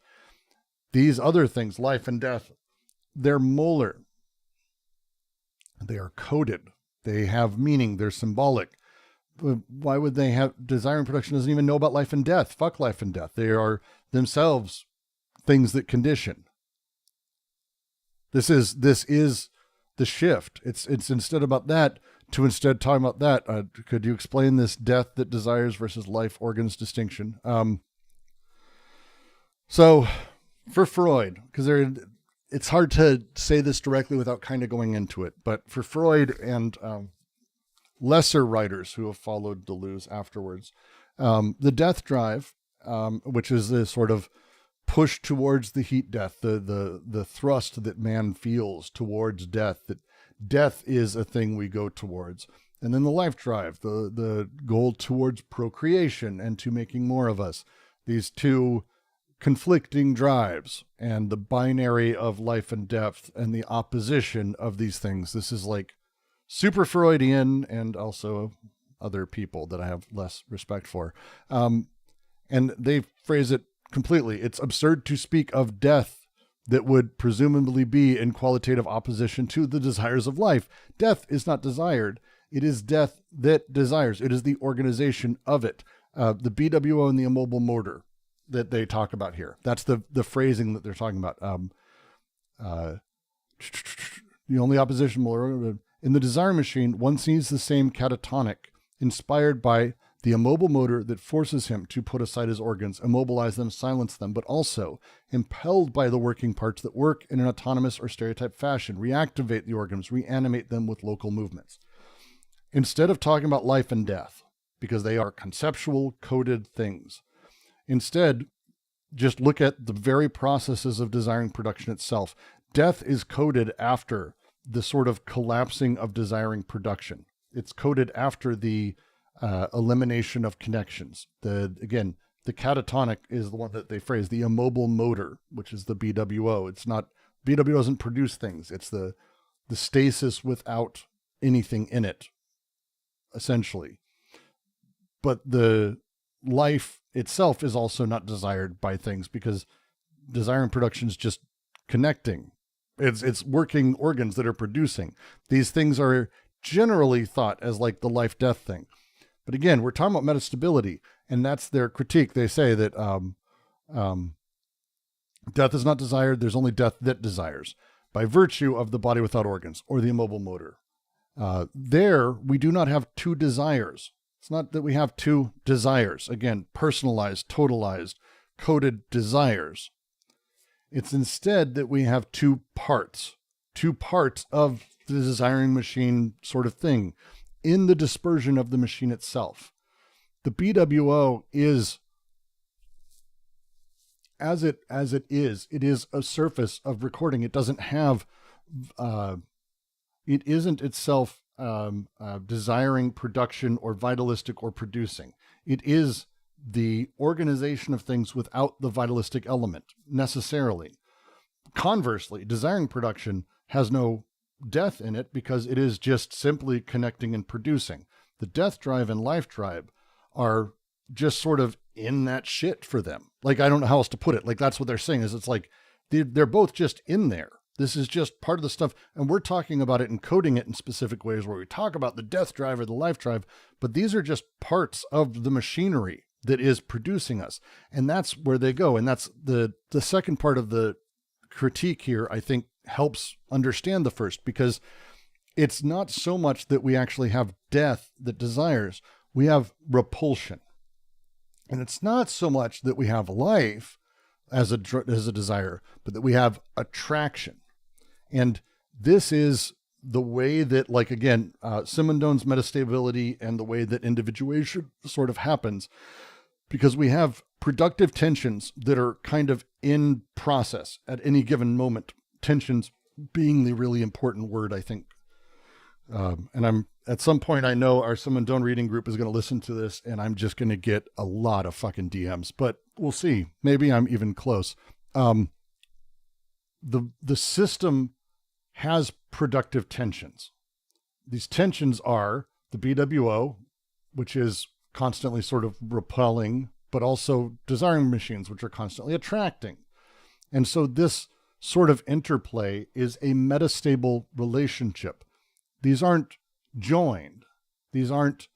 Speaker 2: These other things, life and death, they're molar. They are coded. They have meaning. They're symbolic. Why would they have desiring production? Doesn't even know about life and death. Fuck life and death. They are themselves things that condition. This is the shift. It's instead about that to instead talking about that. Could you explain this death that desires versus life organs distinction? So for Freud, because it's hard to say this directly without kind of going into it, but for Freud and lesser writers who have followed Deleuze afterwards, the death drive, which is the sort of push towards the heat death, the thrust that man feels towards death, that death is a thing we go towards. And then the life drive, the goal towards procreation and to making more of us. These two conflicting drives and the binary of life and death and the opposition of these things. This is like super Freudian, and also other people that I have less respect for. And they phrase it completely. It's absurd to speak of death that would presumably be in qualitative opposition to the desires of life. Death is not desired. It is death that desires. It is the organization of it. The BWO and the immobile motor that they talk about here. That's the phrasing that they're talking about. The only opposition, in the desire machine, one sees the same catatonic, inspired by the immobile motor that forces him to put aside his organs, immobilize them, silence them, but also impelled by the working parts that work in an autonomous or stereotyped fashion, reactivate the organs, reanimate them with local movements. Instead of talking about life and death, because they are conceptual, coded things, instead, just look at the very processes of desiring production itself. Death is coded after the sort of collapsing of desiring production. It's coded after the elimination of connections. The catatonic is the one that they phrase, the immobile motor, which is the BWO. It's not, BWO doesn't produce things. It's the stasis without anything in it, essentially. But the life itself is also not desired by things, because desiring production is just connecting. It's working organs that are producing. These things are generally thought as like the life-death thing. But again, we're talking about metastability, and that's their critique. They say that death is not desired. There's only death that desires by virtue of the body without organs, or the immobile motor. There, we do not have two desires. It's not that we have two desires. Again, personalized, totalized, coded desires. It's instead that we have two parts of the desiring machine sort of thing in the dispersion of the machine itself. The BWO is, as it is a surface of recording. It doesn't have, it isn't itself desiring production or vitalistic or producing. It is the organization of things without the vitalistic element necessarily. conversely, desiring production has no death in it because it is just simply connecting and producing. The death drive and life drive are just sort of in that shit for them. Like, I don't know how else to put it. Like, that's what they're saying is it's like they're both just in there. This is just part of the stuff. And we're talking about it and coding it in specific ways where we talk about the death drive or the life drive, but these are just parts of the machinery that is producing us. And that's where they go. And that's the second part of the critique here, I think, helps understand the first, because it's not so much that we actually have death that desires, we have repulsion. And it's not so much that we have life as a desire, but that we have attraction. And this is the way that, like, again, Simondon's metastability and the way that individuation sort of happens, because we have productive tensions that are kind of in process at any given moment. Tensions being the really important word, I think. And I'm at some point, I know our Simondon reading group is going to listen to this, and I'm just going to get a lot of fucking DMs, but we'll see. Maybe I'm even close. The system has productive tensions. These tensions are the BWO, which is constantly sort of repelling, but also desiring machines, which are constantly attracting. And so this sort of interplay is a metastable relationship. These aren't joined. These aren't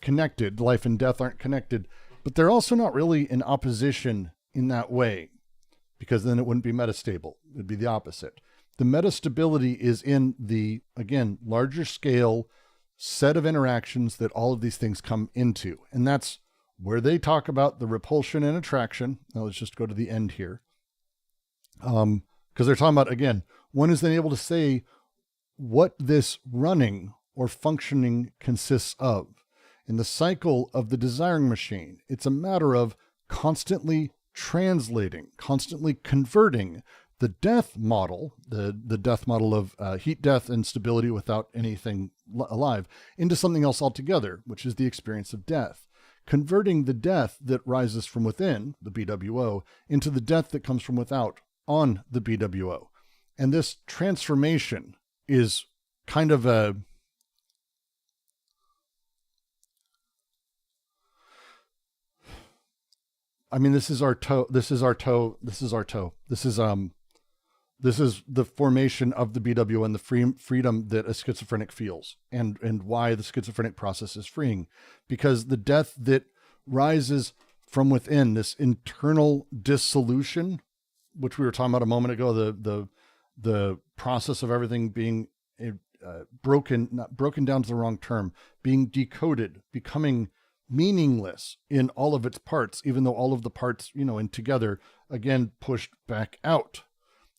Speaker 2: connected. Life and death aren't connected, but they're also not really in opposition in that way, because then it wouldn't be metastable. It'd be the opposite. The metastability is in the, again, larger scale set of interactions that all of these things come into. And that's where they talk about the repulsion and attraction. Now let's just go to the end here. Because they're talking about, again, one is then able to say what this running or functioning consists of. In the cycle of the desiring machine, it's a matter of constantly translating, constantly converting the death model, the death model of heat death and stability without anything alive, into something else altogether, which is the experience of death. Converting the death that rises from within, the BWO, into the death that comes from without on the BWO. And this transformation is kind of a... I mean, this is our toe. This is our toe. This is our toe. This is the formation of the BWO and the freedom that a schizophrenic feels, and why the schizophrenic process is freeing, because the death that rises from within, this internal dissolution, which we were talking about a moment ago, the process of everything being not broken down to the wrong term, being decoded, becoming meaningless in all of its parts, even though all of the parts, and together, again, pushed back out.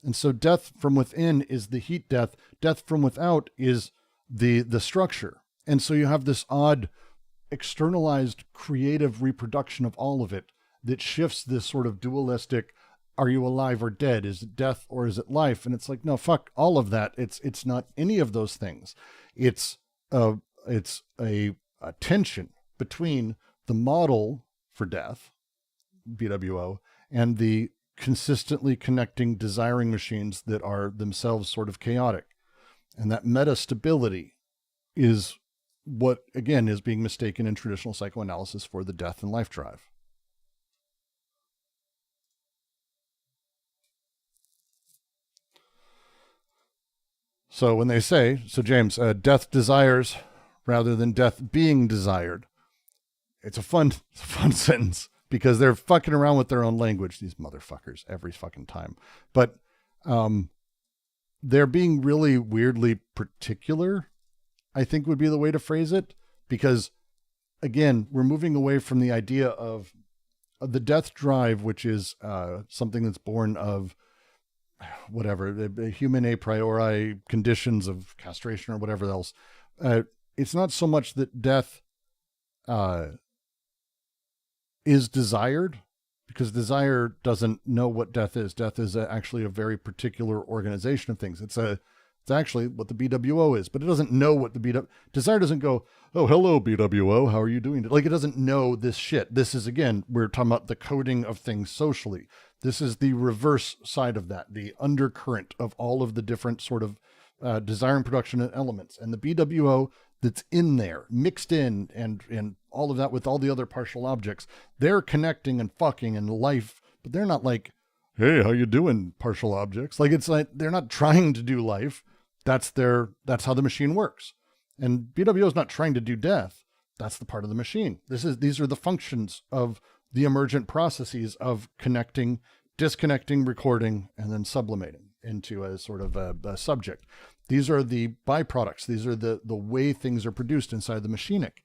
Speaker 2: And so death from within is the heat death. Death from without is the structure. And so you have this odd externalized creative reproduction of all of it that shifts this sort of dualistic, are you alive or dead? Is it death or is it life? And it's like, no, fuck all of that. It's not any of those things. It's a tension between the model for death, BWO, and the consistently connecting desiring machines that are themselves sort of chaotic. And that metastability is what, again, is being mistaken in traditional psychoanalysis for the death and life drive. So when they say, James, death desires rather than death being desired, it's a fun sentence, because they're fucking around with their own language, these motherfuckers, every fucking time. But they're being really weirdly particular, I think would be the way to phrase it, because, again, we're moving away from the idea of the death drive, which is something that's born of whatever, the human a priori conditions of castration or whatever else. It's not so much that death is desired, because desire doesn't know what death is. Death is actually a very particular organization of things. It's It's actually what the BWO is, but it doesn't know what the desire doesn't go, oh, hello, BWO, how are you doing? Like, it doesn't know this shit. This is, again, we're talking about the coding of things socially. This is the reverse side of that, the undercurrent of all of the different sort of desire and production elements. And the BWO that's in there, mixed in, and all of that with all the other partial objects, they're connecting and fucking in life, but they're not like, hey, how you doing, partial objects? Like, it's like, they're not trying to do life. That's how the machine works. And BWO is not trying to do death. That's the part of the machine. These are the functions of the emergent processes of connecting, disconnecting, recording, and then sublimating into a sort of a subject. These are the byproducts. These are the way things are produced inside the machinic.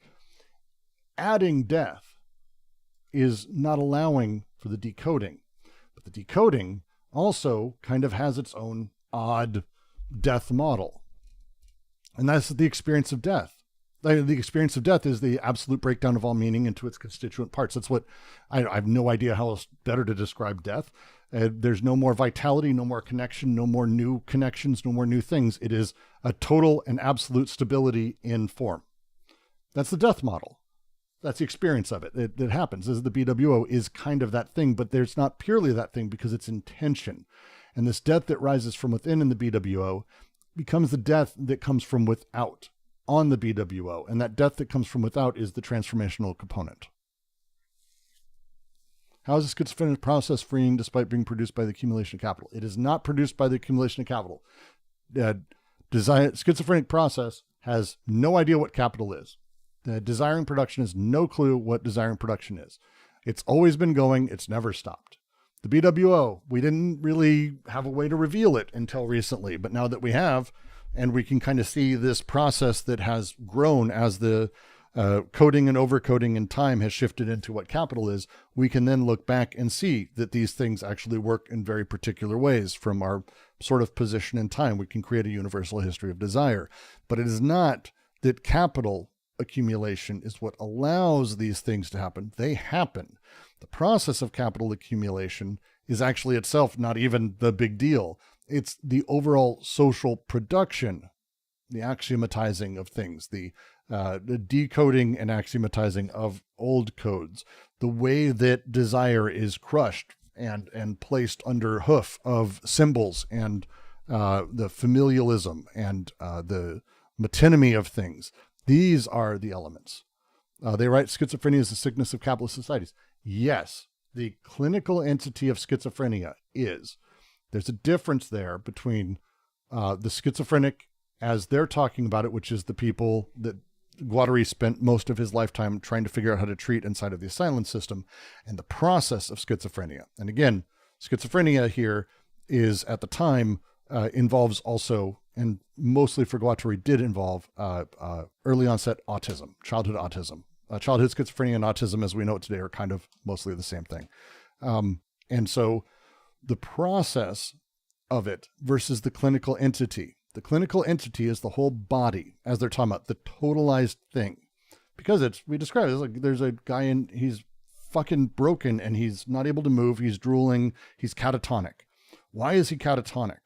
Speaker 2: Adding death is not allowing for the decoding. But the decoding also kind of has its own odd death model. And that's the experience of death. The experience of death is the absolute breakdown of all meaning into its constituent parts. That's what I have no idea how else better to describe death. There's no more vitality, no more connection, no more new connections, no more new things. It is a total and absolute stability in form. That's the death model. That's the experience of it. It happens. As the BWO is kind of that thing, but there's not purely that thing because it's intention. And this death that rises from within in the BWO becomes the death that comes from without on the BWO. And that death that comes from without is the transformational component. How is the schizophrenic process freeing despite being produced by the accumulation of capital? It is not produced by the accumulation of capital. Schizophrenic process has no idea what capital is. The desiring production has no clue what desiring production is. It's always been going. It's never stopped. The BWO, we didn't really have a way to reveal it until recently, but now that we have, and we can kind of see this process that has grown as the coding and overcoding in time has shifted into what capital is, we can then look back and see that these things actually work in very particular ways from our sort of position in time. We can create a universal history of desire, but it is not that capital accumulation is what allows these things to happen. They happen. The process of capital accumulation is actually itself not even the big deal. It's the overall social production, the axiomatizing of things, the decoding and axiomatizing of old codes, the way that desire is crushed and placed under hoof of symbols and the familialism and the metonymy of things. These are the elements. They write schizophrenia is the sickness of capitalist societies. Yes, the clinical entity of schizophrenia is. There's a difference there between the schizophrenic as they're talking about it, which is the people that Guattari spent most of his lifetime trying to figure out how to treat inside of the asylum system, and the process of schizophrenia. And again, schizophrenia here is at the time involves also, and mostly for Guattari did involve early onset autism, childhood autism. Childhood schizophrenia and autism as we know it today are kind of mostly the same thing. And so the process of it versus the clinical entity. The clinical entity is the whole body, as they're talking about, the totalized thing. Because we describe it as like there's a guy and he's fucking broken and he's not able to move, he's drooling, he's catatonic. Why is he catatonic?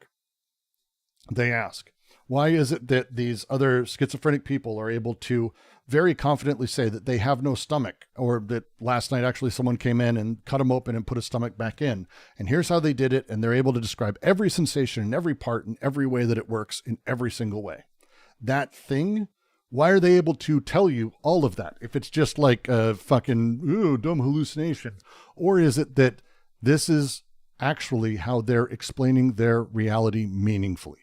Speaker 2: They ask. Why is it that these other schizophrenic people are able to very confidently say that they have no stomach, or that last night actually someone came in and cut them open and put a stomach back in, and here's how they did it, and they're able to describe every sensation in every part in every way that it works in every single way. That thing, why are they able to tell you all of that if it's just like a fucking dumb hallucination? Or is it that this is actually how they're explaining their reality meaningfully?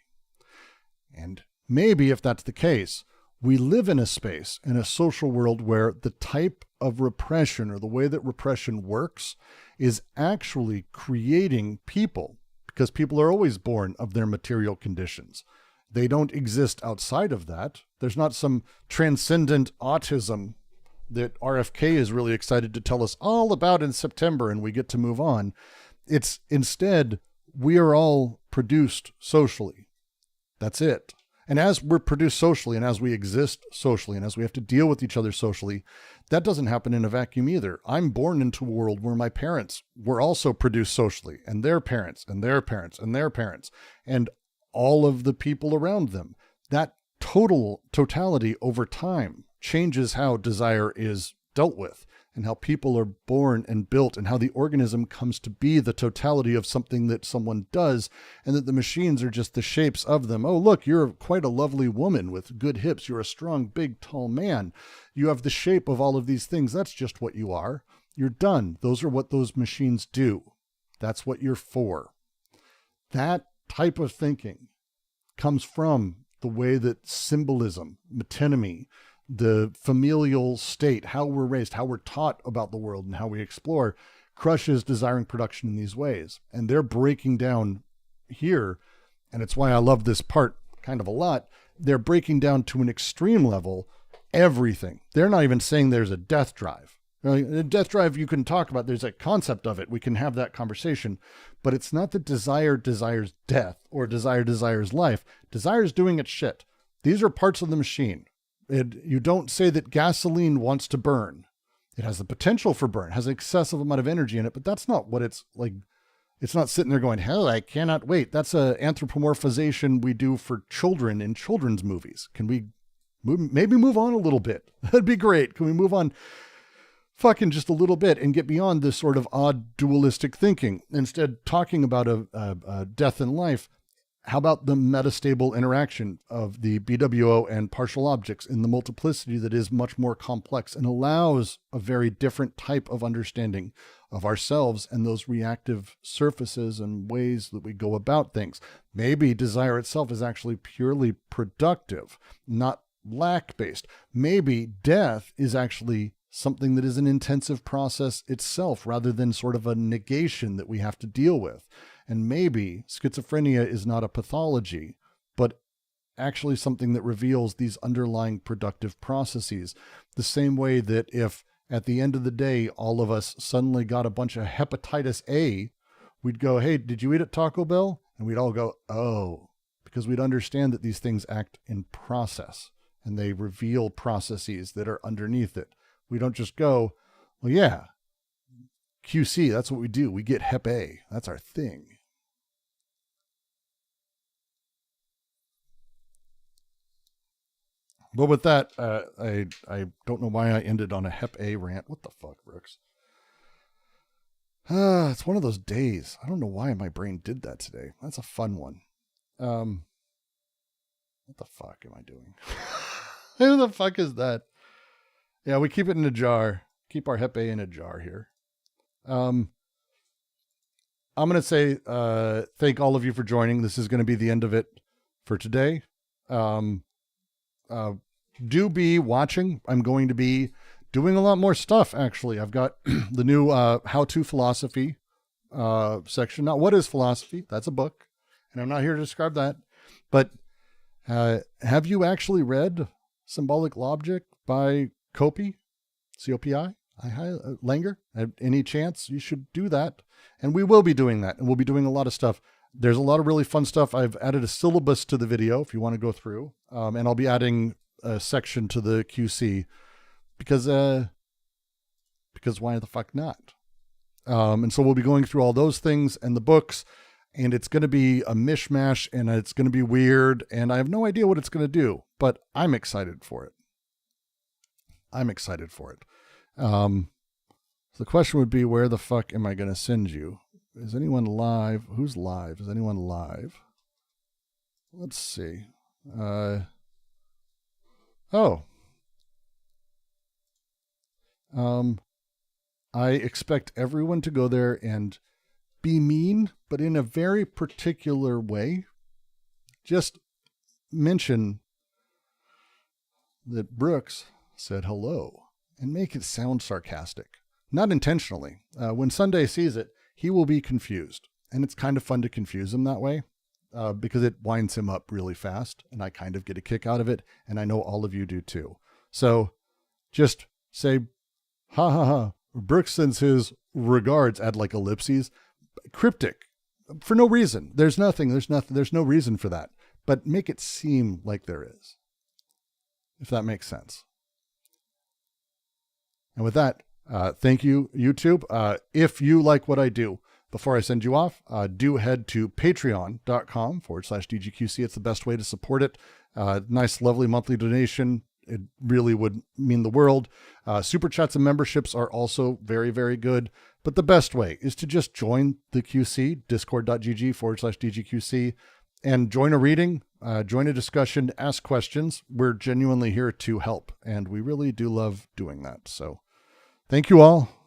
Speaker 2: And maybe if that's the case, we live in a space, in a social world where the type of repression or the way that repression works is actually creating people, because people are always born of their material conditions. They don't exist outside of that. There's not some transcendent autism that RFK is really excited to tell us all about in September and we get to move on. It's instead, we are all produced socially. That's it. And as we're produced socially and as we exist socially and as we have to deal with each other socially, that doesn't happen in a vacuum either. I'm born into a world where my parents were also produced socially, and their parents and their parents and their parents. And all of the people around them. That totality over time changes how desire is dealt with, and how people are born and built, and how the organism comes to be the totality of something that someone does, and that the machines are just the shapes of them. Oh, look, you're quite a lovely woman with good hips. You're a strong, big, tall man. You have the shape of all of these things. That's just what you are. You're done. Those are what those machines do. That's what you're for. That type of thinking comes from the way that symbolism, metonymy, the familial state, how we're raised, how we're taught about the world and how we explore, crushes desiring production in these ways. And they're breaking down here, and it's why I love this part kind of a lot. They're breaking down to an extreme level everything. They're not even saying there's a death drive. A death drive you can talk about, there's a concept of it. We can have that conversation, but it's not that desire desires death or desire desires life. Desire is doing its shit. These are parts of the machine. You don't say that gasoline wants to burn. It has the potential for burn, has an excessive amount of energy in it, but that's not what it's like. It's not sitting there going, hell, I cannot wait. That's an anthropomorphization we do for children in children's movies. Can we maybe move on a little bit? That'd be great. Can we move on fucking just a little bit and get beyond this sort of odd dualistic thinking? Instead, talking about a death and life. How about the metastable interaction of the BWO and partial objects in the multiplicity that is much more complex and allows a very different type of understanding of ourselves and those reactive surfaces and ways that we go about things? Maybe desire itself is actually purely productive, not lack-based. Maybe death is actually something that is an intensive process itself rather than sort of a negation that we have to deal with. And maybe schizophrenia is not a pathology, but actually something that reveals these underlying productive processes. The same way that if at the end of the day, all of us suddenly got a bunch of hepatitis A, we'd go, hey, did you eat at Taco Bell? And we'd all go, oh, because we'd understand that these things act in process and they reveal processes that are underneath it. We don't just go, well, yeah, QC, that's what we do. We get Hep A. That's our thing. But with that, I don't know why I ended on a Hep A rant. What the fuck, Brooks? It's one of those days. I don't know why my brain did that today. That's a fun one. What the fuck am I doing? Who the fuck is that? Yeah, we keep it in a jar. Keep our Hep A in a jar here. I'm going to say thank all of you for joining. This is going to be the end of it for today. Do be watching. I'm going to be doing a lot more stuff, actually. I've got the new how-to philosophy section. Now, what is philosophy? That's a book, and I'm not here to describe that. But have you actually read Symbolic Logic by Copy? C-O-P-I? Langer? Any chance? You should do that. And we will be doing that, and we'll be doing a lot of stuff. There's a lot of really fun stuff. I've added a syllabus to the video if you want to go through. And I'll be adding a section to the QC because why the fuck not? And so we'll be going through all those things and the books, and it's going to be a mishmash and it's going to be weird. And I have no idea what it's going to do, but I'm excited for it. So the question would be, where the fuck am I going to send you? Is anyone live? Who's live? Is anyone live? Let's see. I expect everyone to go there and be mean, but in a very particular way. Just mention that Brooks said hello and make it sound sarcastic. Not intentionally. When Sunday sees it, he will be confused. And it's kind of fun to confuse him that way because it winds him up really fast. And I kind of get a kick out of it. And I know all of you do too. So just say, ha ha ha. Brooks sends his regards, add like ellipses, cryptic for no reason. There's no reason for that, but make it seem like there is, if that makes sense. And with that, thank you, YouTube. If you like what I do, Before I send you off, do head to patreon.com/DGQC. It's the best way to support it. Nice, lovely monthly donation. It really would mean the world. Super chats and memberships are also very, very good. But the best way is to just join the QC, discord.gg/DGQC, and join a reading, join a discussion, ask questions. We're genuinely here to help, and we really do love doing that. So thank you all.